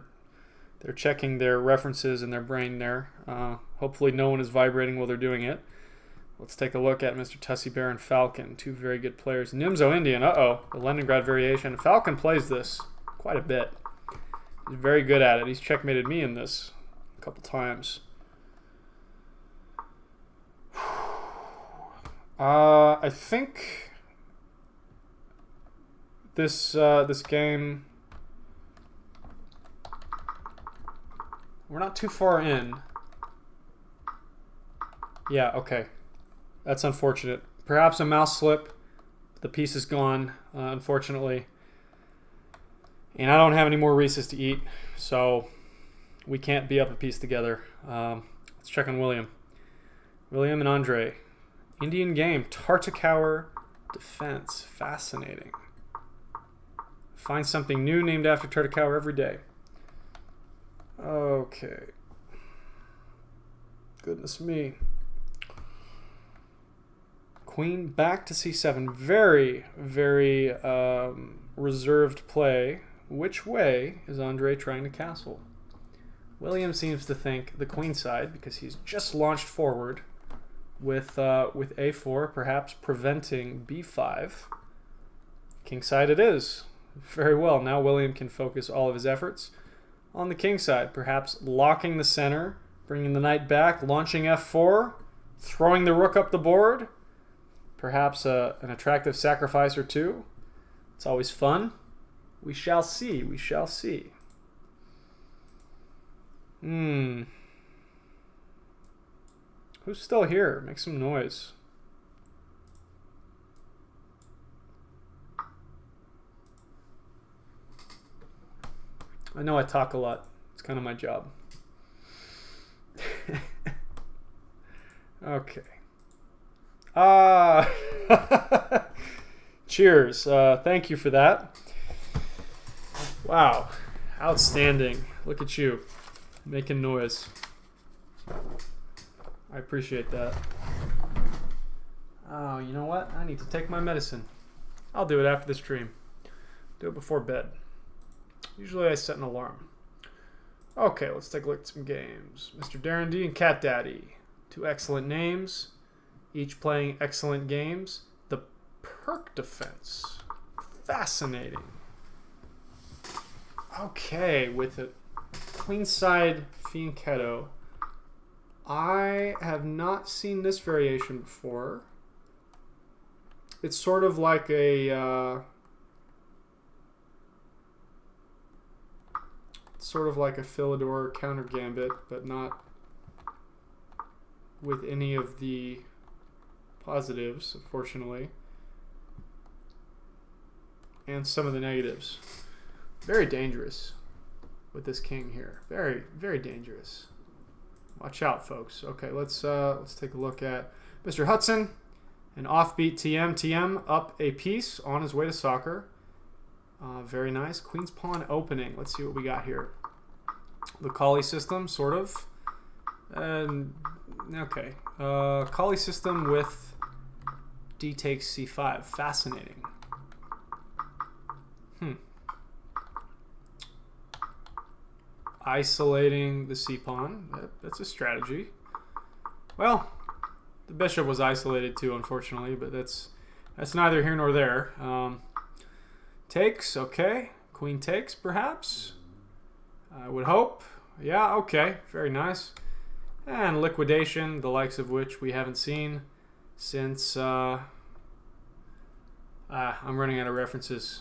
references in their brain there. Hopefully, no one is vibrating while they're doing it. Let's take a look at Mr. Tussie Bear and Falcon, two very good players. Nimzo Indian, the Leningrad variation. Falcon plays this quite a bit. He's very good at it. He's checkmated me in this a couple times. I think this game, we're not too far in. Yeah, okay. That's unfortunate. Perhaps a mouse slip. The piece is gone, unfortunately. And I don't have any more Reese's to eat, so we can't be up a piece together. Let's check on William. William and Andre. Indian game. Tartakower defense. Fascinating. Find something new named after Tartakower every day. Okay. Goodness me. Queen back to c7. Very, very reserved play. Which way is Andre trying to castle? William seems to think the queen side because he's just launched forward with a4, perhaps preventing b5. King side it is. Very well. Now William can focus all of his efforts on the king side, perhaps locking the center, bringing the knight back, launching f4, throwing the rook up the board. Perhaps an attractive sacrifice or two. It's always fun. We shall see. We shall see. Who's still here? Make some noise. I know I talk a lot. It's kind of my job. Okay. Cheers. Thank you for that. Wow. Outstanding. Look at you. Making noise. I appreciate that. Oh, you know what? I need to take my medicine. I'll do it after the stream. Do it before bed. Usually I set an alarm. Okay, let's take a look at some games. Mr. Darren D and Cat Daddy. Two excellent names. Each playing excellent games. The Perk defense. Fascinating. Okay, with a queenside fianchetto. I have not seen this variation before. It's sort of like a Philidor counter gambit, but not with any of the positives, unfortunately, and some of the negatives. Very dangerous with this king here. Very, very dangerous. Watch out, folks. Okay, let's take a look at Mr. Hudson, an offbeat TM. TM up a piece on his way to soccer. Very nice. Queen's pawn opening. Let's see what we got here. The Kali system, sort of. Okay. Kali system with d takes c5. Fascinating. Isolating the c-pawn. That's a strategy. Well, the bishop was isolated too, unfortunately, but that's neither here nor there. Takes, okay. Queen takes, perhaps. I would hope. Yeah, okay. Very nice. And liquidation, the likes of which we haven't seen since... I'm running out of references.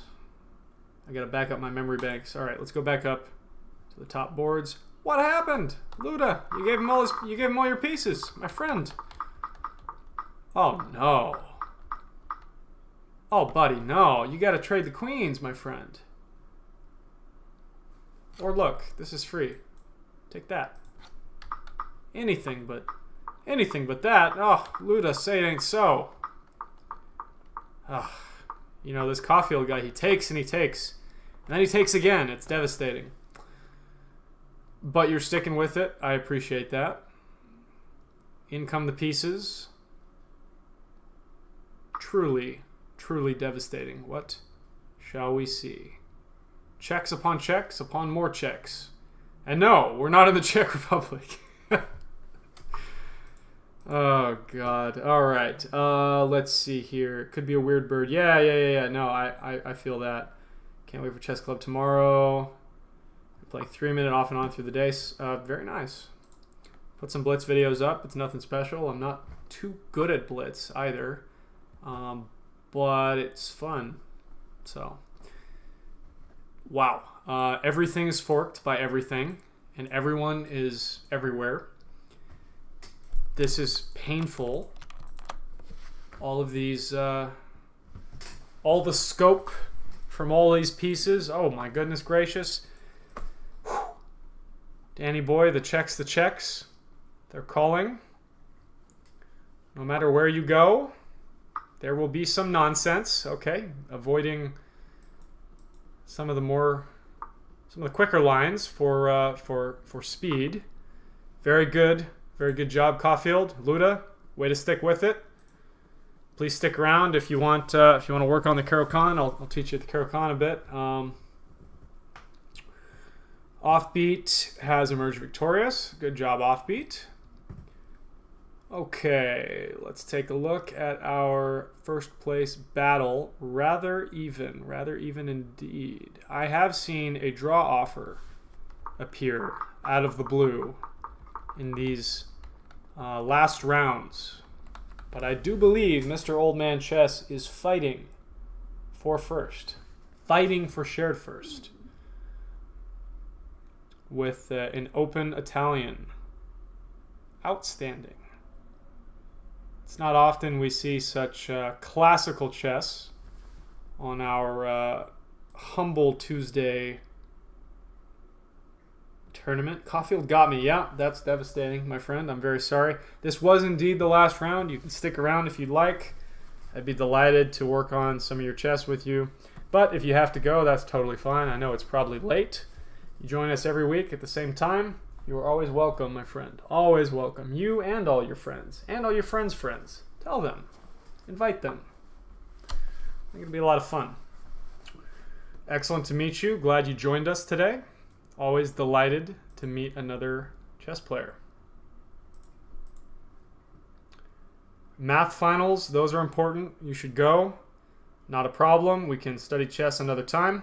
I gotta back up my memory banks. All right, let's go back up to the top boards. What happened? Luda, you gave him all your pieces, my friend. Oh, no. Oh, buddy, no. You gotta trade the queens, my friend. Or look, this is free. Take that. Anything but that. Oh, Luda, say it ain't so. You know, this Caulfield guy, he takes and he takes. And then he takes again. It's devastating. But you're sticking with it. I appreciate that. In come the pieces. Truly, truly devastating. What shall we see? Checks upon more checks. And no, we're not in the Czech Republic. Oh, God. All right. Let's see here. Could be a weird bird. Yeah. No, I feel that. Can't wait for chess club tomorrow. Play 3-minute off and on through the day. Very nice. Put some blitz videos up. It's nothing special. I'm not too good at blitz either. But it's fun. So, wow. Everything is forked by everything. And everyone is everywhere. This is painful. All of these, all the scope from all these pieces. Oh my goodness gracious. Whew. Danny boy, the checks. They're calling. No matter where you go, there will be some nonsense. Okay, avoiding some of the quicker lines for speed. Very good. Very good job, Caulfield. Luda, way to stick with it. Please stick around if you want to work on the Caro-Kann. I'll teach you the Caro-Kann a bit. Offbeat has emerged victorious. Good job, Offbeat. Okay, let's take a look at our first place battle. Rather even indeed. I have seen a draw offer appear out of the blue in these last rounds. But I do believe Mr. Old Man Chess is fighting for first. Fighting for shared first. With an open Italian. Outstanding. It's not often we see such classical chess on our humble Tuesday tournament. Caulfield got me. Yeah, that's devastating, my friend. I'm very sorry. This was indeed the last round. You can stick around if you'd like. I'd be delighted to work on some of your chess with you. But if you have to go, that's totally fine. I know it's probably late. You join us every week at the same time. You are always welcome, my friend. Always welcome. You and all your friends. And all your friends' friends. Tell them. Invite them. I think it'll be a lot of fun. Excellent to meet you. Glad you joined us today. Always delighted to meet another chess player. Math finals, those are important. You should go. Not a problem. We can study chess another time.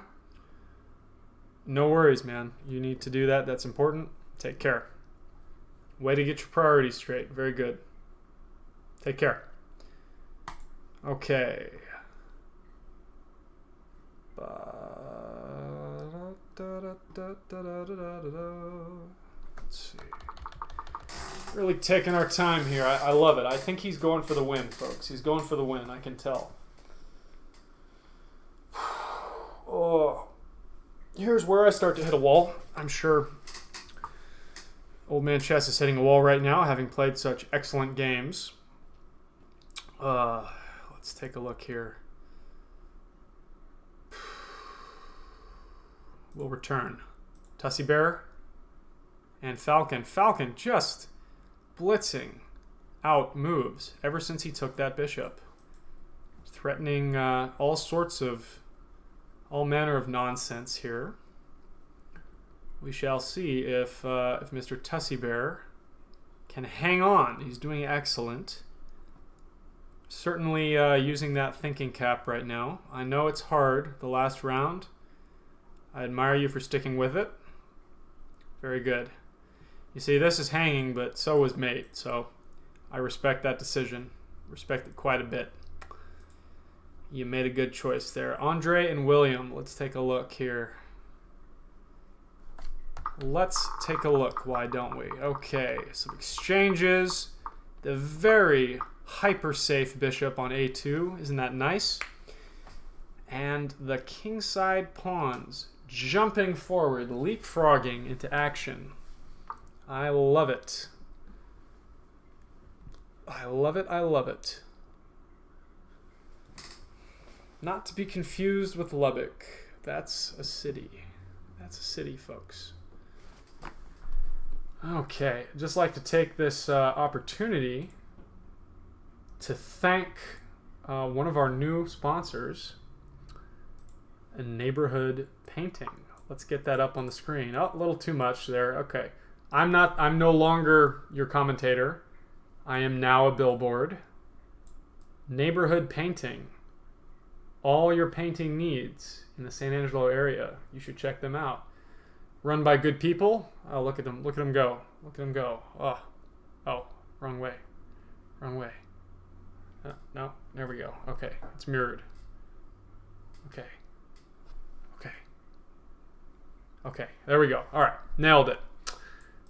No worries, man. You need to do that. That's important. Take care. Way to get your priorities straight. Very good. Take care. Okay. Let's see. Really taking our time here. I love it. I think he's going for the win, folks. He's going for the win. I can tell. Oh. Here's where I start to hit a wall. I'm sure Old Man Chess is hitting a wall right now, having played such excellent games. Let's take a look here. We'll return. Tussie Bear and Falcon. Falcon just blitzing out moves ever since he took that bishop. Threatening all manner of nonsense here. We shall see if Mr. Tussie Bear can hang on. He's doing excellent. Certainly using that thinking cap right now. I know it's hard, the last round. I admire you for sticking with it. Very good. You see, this is hanging, but so was mate, so I respect that decision. Respect it quite a bit. You made a good choice there. Andre and William, let's take a look here. Let's take a look, why don't we? Okay, some exchanges. The very hyper-safe bishop on a2. Isn't that nice? And the kingside pawns jumping forward, leapfrogging into action. I love it. I love it, I love it. Not to be confused with Lubbock. That's a city. That's a city, folks. Okay, I'd just like to take this opportunity to thank one of our new sponsors, a neighborhood painting. Let's get that up on the screen. Oh, a little too much there. Okay. I'm no longer your commentator. I am now a billboard. Neighborhood painting. All your painting needs in the San Angelo area. You should check them out. Run by good people. Oh, look at them. Look at them go. Look at them go. Oh, wrong way. Wrong way. No, there we go. Okay, it's mirrored. Okay, there we go. All right, nailed it.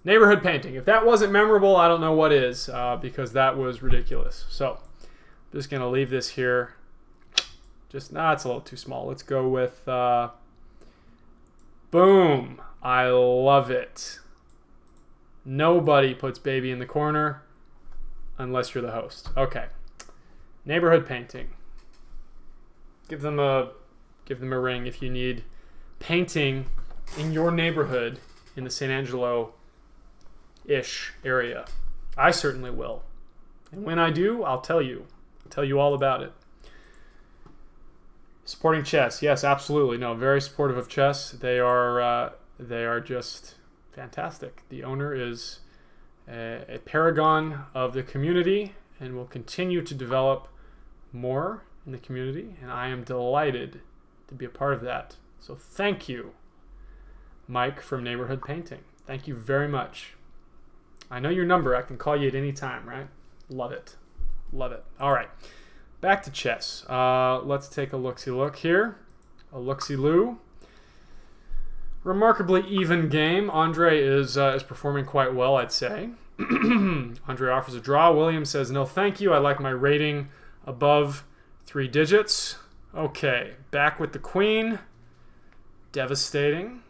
Neighborhood painting. If that wasn't memorable, I don't know what is, because that was ridiculous. So, I'm just going to leave this here. It's a little too small. Let's go with, boom. I love it. Nobody puts baby in the corner unless you're the host. Okay. Neighborhood painting. Give them a ring if you need painting in your neighborhood in the San Angelo-ish area. I certainly will. And when I do, I'll tell you. I'll tell you all about it. Supporting chess. Yes, absolutely. No, very supportive of chess. They are just fantastic. The owner is a paragon of the community and will continue to develop more in the community, and I am delighted to be a part of that. So thank you, Mike from Neighborhood Painting. Thank you very much. I know your number. I can call you at any time, right? Love it. Love it. All right. Back to chess. Let's take a look here. A look-see-loo. Remarkably even game. Andre is performing quite well, I'd say. Andre offers a draw. William says, no, thank you. I like my rating above 3 digits. Okay, back with the queen. Devastating.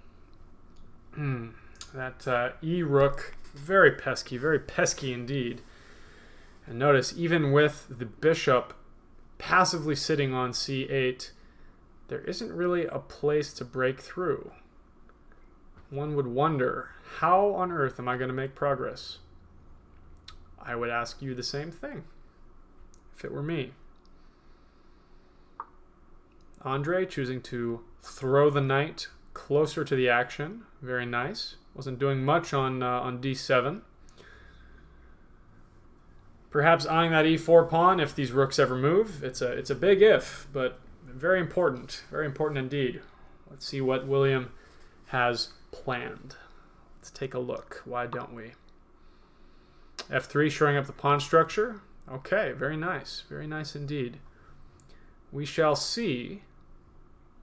That E-rook, very pesky indeed. And notice, even with the bishop passively sitting on C8, there isn't really a place to break through. One would wonder, how on earth am I going to make progress? I would ask you the same thing, if it were me. Andre choosing to throw the knight closer to the action. Very nice. Wasn't doing much on D7. Perhaps eyeing that E4 pawn if these rooks ever move. It's a big if, but very important. Very important indeed. Let's see what William has planned. Let's take a look. Why don't we? F3 shoring up the pawn structure. Okay, very nice. Very nice indeed. We shall see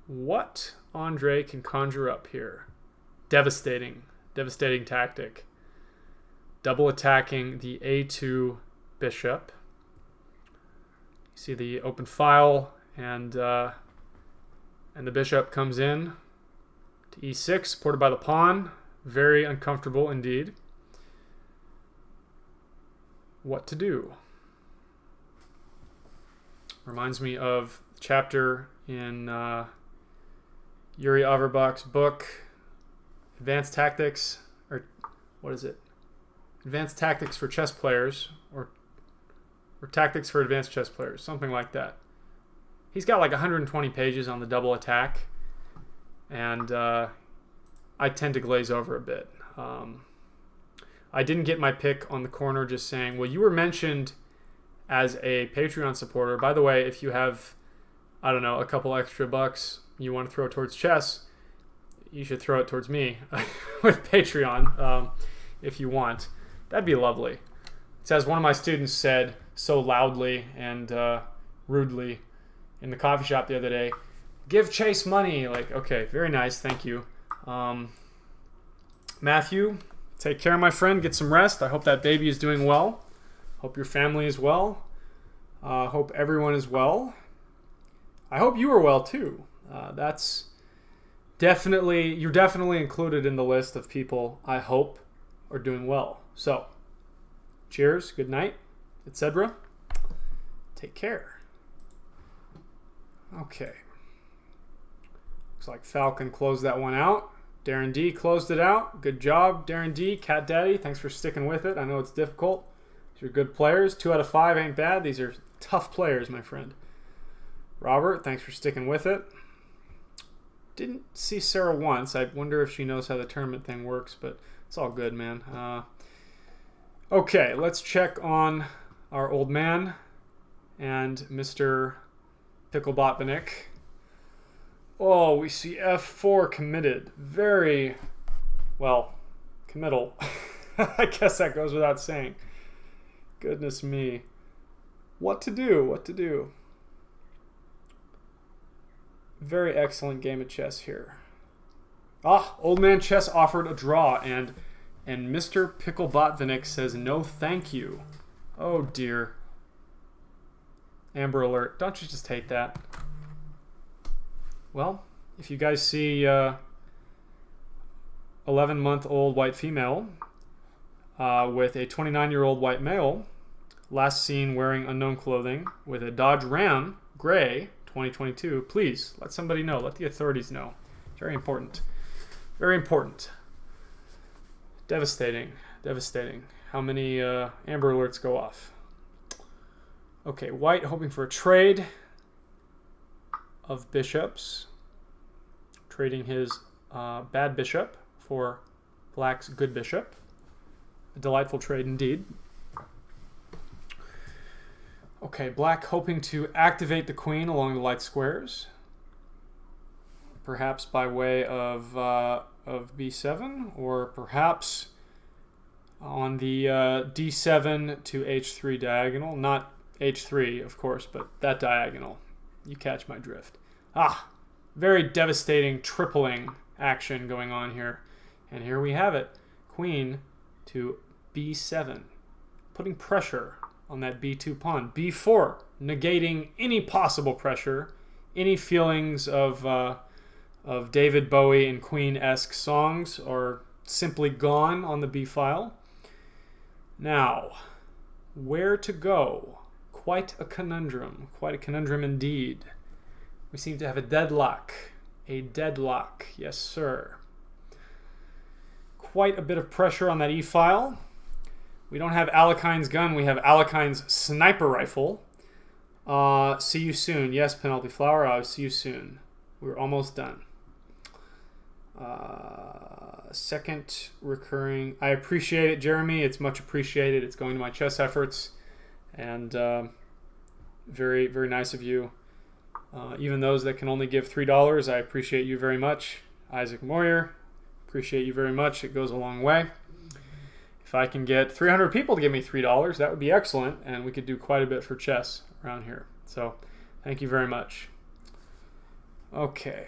what Andre can conjure up here. Devastating tactic. Double attacking the A2 bishop. You see the open file, and the bishop comes in to E6, supported by the pawn. Very uncomfortable indeed. What to do? Reminds me of a chapter in Yuri Averbach's book, Advanced Tactics, or what is it? Advanced Tactics for Chess Players, or Tactics for Advanced Chess Players, something like that. He's got like 120 pages on the double attack, and I tend to glaze over a bit. I didn't get my pick on the corner just saying, well, you were mentioned as a Patreon supporter. By the way, if you have, I don't know, a couple extra bucks you want to throw towards chess, you should throw it towards me with Patreon if you want. That'd be lovely. It's as one of my students said so loudly and rudely in the coffee shop the other day, give Chase money. Like, okay, very nice, thank you. Matthew, take care, my friend. Get some rest. I hope that baby is doing well. Hope your family is well. Hope everyone is well. I hope you are well too. That's definitely, you're definitely included in the list of people I hope are doing well. So, cheers, good night, etc. Take care. Okay. Looks like Falcon closed that one out. Darren D closed it out. Good job, Darren D. Cat Daddy, thanks for sticking with it. I know it's difficult. These are good players. 2 out of 5 ain't bad. These are tough players, my friend. Robert, thanks for sticking with it. Didn't see Sarah once. I wonder if she knows how the tournament thing works, but it's all good, man. Okay, let's check on our old man and Mr. Picklebotvinik. Oh, we see F4 committed. Very, well, committal. I guess that goes without saying. Goodness me. What to do? What to do? Very excellent game of chess here. Ah, Old Man Chess offered a draw, and Mr. Picklebotvinik says no thank you. Oh dear. Amber alert. Don't you just hate that? Well, if you guys see 11-month-old white female with a 29-year-old white male, last seen wearing unknown clothing with a Dodge Ram gray 2022, please let somebody know. Let the authorities know. Very important. Very important. Devastating. Devastating. How many Amber alerts go off? Okay, white hoping for a trade of bishops. Trading his bad bishop for black's good bishop. A delightful trade indeed. Okay, black hoping to activate the queen along the light squares. Perhaps by way of b7, or perhaps on the d7 to h3 diagonal. Not h3, of course, but that diagonal. You catch my drift. Ah, very devastating tripling action going on here. And here we have it. Queen to b7, putting pressure on that b2 pawn. b4, negating any possible pressure, any feelings of David Bowie and Queen-esque songs are simply gone on the b file. Now, where to go? Quite a conundrum indeed. We seem to have a deadlock. A deadlock, yes sir. Quite a bit of pressure on that e file. We don't have Alekine's gun, we have Alekine's sniper rifle. See you soon. Yes, Penelope Flower, I'll see you soon. We're almost done. Second recurring. I appreciate it, Jeremy. It's much appreciated. It's going to my chess efforts. And very, very nice of you. Even those that can only give $3, I appreciate you very much. Isaac Moyer, appreciate you very much. It goes a long way. If I can get 300 people to give me $3, that would be excellent, and we could do quite a bit for chess around here. So thank you very much. Okay,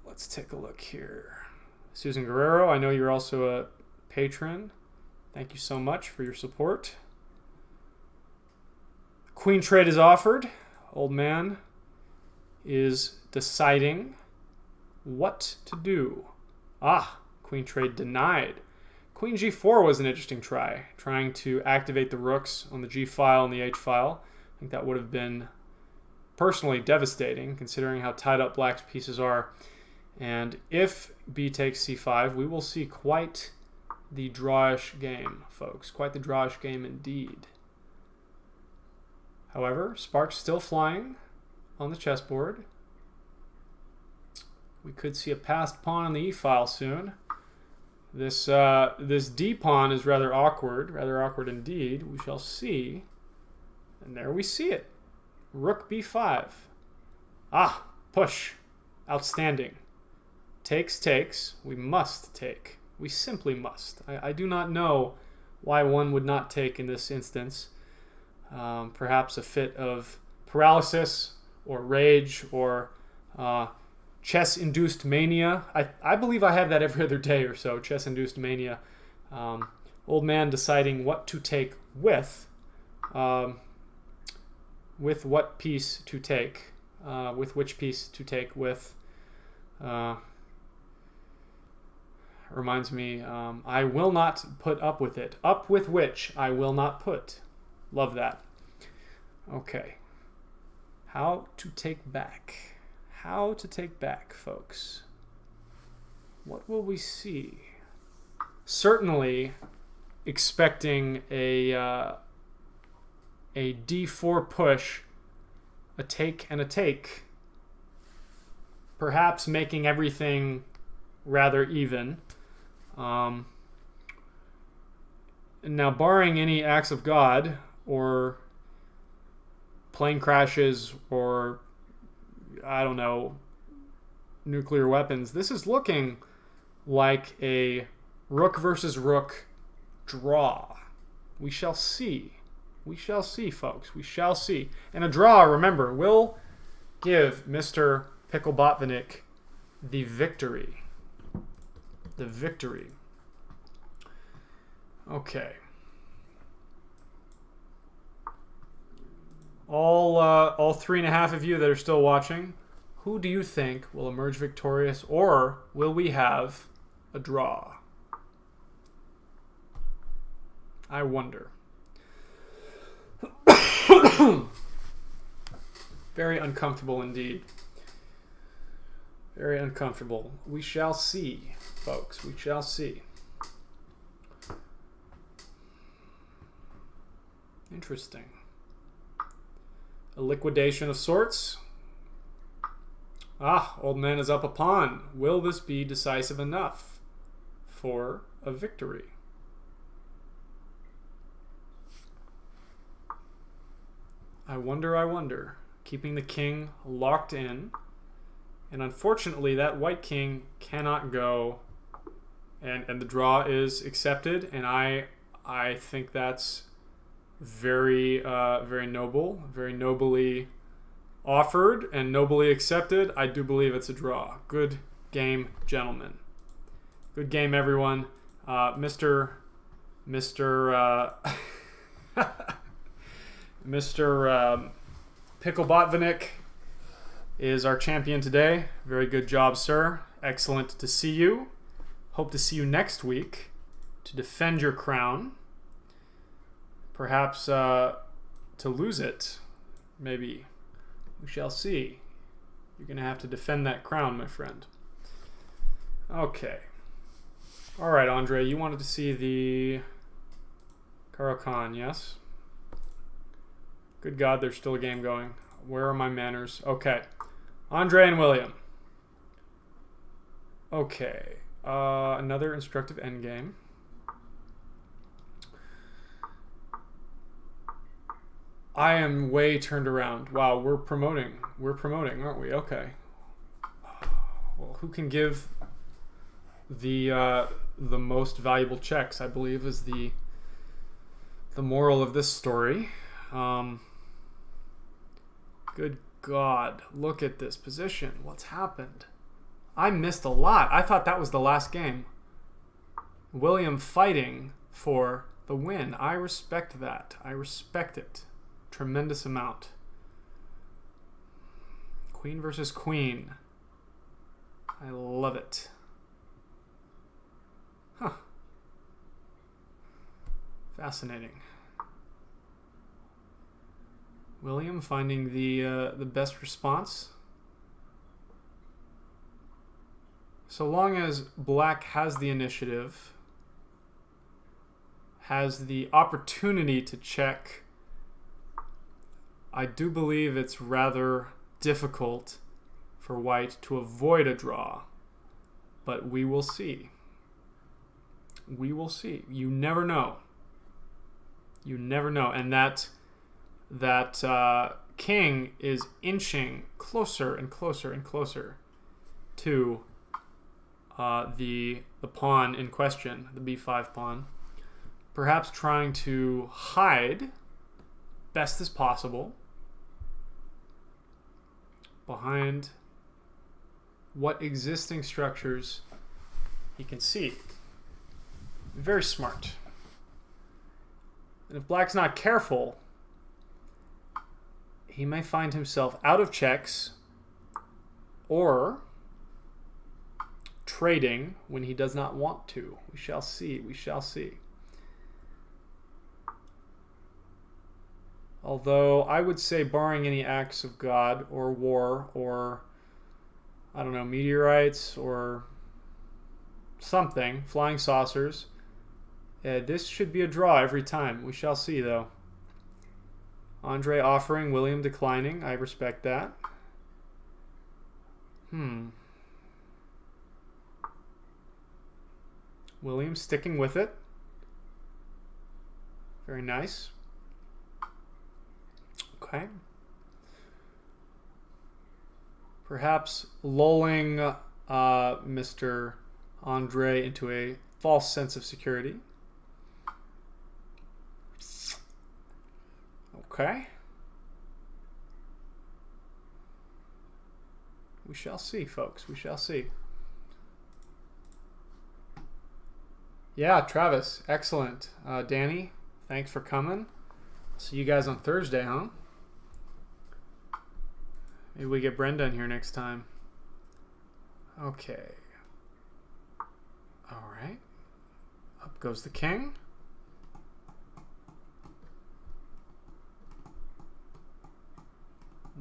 let's take a look here. Susan Guerrero, I know you're also a patron. Thank you so much for your support. Queen trade is offered. Old man is deciding what to do. Ah, queen trade denied. Queen g4 was an interesting try, trying to activate the rooks on the g file and the h file. I think that would have been personally devastating, considering how tied up black's pieces are. And if b takes c5, we will see quite the drawish game, folks. Quite the drawish game indeed. However, sparks still flying on the chessboard. We could see a passed pawn on the e file soon. This d pawn is rather awkward indeed. We shall see. And there we see it. Rook b5. Ah, push. Outstanding. Takes. We must take. We simply must. I do not know why one would not take in this instance. Perhaps a fit of paralysis or rage or chess-induced mania. I believe I have that every other day or so, chess-induced mania. Old man deciding what to take with what piece to take, with which piece to take with. Reminds me, I will not put up with it. Up with which I will not put. Love that. Okay. How to take back. How to take back, folks. What will we see? Certainly expecting a d4 push, a take and a take perhaps making everything rather even. Now, barring any acts of God or plane crashes or, I don't know, nuclear weapons, this is looking like a rook versus rook draw. We shall see. We shall see, folks. We shall see. And a draw, remember, will give Mr. Pickle Botvinnik the victory. The victory. Okay. All 3.5 of you that are still watching, who do you think will emerge victorious, or will we have a draw? I wonder. Very uncomfortable indeed. Very uncomfortable. We shall see, folks. We shall see. Interesting. A liquidation of sorts. Ah, old man is up a pawn. Will this be decisive enough for a victory? I wonder, I wonder. Keeping the king locked in. And unfortunately, that white king cannot go. And the draw is accepted. And I think that's very, very noble. Very nobly offered and nobly accepted. I do believe it's a draw. Good game, gentlemen. Good game, everyone. Mr. Pickle Botvinnik is our champion today. Very good job, sir. Excellent to see you. Hope to see you next week to defend your crown. Perhaps to lose it. Maybe. We shall see. You're going to have to defend that crown, my friend. Okay. All right, Andre, you wanted to see the Caro-Kann, yes? Good God, there's still a game going. Where are my manners? Okay. Andre and William. Okay. Another instructive endgame. I am way turned around. Wow, we're promoting. We're promoting, aren't we? Okay. Well, who can give the most valuable checks, I believe, is the moral of this story. Good God, look at this position. What's happened? I missed a lot. I thought that was the last game. William fighting for the win. I respect that. I respect it. Tremendous amount. Queen versus queen. I love it. Huh. Fascinating. William finding the best response. So long as black has the initiative, has the opportunity to check, I do believe it's rather difficult for white to avoid a draw. But we will see. We will see. You never know. You never know. And that king is inching closer and closer and closer to the pawn in question, the b5 pawn. Perhaps trying to hide best as possible behind what existing structures he can see. Very smart. And if black's not careful, he may find himself out of checks or trading when he does not want to. We shall see. We shall see. Although I would say, barring any acts of God or war or, I don't know, meteorites or something, flying saucers, this should be a draw every time. We shall see, though. Andre offering, William declining. I respect that. William sticking with it. Very nice. Okay. Perhaps lulling Mr. Andre into a false sense of security. Okay. We shall see, folks. We shall see. Yeah, Travis. Excellent. Danny, thanks for coming. See you guys on Thursday, huh? Maybe we get Brenda in here next time. Okay. All right. Up goes the king.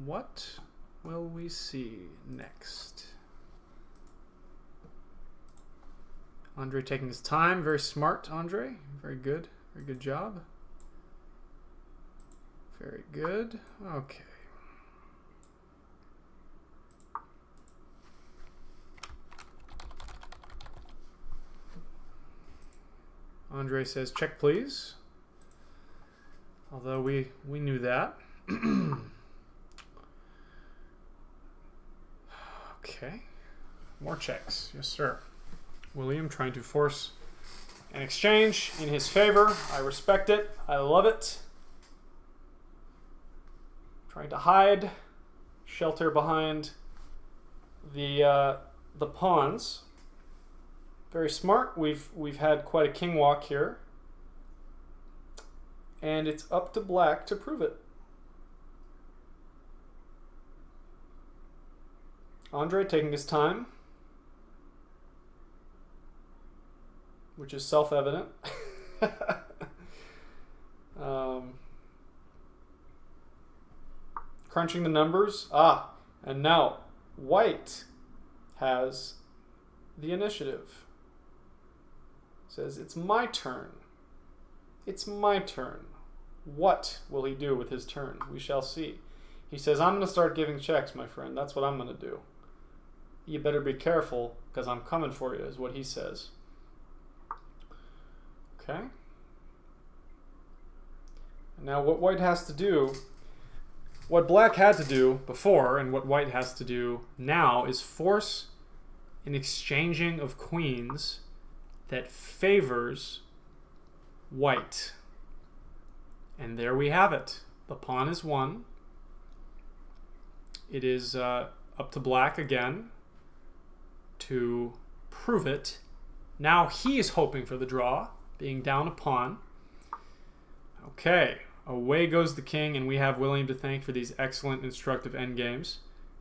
What will we see next? Andre taking his time. Very smart, Andre. Very good. Very good job. Very good. Okay. Andre says, check please. Although we knew that. Okay. More checks. Yes, sir. William trying to force an exchange in his favor. I respect it. I love it. Trying to hide, shelter behind the pawns. Very smart. We've had quite a king walk here. And it's up to black to prove it. Andre taking his time, which is self-evident. Crunching the numbers. And now white has the initiative. Says, it's my turn. It's my turn. What will he do with his turn? We shall see. He says, I'm going to start giving checks, my friend. That's what I'm going to do. You better be careful, because I'm coming for you, is what he says. Okay. Now what white has to do, what black had to do before, and what white has to do now, is force an exchanging of queens that favors white. And there we have it. The pawn is won. It is up to black again to prove it. Now he is hoping for the draw, being down a pawn. Okay, away goes the king, and we have William to thank for these excellent instructive endgames.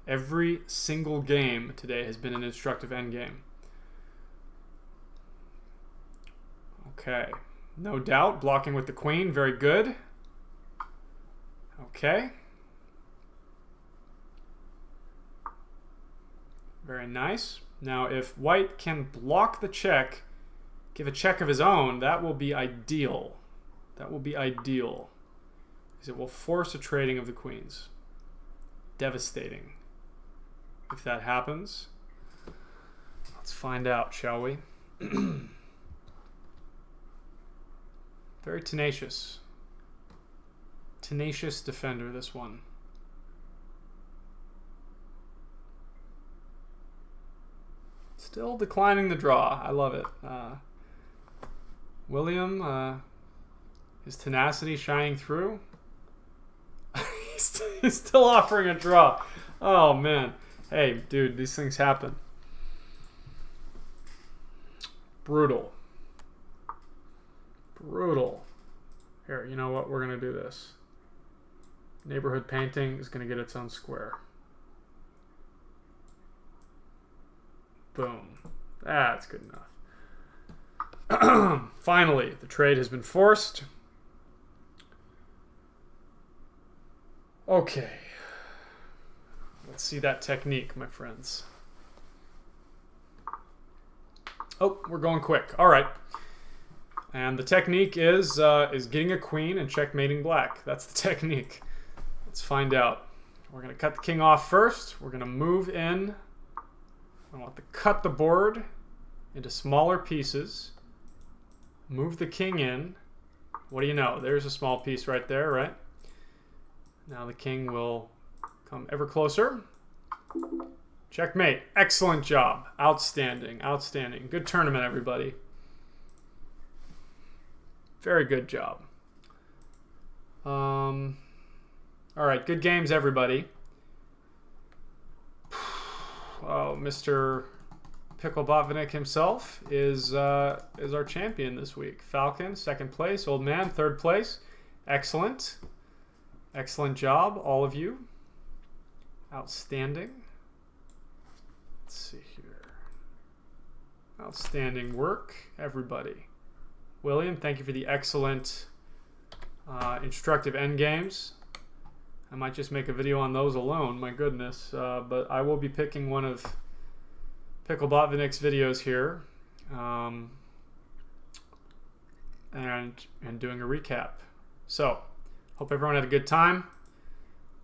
Every single game today has been an instructive endgame. Okay, no doubt, blocking with the queen, very good. Okay. Very nice. Now, if white can block the check, give a check of his own, that will be ideal. That will be ideal. Because it will force a trading of the queens. Devastating. If that happens, let's find out, shall we? Very tenacious. Tenacious defender, this one. Still declining the draw. I love it. William, his tenacity shining through. He's still offering a draw. Oh, man. Hey, dude, these things happen. Brutal. Brutal. Here, you know what? We're going to do this. Neighborhood painting is going to get its own square. Boom. That's good enough. Finally, the trade has been forced. Okay. Let's see that technique, my friends. Oh, we're going quick. All right. And the technique is getting a queen and checkmating black. That's the technique. Let's find out. We're going to cut the king off first. We're going to move in I want to cut the board into smaller pieces. Move the king in. What do you know? There's a small piece right there, right? Now the king will come ever closer. Checkmate. Excellent job. Outstanding. Outstanding. Good tournament, everybody. Very good job. All right. Good games, everybody. Oh, Mr. Pickle Botvinnik himself is our champion this week. Falcon, second place. Old man, third place. Excellent. Excellent job, all of you. Outstanding. Let's see here. Outstanding work, everybody. William, thank you for the excellent instructive endgames. I might just make a video on those alone, my goodness. But I will be picking one of Pickle Botvinnik's videos here and doing a recap. So, hope everyone had a good time.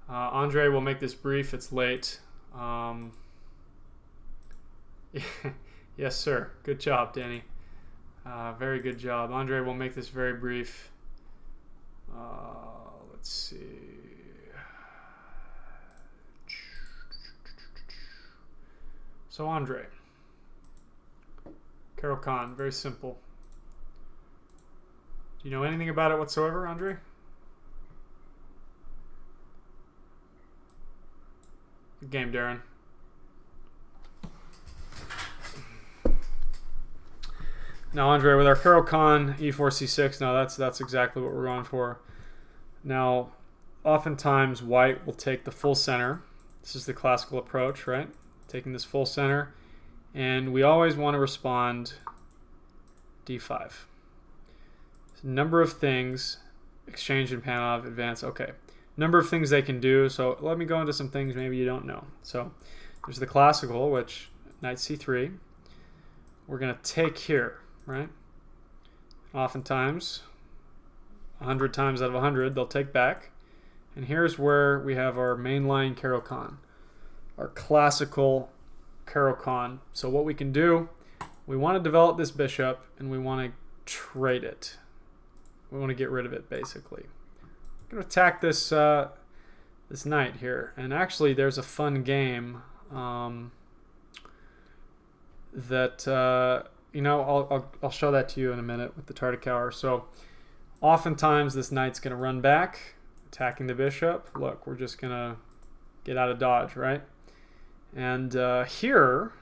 Andre will make this brief. It's late. Yes, sir. Good job, Danny. Very good job. Andre will make this very brief. Let's see. So, Andre. Carol Khan, very simple. Do you know anything about it whatsoever, Andre? Good game, Darren. Now, Andre, with our Carol Khan e4 c6, now that's exactly what we're going for. Now, oftentimes white will take the full center. This is the classical approach, right? Taking this full center, and we always want to respond d5. Number of things, exchange and Panov, advance. Okay, number of things they can do. So let me go into some things maybe you don't know. So there's the classical, which knight c3. We're going to take here, right? Oftentimes, 100 times out of 100, they'll take back. And here's where we have our mainline Carol Khan, our classical Carol Khan. So what we can do, we want to develop this bishop, and we want to trade it. We want to get rid of it, basically. I'm going to attack this this knight here. And actually, there's a fun game that, you know, I'll show that to you in a minute with the Tartakower. So oftentimes, this knight's going to run back, attacking the bishop. Look, we're just going to get out of dodge, right? And here,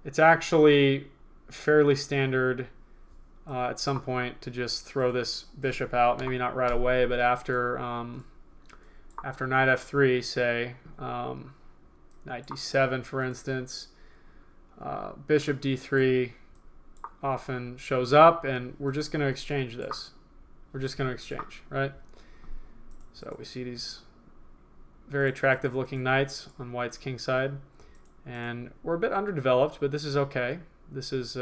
it's actually fairly standard at some point to just throw this bishop out. Maybe not right away, but after after knight f3, say, knight d7, for instance, bishop d3 often shows up, and we're just going to exchange this. We're just going to exchange, right? So we see these very attractive looking knights on white's king side, and we're a bit underdeveloped, but this is okay. This is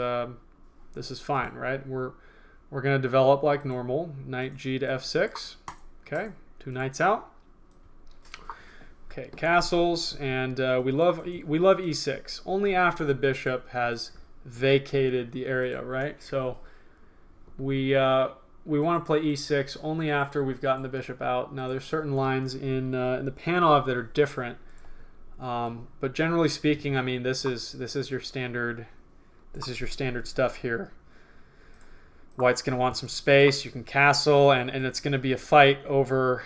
fine, right? We're going to develop like normal. Knight g to f6. Okay, two knights out. Okay, castles, and we love e6 only after the bishop has vacated the area, right? So we want to play e6 only after we've gotten the bishop out. Now there's certain lines in the Panov that are different, but generally speaking, I mean this is your standard. This is your standard stuff here. White's going to want some space. You can castle, and it's going to be a fight over.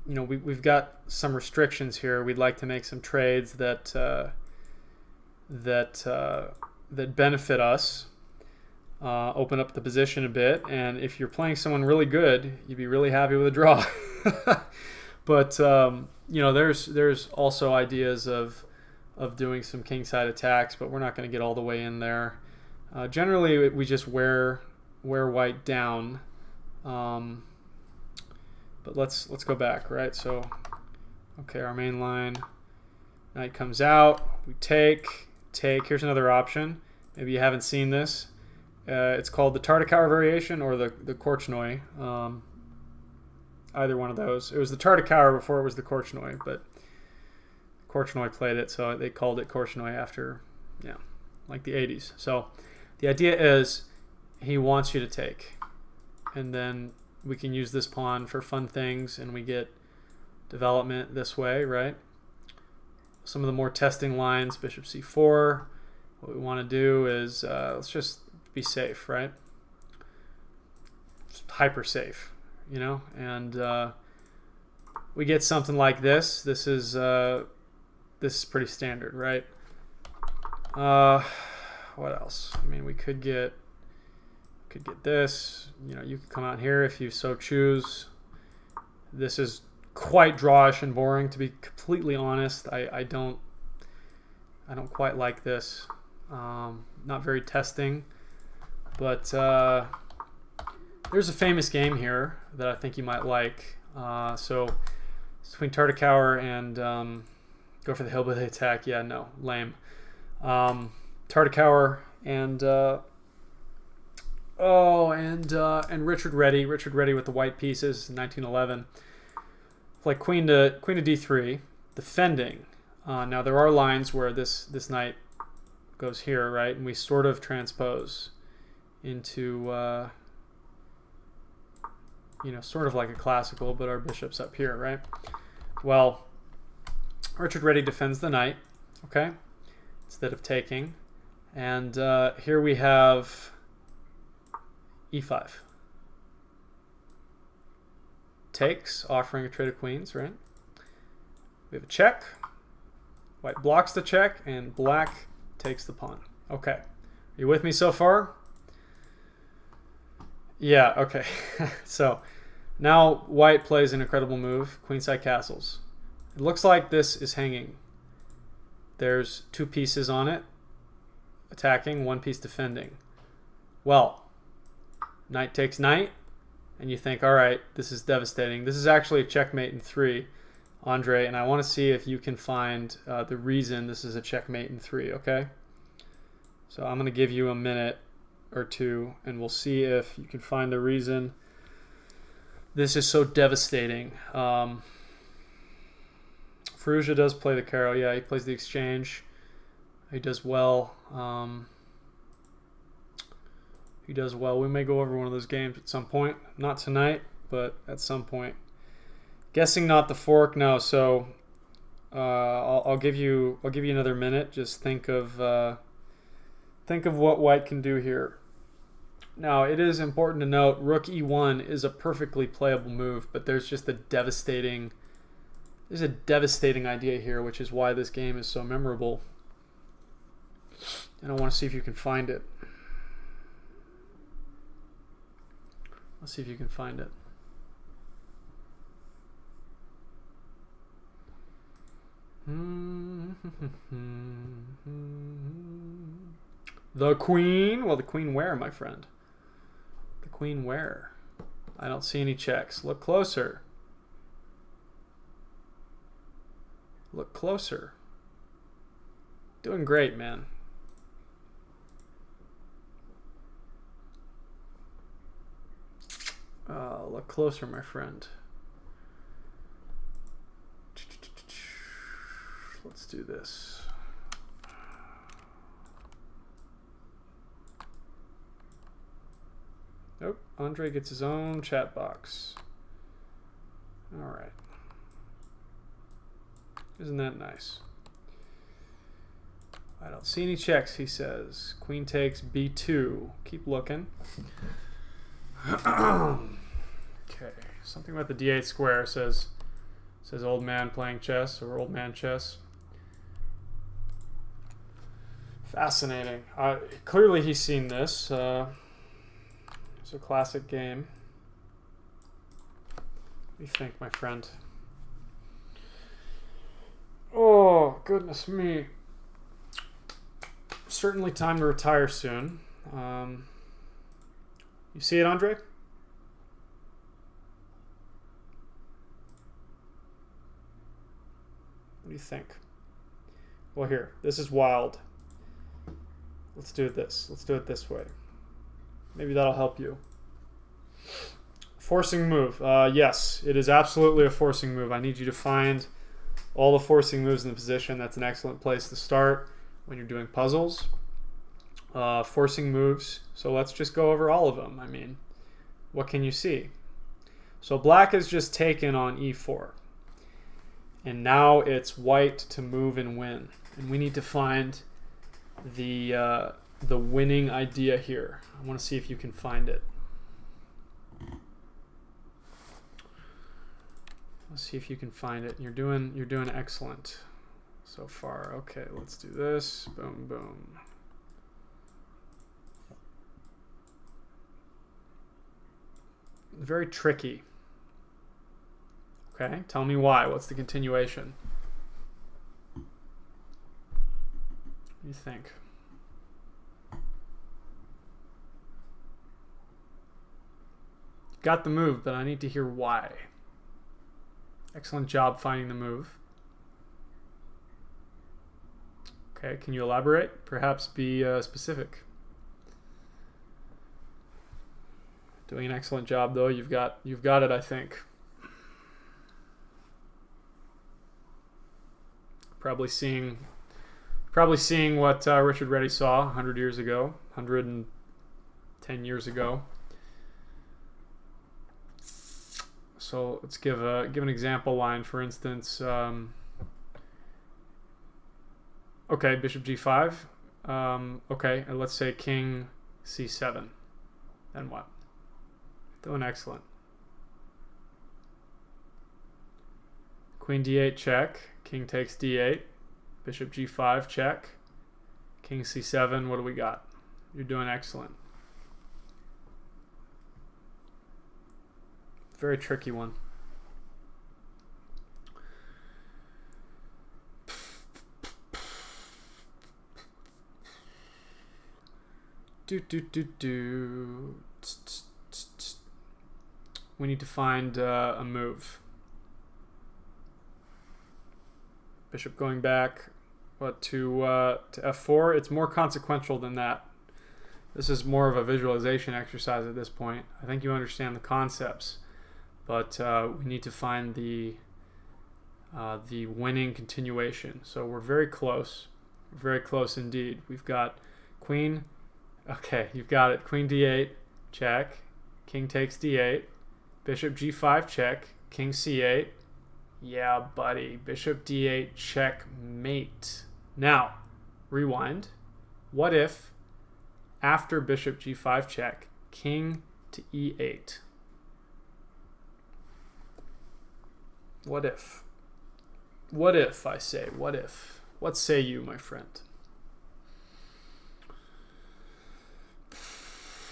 You know, we've got some restrictions here. We'd like to make some trades that benefit us. Open up the position a bit, and if you're playing someone really good, you'd be really happy with a draw. But you know, there's also ideas of doing some kingside attacks, but we're not going to get all the way in there. Generally, we just wear white down. But let's go back, right? So, okay, our main line. Knight comes out. We take. Here's another option. Maybe you haven't seen this. It's called the Tartakower variation or the Korchnoi. Either one of those. It was the Tartakower before it was the Korchnoi, but Korchnoi played it, so they called it Korchnoi after, yeah, like the 80s. So the idea is he wants you to take, and then we can use this pawn for fun things, and we get development this way, right? Some of the more testing lines, bishop c4. What we want to do is let's just be safe, right? Just hyper safe, you know, and we get something like this. This is pretty standard, right? What else? I mean, we could get this. You know, you could come out here if you so choose. This is quite drawish and boring, to be completely honest. I don't quite like this. Not very testing, but there's a famous game here that I think you might like. So it's between Tartakower and go for the hillbilly attack. Yeah, no, lame. Tartakower and Richard Reddy with the white pieces, 1911. Like queen to d3, defending. Now there are lines where this knight goes here, right, and we sort of transpose into you know, sort of like a classical, but our bishop's up here, right? Well, Richard Reddy defends the knight, okay, instead of taking, and here we have e5. Takes, offering a trade of queens, right? We have a check. White blocks the check, and black takes the pawn. Okay. Are you with me so far? Yeah, okay. So now white plays an incredible move, queenside castles. It looks like this is hanging. There's two pieces on it, attacking, one piece defending. Well, knight takes knight. And you think, all right, this is devastating. This is actually a checkmate in 3, Andre, and I want to see if you can find the reason this is a checkmate in 3, okay? So I'm going to give you a minute or two, and we'll see if you can find the reason this is so devastating. Firouzja does play the Caro. Yeah, he plays the exchange. He does well. He does well. We may go over one of those games at some point. Not tonight, but at some point. Guessing not the fork. No. So I'll give you another minute. Just think of what white can do here. Now it is important to note rook e1 is a perfectly playable move, but there's just a devastating idea here, which is why this game is so memorable. And I want to see if you can find it. Let's see if you can find it. The queen? Well, the queen where, my friend? The queen where? I don't see any checks. Look closer. Look closer. Doing great, man. Look closer, my friend. Let's do this. Nope, Andre gets his own chat box. All right. Isn't that nice? I don't see any checks, he says. Queen takes b2. Keep looking. Okay, something about the d8 square says old man playing chess or old man chess. Fascinating. Clearly he's seen this. It's a classic game. What do you think, my friend? Oh, goodness me. Certainly time to retire soon. You see it, Andre? What do you think? Well, here. This is wild. Let's do this. Let's do it this way. Maybe that'll help you. Forcing move. Yes, it is absolutely a forcing move. I need you to find all the forcing moves in the position. That's an excellent place to start when you're doing puzzles. Forcing moves. So let's just go over all of them. I mean, what can you see? So black has just taken on e4. And now it's white to move and win. And we need to find the winning idea here. I want to see if you can find it. Let's see if you can find it. You're doing excellent so far. Okay, let's do this. Boom, boom. Very tricky. Okay, tell me why. What's the continuation? What do you think? Got the move, but I need to hear why. Excellent job finding the move. Okay, can you elaborate? Perhaps be specific. Doing an excellent job, though. You've got it, I think. Probably seeing what Richard Reddy saw 100 years ago, 110 years ago. So let's give an example line, for instance. Okay, bishop g5. Okay, and let's say king c7. Then what? Doing excellent. Queen d8 check. King takes d8. Bishop g5 check. King c7. What do we got? You're doing excellent. Very tricky one. We need to find a move. Bishop going back, what, to f4? It's more consequential than that. This is more of a visualization exercise at this point. I think you understand the concepts, but we need to find the winning continuation. So we're very close indeed. We've got queen. Okay, you've got it. Queen d8 check. King takes d8. Bishop g5 check. King c8. Yeah, buddy. Bishop d8 checkmate. Now, rewind. What if, after bishop g5 check, king to e8? What if? What if, I say? What if? What say you, my friend?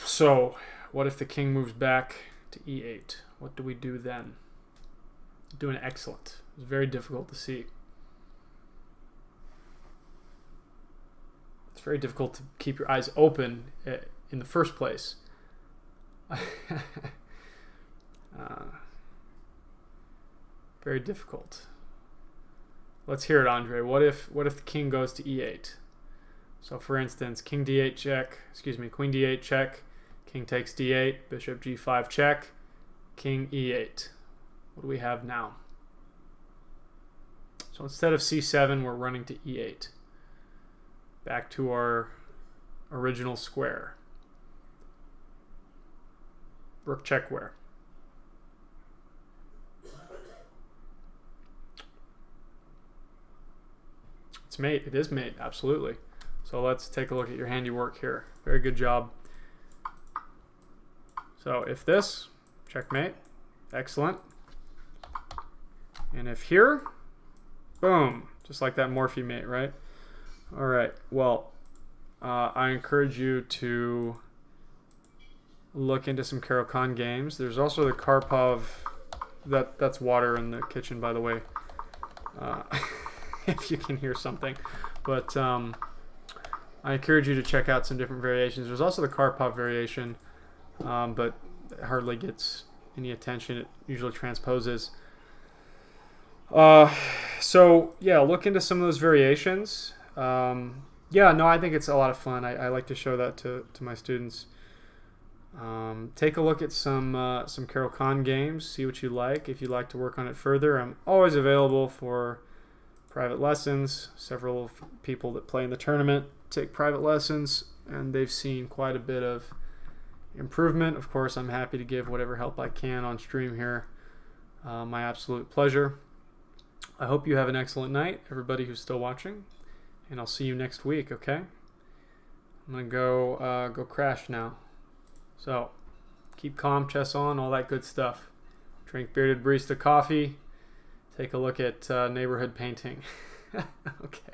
So, what if the king moves back to e8? What do we do then? Doing excellent. It's very difficult to see. It's very difficult to keep your eyes open in the first place. Very difficult. Let's hear it, Andre. What if the king goes to e8? So, for instance, king d8 check. Excuse me, queen d8 check. King takes d8. Bishop g5 check. King e8. What do we have now? So instead of c7, we're running to e8. Back to our original square. Rook check where? It's mate. It is mate, absolutely. So let's take a look at your handiwork here. Very good job. So if this, checkmate, excellent. And if here, boom, just like that Morphe mate, right? All right, well, I encourage you to look into some Caro-Kann games. There's also the Karpov, that's water in the kitchen, by the way, if you can hear something. But I encourage you to check out some different variations. There's also the Karpov variation, but it hardly gets any attention. It usually transposes. So yeah, look into some of those variations. Yeah, no, I think it's a lot of fun. I like to show that to my students. Take a look at some Caro-Kann games, see what you like. If you'd like to work on it further, I'm always available for private lessons. Several people that play in the tournament take private lessons, and they've seen quite a bit of improvement. Of course, I'm happy to give whatever help I can on stream here. My absolute pleasure. I hope you have an excellent night, everybody who's still watching, and I'll see you next week, okay? I'm going to go crash now. So, keep calm, chess on, all that good stuff. Drink Bearded Barista coffee. Take a look at neighborhood painting. Okay.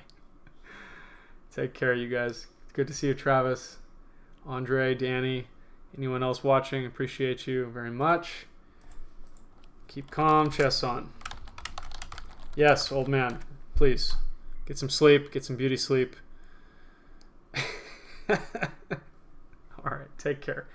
Take care, you guys. Good to see you, Travis, Andre, Danny, anyone else watching. Appreciate you very much. Keep calm, chess on. Yes, old man, please. Get some sleep, get some beauty sleep. All right, take care.